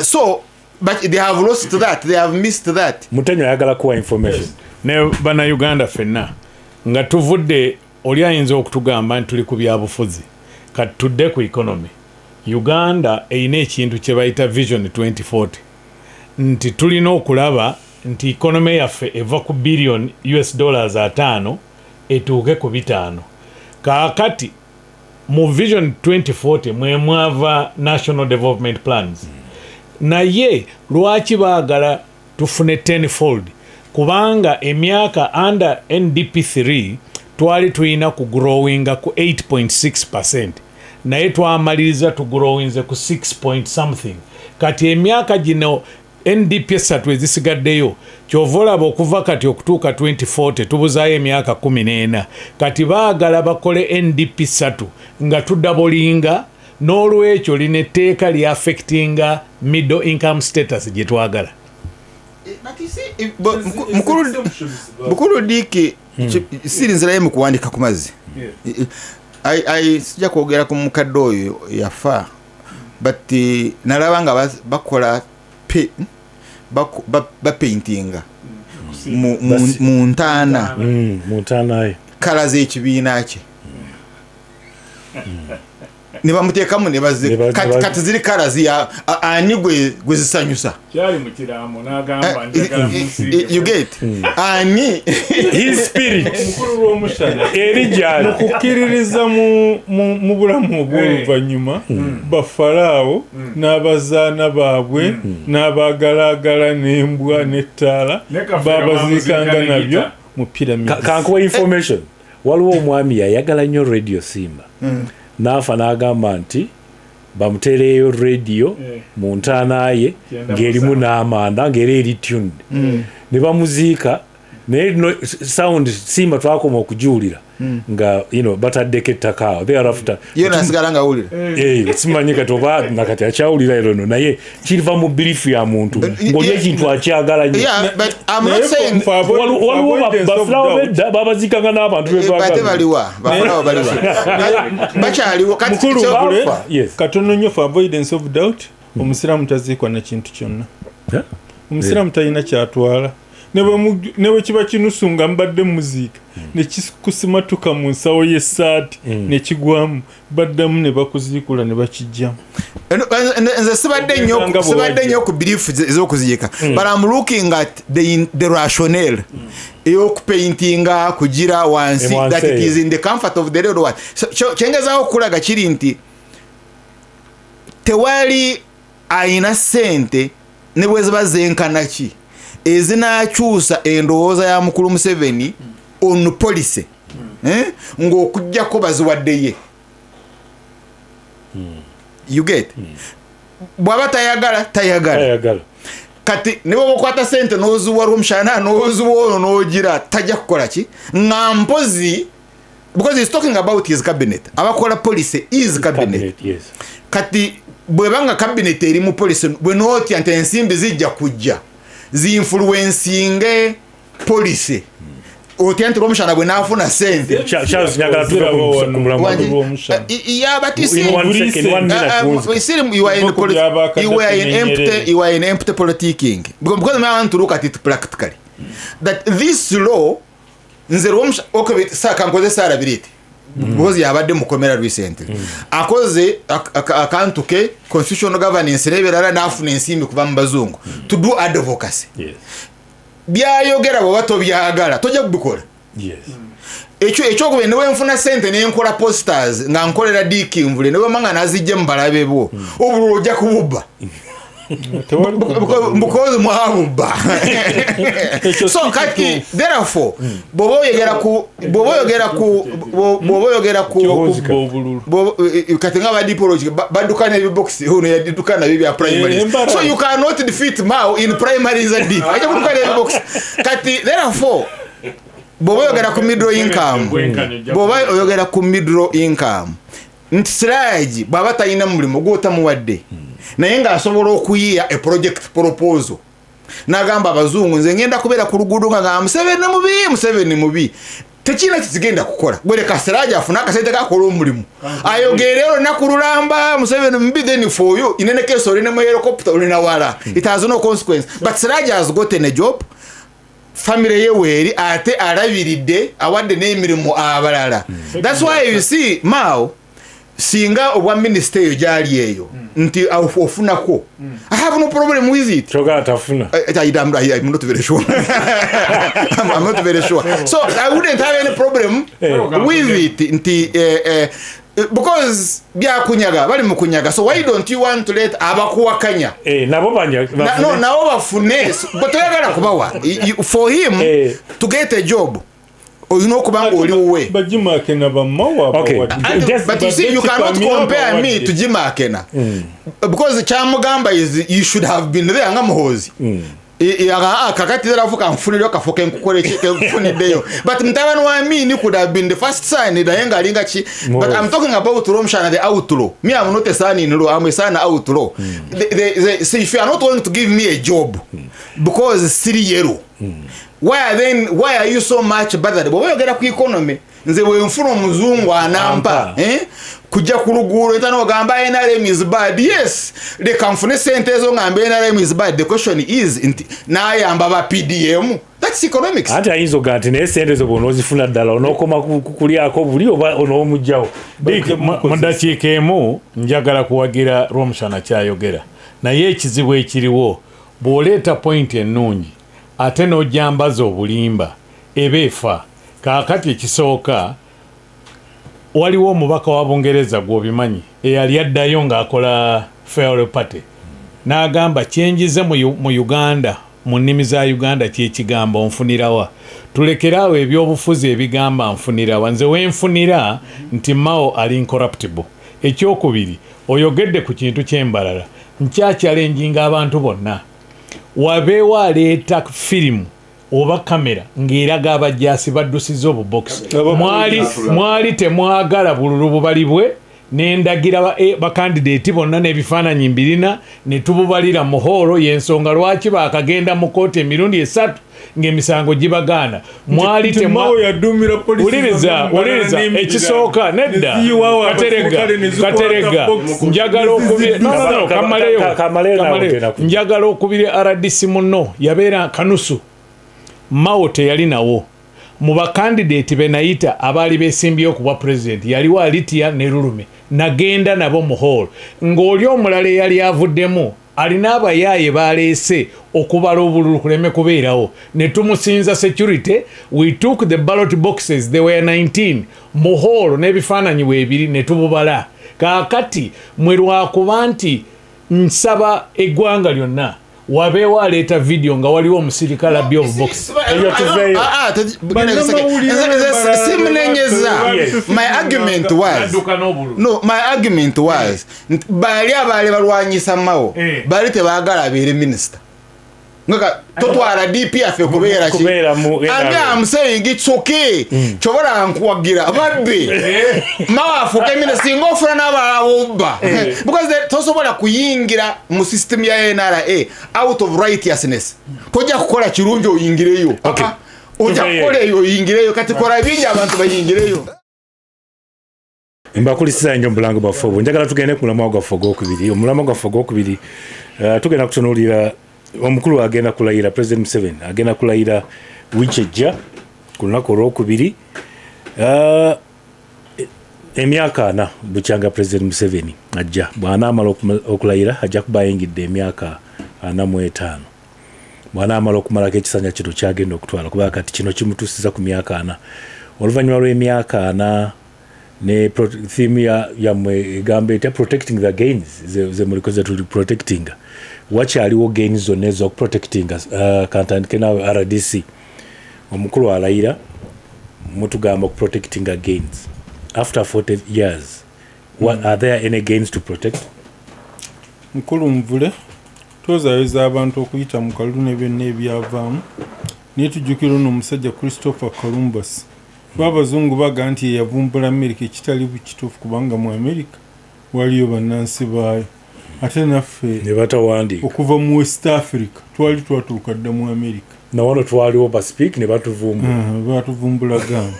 [SPEAKER 1] so but they have lost that, they have missed that.
[SPEAKER 4] Mutenyo ayagala kuwa information
[SPEAKER 2] ne bana Uganda fenna nga tuvudde oli ayinza okutugamba nti tuli ku byabufuzi kati tudde ku economy. Uganda eyina ekintu kye bayita vision 2040 nti tulina okulaba nti economy yaffe eva ku billion US dollars 5 etuuke ku 5 kaakati mu vision 2040 mwe mwava national development plans naye lwaki baagala tufune 10-fold kubanga emyaka under NDP3 twali tulina ku growinga ku 8.6% naye twamaliriza tugrowinze ku 6 something kati emyaka gino NDP 3 ezisigaddeyo kyova olaba okuva kati okutuuka 2040 tubuzaayo emyaka 14 kati baagala bakole NDP 3 nga tudabolinga n'olwekyo lina etteeka lyaffectinga middle income status gye twagala.
[SPEAKER 1] Mukulu Dick sirinzirayo mu kuwandika ku mazzi sijja kwogera ku mukadde oyo yafa but nalaba nga bakola bapaintinga mu ntaana kala z'ekibiina kye ne bamuteekamu ne bazze kati ziri kala ziya ani gwe zisanyusa
[SPEAKER 2] kyali mu kiraamo n'agamba njagala
[SPEAKER 1] you get ani
[SPEAKER 4] his spirit
[SPEAKER 3] mukulu w'omushana
[SPEAKER 4] eri gyali
[SPEAKER 3] okukkiririza mu bulamu obw'oluvannyuma bafaraawo n'abazaana baabwe n'abaagalaagala n'embwa n'ettaala babaziikanga nabyo mu piramidi.
[SPEAKER 4] kankuwa information waliwo omwami yayagala nnyo radio Simba naafa n'agamba nti bamutereeyo radio mu ntaana ye ng'erimu n'amanda ng'era eri tuned ne bamuziika naye sound Simba twakoma okugiwulira nga bataddeko ettaka awo thereafter
[SPEAKER 1] yo nasigala nga awulira
[SPEAKER 4] simanyi kati oba nakati akyawulira ero no naye kiriva mu birifu ya muntu ng'oli ekintu akyagala nnyo waliwo bafulawo bedda babazikanga n'abantu
[SPEAKER 1] baliwa bakyaliwo
[SPEAKER 3] katono nnyo for avoidance of doubt omusiraamu taziikwa na kintu kyonna omusiraamu talina kyatwala ne bwe kiba kinusu nga mbadde muziika ne kikusimatuka mu nsawo y'essaati ne kigwamu baddamu ne bakuziikula ne bakijjamu.
[SPEAKER 1] nze sibadde nnyo ku birifu ez'okuziika but I'm looking at the rationale ey'okupaintinga kugira wansi that it is in the comfort of the real world. Kyengezaaho okulaga kiri nti tewali ayina ssente ne bwe ziba zenkana ki ezinakyusa endowooza ya mukulu Museveni on policy ng'okujjako baziwaddeye you get bw'aba tayagala kati ne bwe okwata ssente n'oziwa omushana n'oziwa ono n'ogira tajja kukola ki nga mpozi because he's talking about his cabinet abakola policy is cabinet kati bwebanga cabinet eri mu policy bwe nootya nti ensimbi zijja kujja zi-influencinge policy otya nti lw'omushana bwe naafuna ssente you are in empty politicking because I want to look at it practically that this law nze kankoze sarabiriti because yabadde mukomera recently akoze akantu ke constitutional governance n'ebirala n'afuna ensimbi kuva mu bazungu to do advocacy byayogera bwe bato byagala tojja kubikola ekyokubiri newe nfuna ssente nenkola posters nga nkolera diikimvule newe manga nazijja mu balabe bwo obululu ojja kububba because mwabubba so kati therefore bw'oba oyogera ku kati nga badipology badduka n'ebibokisi ono yadduka nabyo bya primaries so you cannot defeat Mao in primaries adi ajja kudduka n'ebibokisi kati therefore bw'oba oyogera ku middle income nti Siraji bw'aba talina mulimu gw'otamuwadde naye ng'asobola okuyiya a project proposal n'agamba abazungu nze ngenda kubeera ku luguudo nga ngamba Museveni mubi tekina kizigenda kukola gweleka Siraji afuna akasente kakola omulimu ayogere olunaku lulamba Museveni mubi then for you in any case olina mu helicopter olina wala it has no consequence but Siraji has gotten a job family ye weeri ate alabiridde awadde n'emirimu abalala that's why you see Mao singa obwa minister eyo gyali eyo nti ofunako. I have no problem with it.
[SPEAKER 4] Choga atafuna.
[SPEAKER 1] I'm not very sure. I'm not very sure. So I wouldn't have any problem with it nti because bya kunyaga bali mukunyaga. So why don't you want to let abakuwakanya
[SPEAKER 4] nabo banya
[SPEAKER 1] no nabo bafune but oyagala kubawa for him to get a job or you know kubanga oli uwe
[SPEAKER 3] Jim Akena bamawa.
[SPEAKER 4] Okay.
[SPEAKER 1] But you see you cannot compare me to Jim Akena because Chamugamba is you should have been there ngamuhozi kakati darafuka mfuniro kafoke nkukore chike mfunideyo but mtabano wa mini could have been the first sign idayenga linga chi but I'm talking about Romshana the outlaw. Me I'm not a son in law, I'm a son outlaw. So if you are not going to give me a job because it's 3 years why are you so much bothered? But we get ku economy nze we mfuno muzungu anampa kujja kuluguru etano gamba NRM is bad. Yes, they kamfune sente ezo ngamba NRM is bad. The question is na yamba ba PDM. That's economics.
[SPEAKER 4] Ati ayinzo ganti ne sente zo bonozifuna ddala onokoma kukulyako buli oba onomujjawo.
[SPEAKER 2] Mundakiikeemu njagala kuwagira Romshana kyayogera naye ekizibu ekiriwo bw'oleeta point ennungi ate n'ojambaza obulimba ebeefa. Kaakati ekisooka waliwo omubaka wa Bungereza gw'obimanyi eyali addayo ng'akola Fair Party n'agamba kyenjize mu Uganda mu nnimi za Uganda kyekigambo nfunirawa tulekeraawo ebyobufuzi ebigamba nfunirawa nze wenfunira nti Mao ali incorruptible. Ekyokubiri oyogedde ku kintu ky'embalala nkyakyalenjinga abantu bonna wabeewo aleeta firimu oba kamera ng'eraga abajjaasi baddusiza obubox mwali temwagala bululu bubalibwe n'endagira bakandidate bonna n'ebifaananyi mbirina ne tububalira mu holo y'ensonga lwaki baakagenda mu kooti emirundi 3 ng'emisango gibagaana mwali uliriza ekisooka nedda katerega njagala okubira RDC muno yabeera kanusu Mao teyali nawo mu bakandidate benayita abaali besimbye okuba president yaliwo Alitia ne Lulume nagenda nabo mu hall ng'oli omulala yali avuddemu alina abayaaye baleese okubala obululu kuleme kubeerawo ne tumusinza security. We took the ballot boxes, they were 19 mu hall n'ebifaananyi weebiri ne tububala. Kaakati mwe lwakuba nti nsaba eggwanga lyonna wabeewo aleeta video nga waliwo omusirikale abbi obubox eyo tuveeyo.
[SPEAKER 1] My argument was bali abaali balwanyisa Mao bali tebaagala abeere minister ngaka totwala DPF kubeera ki I'm saying it's okay chobola nkuwagira babbe Mao afuke minister singa ofuna n'abalawobba because tosobola kuyingira mu system ya NRA out of righteousness tojja kukola kirungi oyingireyo ojja kukola eyo oyingireyo kati kola bingi abantu bayingireyo.
[SPEAKER 4] Mbakulisiza nnyo mulango bafobo njagala tugende ku mulamwa gwaffe ogwokubiri. Omulamwa gwaffe ogwokubiri tugenda kutunuulira omukulu agenda kulayira President Museveni agenda kulayira Wichejja ku lunaku olwokubiri emyaka 4 bukyanga President Museveni ajja bw'anaamala okulayira ajja kuba ayingidde emyaka 45 bw'anaamala okumalako ekisanja kino kyagenda okutwala kuba kati kino kimutuusiza ku myaka 4 oluvannyuma lw'emyaka 4 ne theme yammwe egamba etya protecting the gains ze mulikoze tuli protecting wakyaliwo gains zonna ez'okuprotecting kantandike nawe RDC omukulu alayira mutugamba protecting gains after 40 years what are there any gains to protect?
[SPEAKER 3] Mukulu Mvule tozayeza abantu okuyita mu kalulu ne byonna ebyavaamu naye tujjukira ono omusajja Christopher Columbus babazungu baga nti yavumbula Amerika ekitali bukituufu kubanga mu Amerika waliyo bannansi baayo ate naffe
[SPEAKER 4] ne batawandiika
[SPEAKER 3] okuva mu West Africa twali twatuuka dda mu Amerika
[SPEAKER 4] nawano twaliwo baspeak ne
[SPEAKER 3] batuvumbula gamba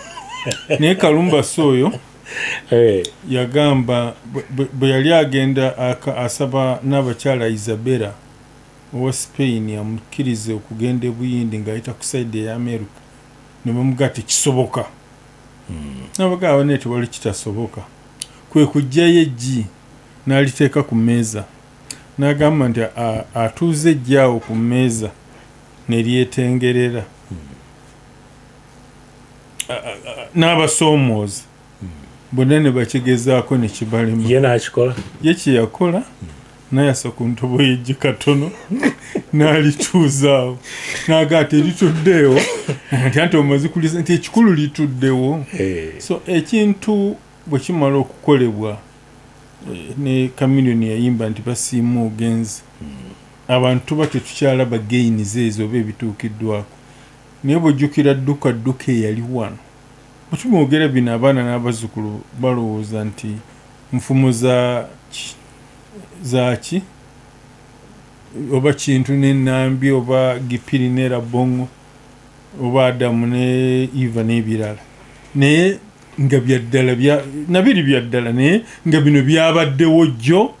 [SPEAKER 3] naye Columbus oyo yagamba bwe yali agenda asaba n'abakyala Isabella owa Spain amukkirize okugenda e Buyindi ng'ayita ku side ya Amerika ne bamugaa tekisoboka n'abagamba naye tewali kitasoboka kwe kujjayo eggi n'aliteeka ku mmeeza n'agamba nti atuuze ejjaawo ku mmeeza ne lyetengerera n'abasoomooza bonna ne bakigezaako ne kibalema
[SPEAKER 4] ye n'akikola
[SPEAKER 3] ye kye yakola nayasa ku ntobo y'eggi katono n'alituuzaawo n'agaa terituddeewo nti omaze kulisa nti ekikulu lituddewo so ekintu bwe kimala okukolebwa ne kamiliyoni yayimba nti basiima ogenzi abantu tuba tetukyalaba geyinize ezo oba ebituukiddwako naye bw'ojjukira dduka eyali wano bwe tumwogera bino abaana n'abazzukulu balowooza nti nfumo zaki oba kintu n'ennambi oba gipiri n'erabongo oba adamu ne eva n'ebirala naye nga byaddala nabiri byaddala naye nga bino byabaddewo jjo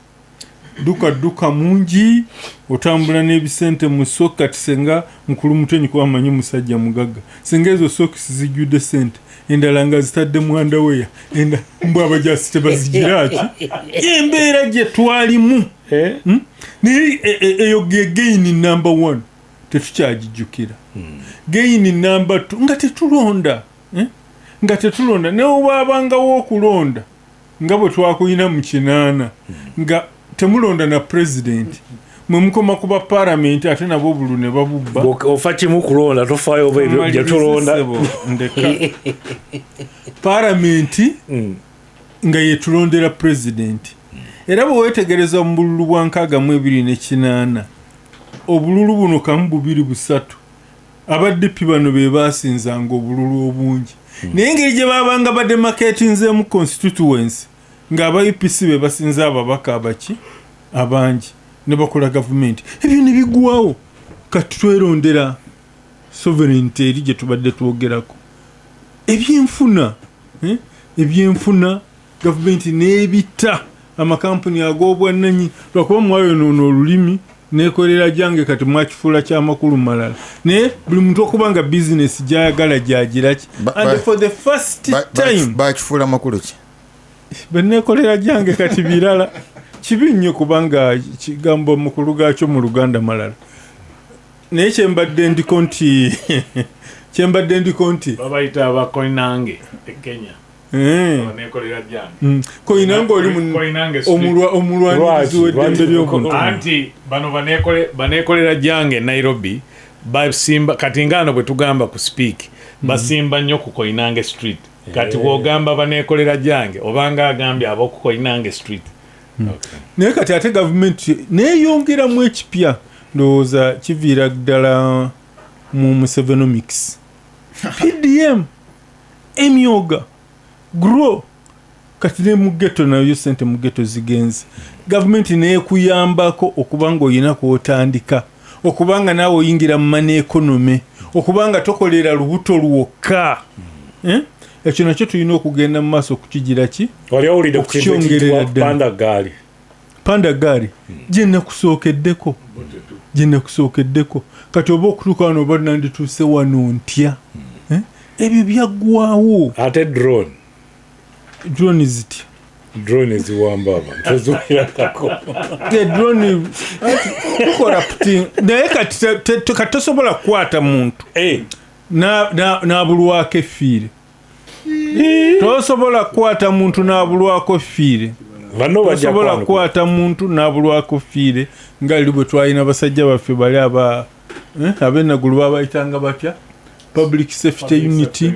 [SPEAKER 3] duka mungi otambula n'ebisente mu sokati senga mukulu mutenyi kuba amanyi musajja mugagga senga ezo sokisi zijjudde sente endala nga zitadde mwanda weya enda mbw abajasi tebazigiraki embeera gye twalimu naye eyo geyini number 1 tetukyagijjukira geyini number 2 nga tetulonda naye obwabangawo okulonda nga bwe twakuyina mu 8 nga temulonda na president mwe mukoma kuba parliament ate nabo obulu ne babubba
[SPEAKER 4] ofa kimu kulonda tofaayo oba ebyo gye tulonda
[SPEAKER 3] ndeka parliament nga yetulondera president era bwe weetegereza mu bululu bwa 628 obululu buno kamu 2-3 abaddipi bano be baasinzanga obululu obungi naye engeri gye baabanga bademarcatinzeemu constituency ng'aba UPC be basinza ababaka abaki abangi ne bakola gavumenti ebyo ne bigwawo kati twerondera sovereignty eri gye tubadde twogerako ebyenfuna gavumenti n'ebita amakampuni ag'obwannanyi lwakuba mwayonoona olulimi nekolera jange kati mwakifuula ky'amakulu malala naye buli muntu okuba nga bizinesi gyayagala gyagiraki and for the first time
[SPEAKER 1] bakifuula makulu ki
[SPEAKER 3] benekolera jange kati birala kibi nnyo kubanga kigambo mukulu gaakyo mu Luganda malala naye kyembadde ndiko nti
[SPEAKER 2] babayita abakoinange e Kenya
[SPEAKER 3] koinange oli omulwanirizi w'eddembe ly'obuntu
[SPEAKER 2] anti bano banekolera jange Nairobi basimba kati ngano bwe tugamba ku speak basimba nnyo ku Koinange street kati bw'ogamba banekolera jange obanga agambye ab'oku Koinange street
[SPEAKER 3] naye kati ate gavumenti neeyongeramu ekipya ndowooza kiviira ddala mu Musevenomics PDM emyoga grow kati ne mu ghetto nayo sente mu ghetto zigenze gavumenti neekuyambako okubanga oyina kw'otandika okubanga naawe oyingira mu mane economy okubanga tokolera lubuto lwokka ekyo nakyo tulina okugenda mu maaso okukigira ki okukyongerera ddala pandagaali gye nakusookeddeko kati oba okutuuka wano oba nandituuse wano ntya ebyo byaggwawo
[SPEAKER 4] ate drone
[SPEAKER 3] zitya
[SPEAKER 4] drone ziwamba abantu ezubirakako
[SPEAKER 3] drone tukola puti naye kati tosobola kukwata muntu n'abulwako effiire tosobola kukwata muntu n'abulwako effiire tosobola kukwata muntu n'abulwako effiire nga liri bwe twalina basajja baffe bali ab'ennagulu babayitanga batya public safety unity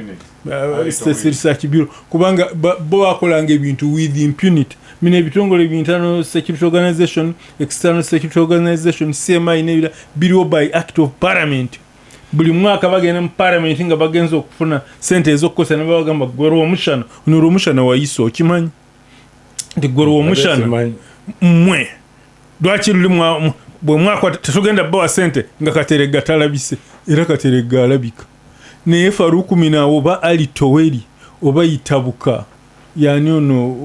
[SPEAKER 3] state research bureau kubanga bo bakolanga ebintu with impunity mina ebitongole internal security organization external security organization CMI nebira biriwo by act of parliament buli mwaka bagenda mu parliament nga bagenza okufuna sente ez'okukosa ne bagamba gwero omushana onoro omushana wayiso okimanyi nti gwero omushana mmwe lwaki luli bwe mwaka tetugenda bawa sente nga Kateregga talabise era Kateregga alabika naye Faruku Mina oba Ali Toweri oba Itabuka yani ono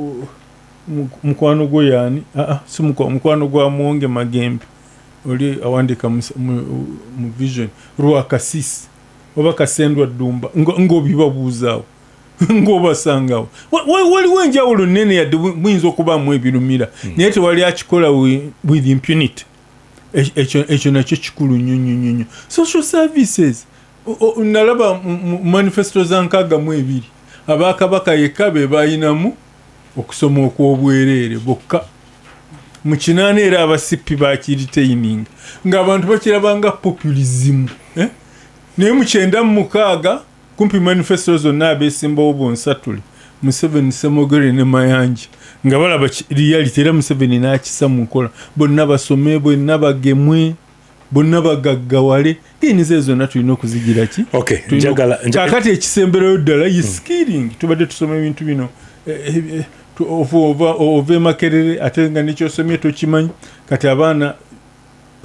[SPEAKER 3] mukwano gwo yani si mukwano gwa Mwonge Magembe oli awandika mu Vision Rwa Kasisi oba Kasendwa Ddumba ng'obibabuuzaawo ng'obasangawo waliwo enjawulo nnene yadde muyinza okubaamu ebirumira naye tewali akikola with impunity. Ekyo nakyo kikulu nnyo. Social services nalaba manifesto za 62 abakabaka yekka be bayinamu okusoma okw'obwereere bokka. Mu 8 era abasippi bakiritaining ng'abantu bakirabanga populism. Naye mu 96 kumpi manifesto zonna abeesimbawo bonsatule Museveni, Semogere ne Mayanja nga balaba reality era Museveni n'akisa mu nkola. Bonna basome, bonna bagemwe, bonna bagaggawale. Geniza ezo zonna tulina okuzigira ki? Kakati ekisemberayo ddala ye skilling. Tubadde tusoma ebintu bino ova Makerere ate nga nekyosomye tokimanyi. Kati abaana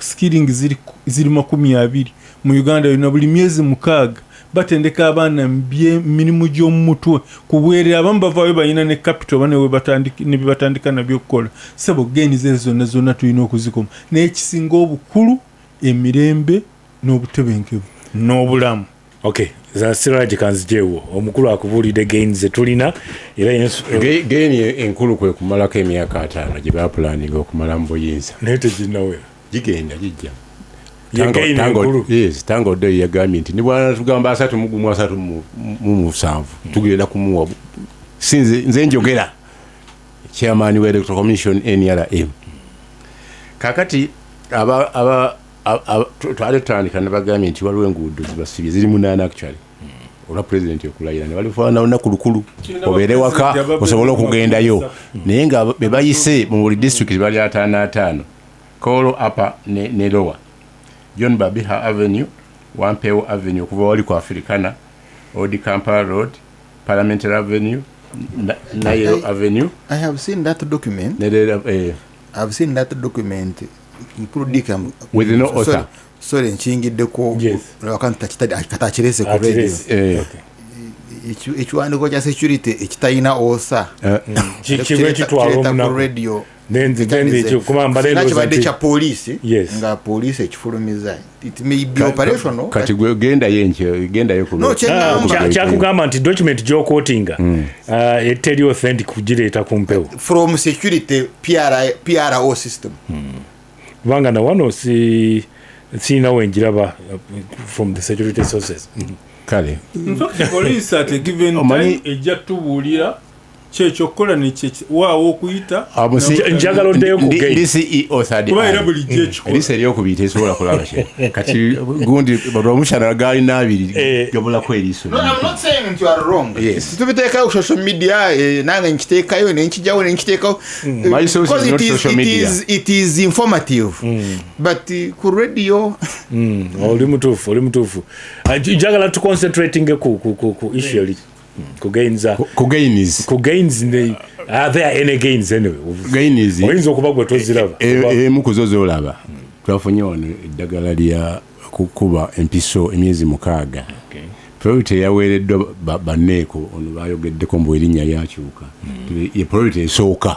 [SPEAKER 3] skilling ziri 20 mu Uganda yonna buli myezi 6 batendeka abaana mirimu gy'omu mutwe kubwerera abamu bavaayo balina ne capital bane batandika nabyo okukola. Sebo geniza ezo zonna tulina okuzikoma naye ekisinga obukulu emirembe n'obutebenkevu n'obulamu.
[SPEAKER 4] za Siraj Kanzijewo omukulu akubuulidde gains zetulina era
[SPEAKER 5] gain enkulu kwe kumalako emyaka 5 gye bapulaninga okumala mu buyinza
[SPEAKER 4] naye teginnawe
[SPEAKER 5] gigenda gijja.
[SPEAKER 4] Yes,
[SPEAKER 5] Tango Day yagambye nti ni bwana tugamba 3 tugenda kumuwa sinze nze njogera chairman wa Electoral Commission NRM. Kakati twali tutandika nabagambye nti waliwo enguudo zibasibye ziri 8 actually. Ola president yokulayira ne balifaana olunaku lukulu obeere waka osobola okugendayo naye nga be bayise mu buli district bali 5 Kolo Upper ne Lower, John Babiha Avenue, Wampeo Avenue okuva wali ku Africana, Old Kampala Road, Parliamentary Avenue, Nairo Avenue.
[SPEAKER 1] I have seen that document. I've seen that document.
[SPEAKER 5] With no author.
[SPEAKER 1] Sorry, nkingiddeko wakanta katakirese ku radio. Ekiwandiiko kya security ekitayina author.
[SPEAKER 4] Kiwe kitwala omunaku
[SPEAKER 1] radio.
[SPEAKER 4] Then kumamba lero
[SPEAKER 1] zakibadde kya police nga police ekifulumiza. It may be operational.
[SPEAKER 5] Kati genda yo ku.
[SPEAKER 1] No,
[SPEAKER 4] kyakugamba nti document gy'okwotinga eteri authentic kugireeta ku mpewo
[SPEAKER 1] from security PRO system.
[SPEAKER 4] Kubanga na wano siinawo enjiraba from the security sources.
[SPEAKER 5] Kale.
[SPEAKER 3] In fact, police at a given time ejja tubuulira kyekyokukola waawo okuyita
[SPEAKER 4] njagala oddeyo ku gate.
[SPEAKER 5] DCEO third
[SPEAKER 3] kuba era bulijjo ekikola
[SPEAKER 5] lisa eryokubiyita esobola kulaba kati gundi bamushana gaali n'abiri jobulako eriiso.
[SPEAKER 1] No, I'm not saying that you are wrong.
[SPEAKER 5] Yes.
[SPEAKER 1] Tubiteekayo ku social media nange nkiteekayo nenkijjawo nenkiteekayo
[SPEAKER 5] My source is not social media.
[SPEAKER 1] It is informative. But ku radio
[SPEAKER 4] oli mutuufu njagala tu concentrating ku issue ku gains are there any gains anyway?
[SPEAKER 5] Gains
[SPEAKER 4] oyinza okuba gwe toziraba
[SPEAKER 5] mukuzo zolaba twafunye wano eddagala lya kukuba empiso emyezi 6. Priority yaweereddwa banneeko ono bayogeddeko mbu erinnya lyakyuka ye priority esooka.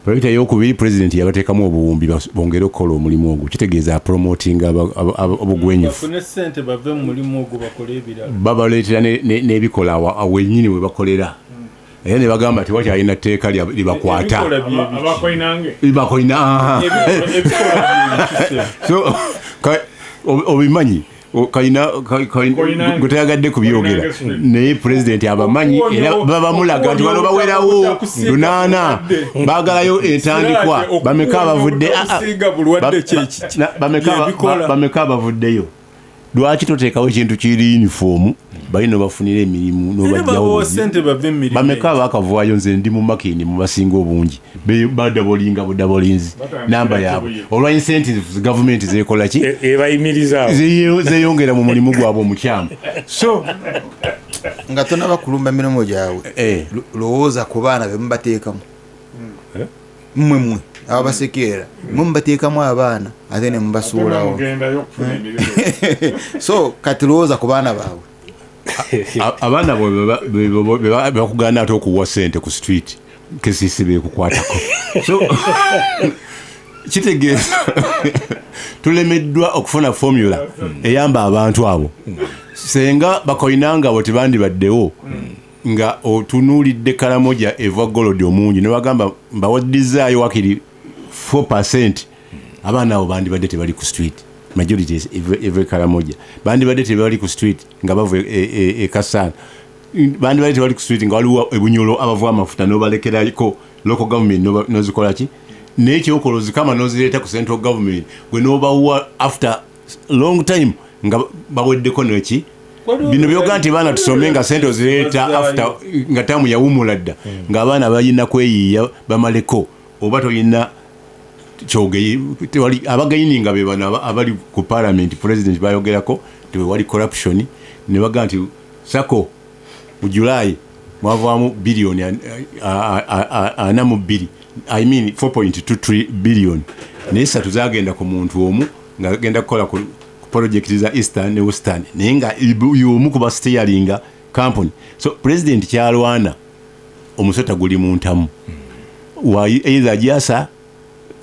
[SPEAKER 5] Priority y'okubiri president yabateekamu obuwumbi bongere okukola omulimu ogwo kitegeeza promoting obugwenyufu babaleetera n'ebikola awennyini we bakolera era ne bagamba nti wakyalina tteeka libakwata libakoina so obimanyi kalina gutayagadde kubyogera naye president abamanyi era babamulaga nti bano bawerawo 8 baagalayo entandikwa bameka abavuddeyo. Lwaki toteekawo ekintu kiri uniform balina bafunira emirimu n'obajjawo bameka bakavaayo nze ndi mu makini mu basinga obungi badabolinga budabolinzi namba yaabwe olwa incentives government zekola ki
[SPEAKER 4] ebayimiriza
[SPEAKER 5] zeyongera mu mulimu gwabwe omukyamu so
[SPEAKER 1] nga tonaba kulumba emirimu gyabwe lowooza ku baana be mubateekamu mmwe abasekeera mumbateekamu abaana ate ne mubasuulawo so kati lowooza ku baana baabwe
[SPEAKER 5] abaana bakugana ate okuwa ssente ku street kesisi beekukwatako so kitegeeza tulemeddwa okufuna formula eyamba abantu abo senga bakoinanga bo tebandibaddewo nga otunuulidde Karamoja eva golodi omungi ne bagamba mbawaddizaayo wakiri 4%, abaana abo bandibadde tebali ku street, majority eva Karamoja bandibadde tebali ku street nga bava e Kasana, bandibadde tebali ku street nga waliwo ebunyolo abava amafuta n'obalekerako local government nozikola ki n'ekyokolozi kama nozireeta ku central government gwe n'obawa after long time nga baweddeko neki bino byoga nti baana tusome nga sente ozireeta after nga tamu yawumula dda ng'abaana balina kweyiiya bamaleko oba tolina kyogeyi abagayininga be bano abali ku parliament president bayogerako tewali corruption ne baga nti sako mu July mwavaamu billion 42 I mean 4.23 billion nesa tuzagenda ku muntu omu nga agenda kukola ku project za Eastern ne Western nenga yomu kuba steering company. So president kyalwana omusota guli muntamu wa either jasa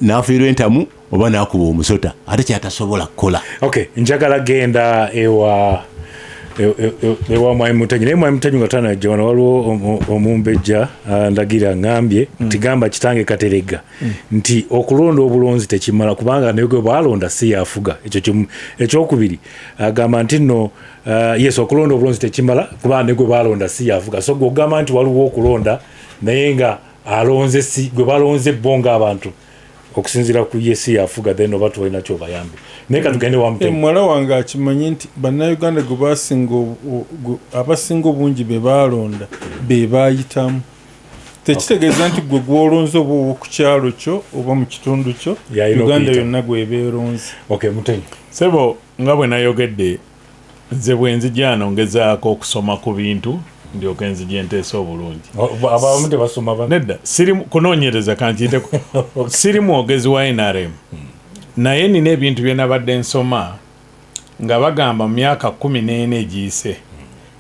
[SPEAKER 5] nafiirwa entamu oba nakuba omusota ate kyatasobola kukola.
[SPEAKER 4] Okay, njagala genda ewa Mwai Mutenyi naye Mwai Mutenyi nga tanajja wano waliwo omumbejja ndagira ngambye nti gamba kitange Katerega nti okulonda obulonzi tekimala kubanga naye gwe balonda si yafuga ekyokubiri agamba nti nno yes okulonda obulonzi tekimala kubanga naye gwe balonda si yafuga so gogamba nti waliwo okulonda naye nga alonze si gwe balonze bonga abantu okusinzira ku yesi yafuga then oba tulina kyo bayambe naye katugende wa Mutenyi
[SPEAKER 3] mwala wange akimanyi nti bannayuganda gwe basinga abasinga obungi be balonda be bayitamu tekitegeeza nti gwe gwolonze oba ku kyalo kyo oba mu kitundu kyo Uganda yonna gwebeeronze.
[SPEAKER 4] Okay, Mutenyi
[SPEAKER 2] sebo nga bwe nayogedde nze bwenzija nongezaako okusoma ku bintu ndyoke nzija enteesa obulungi
[SPEAKER 4] abamu tebasoma
[SPEAKER 2] nedda siri kunoonyereza kankiyiteko siri mwogezi wa NRM naye nina ebintu bye nabadde nsoma nga bagamba mu myaka 14 egiyise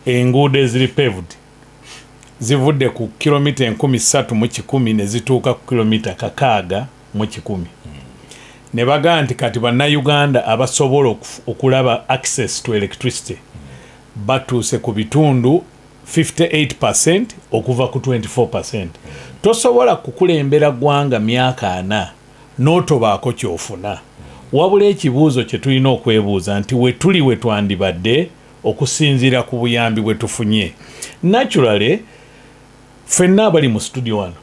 [SPEAKER 2] enguudo eziri paved zivudde ku kilomita 3,110 ne zituuka ku kilomita 6,110 ne bagamba nti kati bannayuganda abasobola okulaba access to electricity batuuse ku bitundu 58% okuva ku 24%. Tosobola kukulembera gwanga myaka 4 n'otobaako kyofuna. Wabula ekibuuzo kye tulina okwebuuza nti we tuli we twandibadde okusinziira ku buyambi bwe tufunye. Naturally, ffenna abali mu studio wano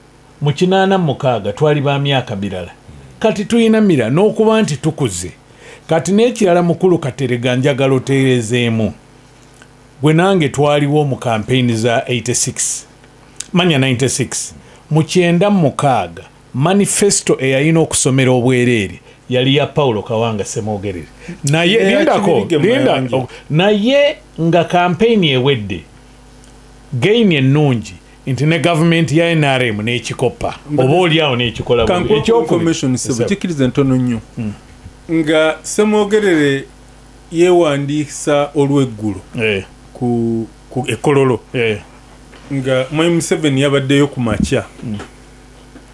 [SPEAKER 2] mu 86 twali ba myaka birala. Kati tulina mira n'okuba nti tukuze. Kati n'ekirala mukulu Katerega njagala oteerezeemu. Gwe nange twaliwo mu campaign za 86 manya 96 mu 96 manifesto eyalina okusomera obwereere yali ya Paulo Kawanga Ssemwogerere naye naye nga campaign ewedde gain ennungi nti ne government ya NRM n'ekikopa oba oliawo n'ekikola
[SPEAKER 3] information kikiriza ntono nnyo nga Ssemwogerere yewandiisa olw'eggulu ku ekololo nga Mwai Museveni yabaddeyo ku makya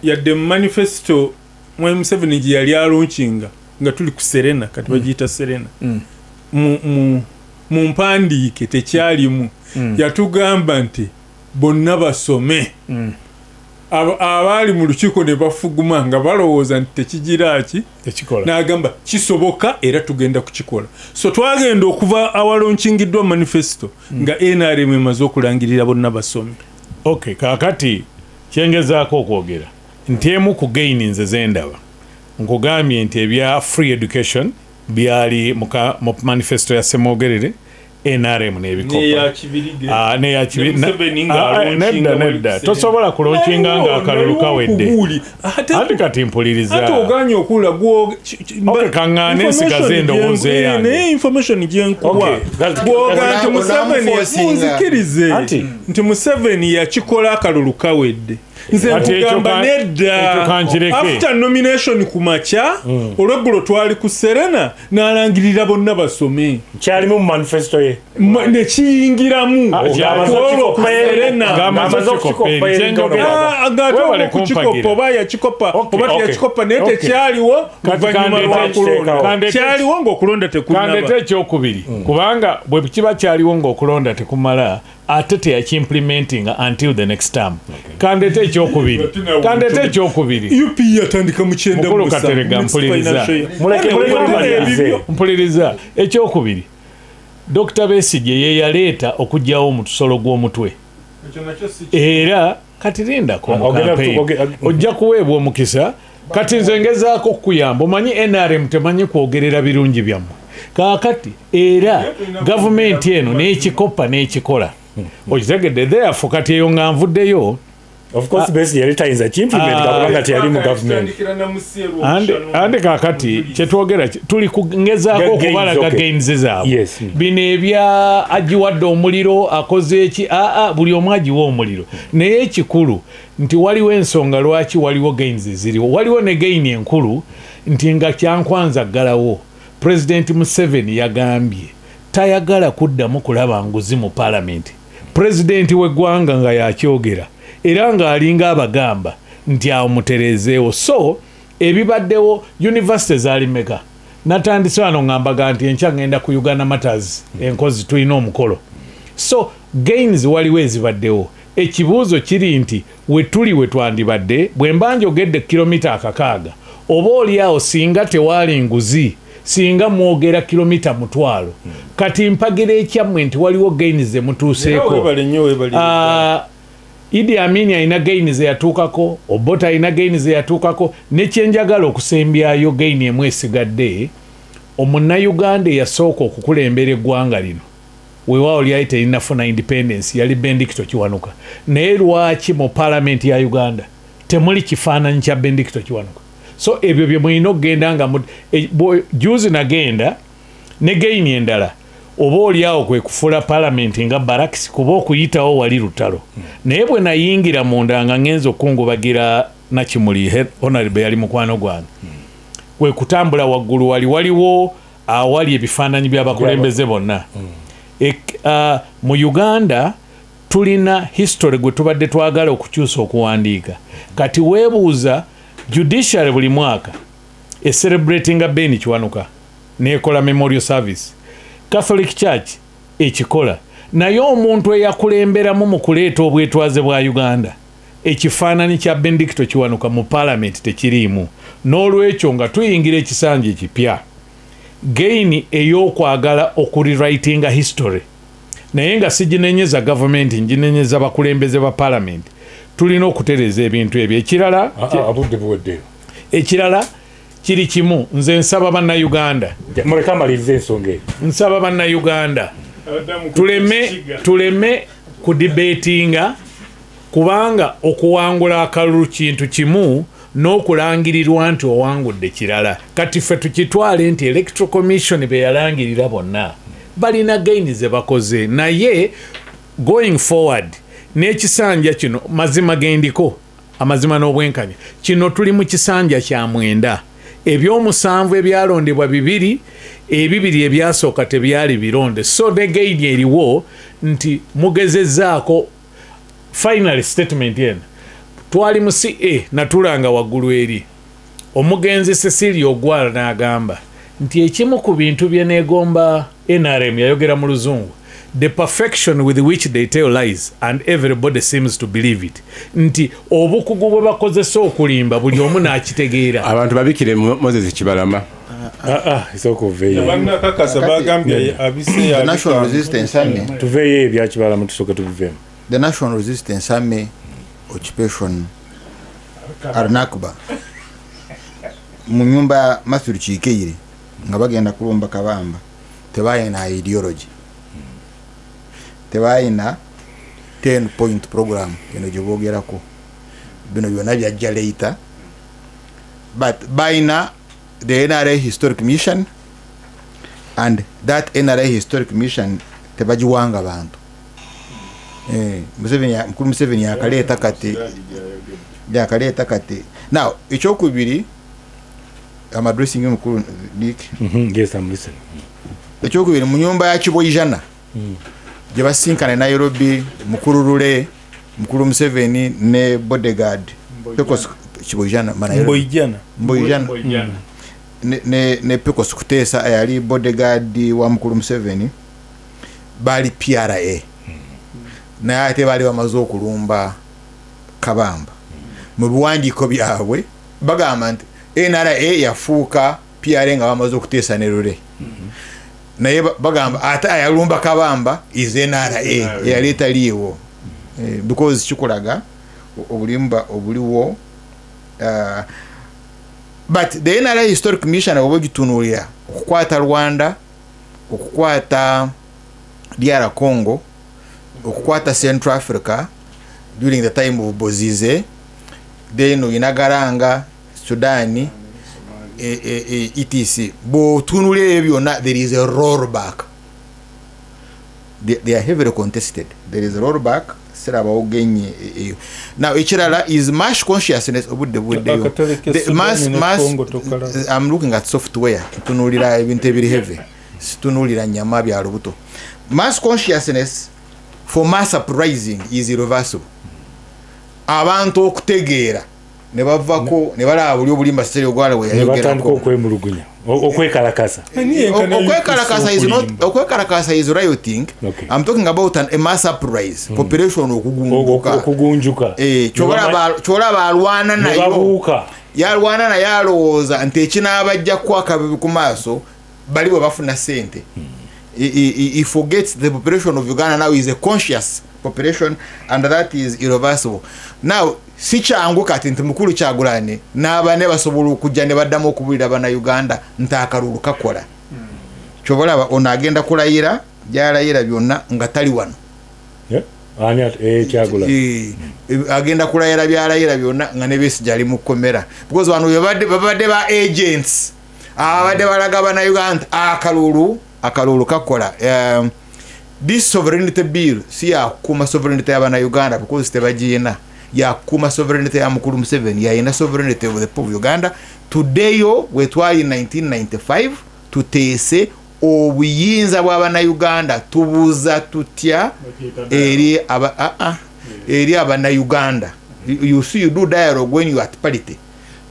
[SPEAKER 3] yadde manifesto Mwai Museveni gye yali alunkinga nga tuli ku Serena kati bagiyita Serena mu mpandiike tekyalimu yatugamba nti bonna basome abaali mu lukiiko ne bafuguma nga balowooza nti tekigira ki n'agamba kisoboka era tugenda kukikola. So twagenda okuva awalonkingiddwa manifesto nga NRM emaze okulangirira bonna basome.
[SPEAKER 2] Okay, kakati kyengezaako okwogera nti emu ku gain nze zendaba nkugambye nti ebya free education byali mu manifesto ya Ssemwogerere NRM n'ebikopa nedda tosobola kulonkinga nga akalulu kawedde ati kati mpuliriza
[SPEAKER 3] ate oganye okula
[SPEAKER 2] kaŋŋaane ensigaze endowooza eyange
[SPEAKER 3] naye information gyenkuwa bwoga nti Museveni yasinzikirize nti Museveni yakikola akalulu kawedde nze nkugamba nedda after nomination ku makya olweggulo twali ku Serena n'alangirira bonna basome
[SPEAKER 4] kyalimu mu manifesto ye
[SPEAKER 3] ne kiyingiramu kukikopa oba yakikopa oba teyakikopa naye tekyaliwo luvannyuma lwakulonda kyaliwo ng'okulonda tekunaba
[SPEAKER 2] kandete ekyokubiri kubanga bwe kiba kyaliwo ng'okulonda tekumala ate teyakimplementinga until the next term. Kandete ekyokubiri
[SPEAKER 3] UP yatandika mu 9
[SPEAKER 2] Mukulu Katerega mpuliriza ekyokubiri Dr. Besigye ye yaleeta okujjawo omutusolo gw'omutwe era kati lindako ojja kuweebwa omukisa kati nze ngezaako okukuyamba omanyi NRM temanyi kwogerera birungi byammwe kaakati era gavumenti eno n'ekikopa n'ekikola okitegedde therefore kati eyo nga nvuddeyo
[SPEAKER 4] of course base yali tayinza kimplement kabanga teyali mu government
[SPEAKER 2] andi kakati kyetwogera tuli kungezaako okubalaga gains zaabwe bino ebya agiwadde omuliro akoze eki buli omu agiwa omuliro naye ekikulu nti waliwo ensonga lwaki waliwo gains ziriwo waliwo ne gain enkulu nti nga kyankwanza ggalawo President Museveni yagambye tayagala kuddamu kulaba nguzi mu parliament President w'eggwanga nga yakyogera era ng'alinga abagamba nti awo mutereezeewo so ebibaddewo university zaali meka natandise wano ng'ambaga nti enkya ngenda ku Uganda Matters enkozi tulina omukolo so gains waliwo ezibaddewo ekibuuzo kiri nti we tuli we twandibadde bwe mba njogedde kilomita 600 oba oliawo singa tewaali nguzi singa mwogera kilomita 1,000 kati mpagira ekyammwe nti waliwo gains ze mutuuseeko Idi Amin alina gain ze yatuukako Obote alina gain ze yatuukako ne kyenjagala okusembyayo gain emu esigadde omunnayuganda eyasooka okukulembera eggwanga lino weewaawo lyali terinafuna independence yali Bendikito Kiwanuka naye lwaki mu paalamenti ya Uganda temuli kifaananyi kya Bendikito Kiwanuka so ebyo bye mulina okugenda nga juzi nagenda ne gain endala oba oliawo kwe kufuula paalamenti nga barakisi kuba okuyitawo wali lutalo naye bwe nayingira munda nga ngenza okungubagira Nakimuli honorable yali mukwano gwange kwe kutambula waggulu waliwo awali ebifaananyi by'abakulembeze bonna mu Uganda tulina history gwe tubadde twagala okukyusa okuwandiika kati weebuuza judiciary buli mwaka celebratinga Ben Kiwanuka neekola memorial service Catholic Church ekikola naye omuntu eyakulemberamu mu kuleeta obwetwaze bwa Uganda ekifaananyi kya Bendikito Kiwanuka mu parliament tekiriimu n'olwekyo nga tuyingira ekisanja ekipya gain ey'okwagala okurewritinga history naye nga siginenyeza gavumenti nginenyeza bakulembeze ba parliament tulina okutereeza ebintu ebyo ekirala kiri kimu nze nsaba bannayuganda nsaba bannayuganda tuleme kudibetinga kubanga okuwangula akalulu kintu kimu n'okulangirirwa nti owangudde kirala kati ffe tukitwale nti electoral commission be yalangirira bonna balina gaini ze bakoze naye going forward n'ekisanja kino mazima gendiko amazima n'obwenkanya kino tuli mu kisanja kya 9 ebyomusanvu ebyalondebwa 2 ebibiri ebyasooka tebyali bironde so ne gaini eriwo nti mugezezzaako final statement yen twali mu CA natulanga waggulu eri omugenzi Cecilia Ogwala n'agamba nti ekimu ku bintu bye neegomba NRM yayogera mu luzungu the perfection with which they tell lies and everybody seems to believe it nti obukugu bwe bakozesa okulimba buli omu n'akitegeera
[SPEAKER 5] abantu babikire Moses Kibalama
[SPEAKER 1] The National Resistance Army Occupation Arnakba mu nyumba ya Matthew Chikeire nga bagenda kulumba Kabamba tebayina ideology tebayina 10-point program eno gyobogerako bino byonna byajja later but bayina the NRA Historic Mission and that NRA Historic Mission tebagiwanga bantu Mukulu Museveni yakaleta kati now ekyokubiri am addressing you Mukulu Dick
[SPEAKER 4] yes I'm listening
[SPEAKER 1] ekyokubiri mu nyumba ya Kiboyijana gye basinkana Nairobi Mukulu Rule Mukulu Museveni ne bodyguard Pecos Kiboyijana Mboyijana ne Pecos Kutesa yali bodyguard wa Mukulu Museveni bali PRA naye ate baali bamaze okulumba Kabamba. Mu biwandiiko byabwe bagamba nti NRA yafuuka PRA nga bamaze okuteesa ne Lule. Naye bagamba ate ayalumba Kabamba is NRA eyali etaliiwo. Because kikulaga obulimba obuliwo. But the NRA Historic Commission oba gitunuulira okukwata Rwanda, okukwata DR Congo, okukwata Central Africa during the time of Bozize, then inagaranga Sudan, etc. Bo tunulire byonna there is a rollback. They are heavily contested. There is a rollback. Now ekirala is mass consciousness obudde I'm looking at software tunulira ebintu ebiri heavy tunulira nyama bya lubuto. Mass consciousness for mass uprising is irreversible. Abantu okutegeera ne bavako ne balaba buli obulimba seri ogwala we
[SPEAKER 4] yayogerako okwemulugunya okwekalakasa.
[SPEAKER 1] Okwekalakasa is rioting. Okay. I'm talking about a mass uprising. Population
[SPEAKER 4] okugunjuka.
[SPEAKER 1] Chola balwana nayo. Yalwana na yalowooza nti ekinaabajja kwakabibi ku maaso bali bwe bafuna sente. He forgets the population of Uganda now is a conscious population and that is irreversible. Now si kyangu kati nti mukulu Kyagulanyi n'abane basobola okujja ne baddamu okubulira bana Uganda ntakalulu kakola. Kyobalaba ono agenda kulayira gyalayira byonna nga tali wano.
[SPEAKER 4] Kyagulanyi
[SPEAKER 1] agenda kulayira byalayira byonna nga ne Besigye ali mu kkomera. Because wano babadde ba agents abadde balaga bana Uganda akalulu kakola. This sovereignty bill si yakuma sovereignty y'abana Uganda because tebagiyina. Yakuma sovereignty ya mukulu Museveni yayina sovereignty of the people of Uganda. Today wetwali in 1995 tuteese obuyinza bw'abana Uganda tubuuza tutya eri abana Uganda. You see you do dialogue when you at parity.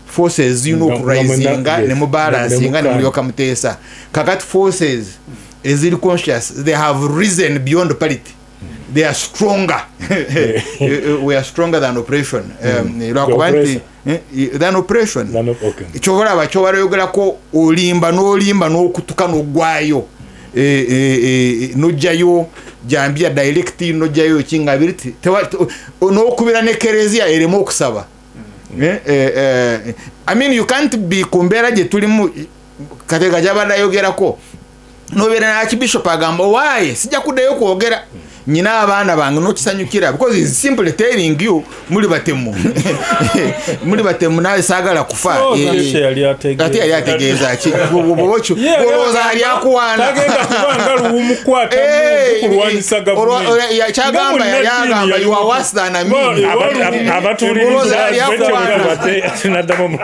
[SPEAKER 1] Forces rising ne mu balancing ne mulyoka muteesa. Kakati forces is conscious. They have risen beyond parity. They are stronger. We are stronger than oppression. Than oppression. Chogola yogerako olimba n'okutuka n'ogwayo. Nojjayo jambia direct nojjayo kingabiriti. N'okubira ne kerezia erimo okusaba. I mean you can't be kumbera gye tulimu katega jabada yogerako. Nobera na Archbishop agamba why sijja kuddayo kwogera nyina abaana bange n'okisanyukira because is simply telling you muli batemu nawe saagala kufa ate yali ategeeza ki bobocho olowooza ali akuwaana kyagamba yali agamba you are worse than me
[SPEAKER 4] abatuuliriza naddamu mu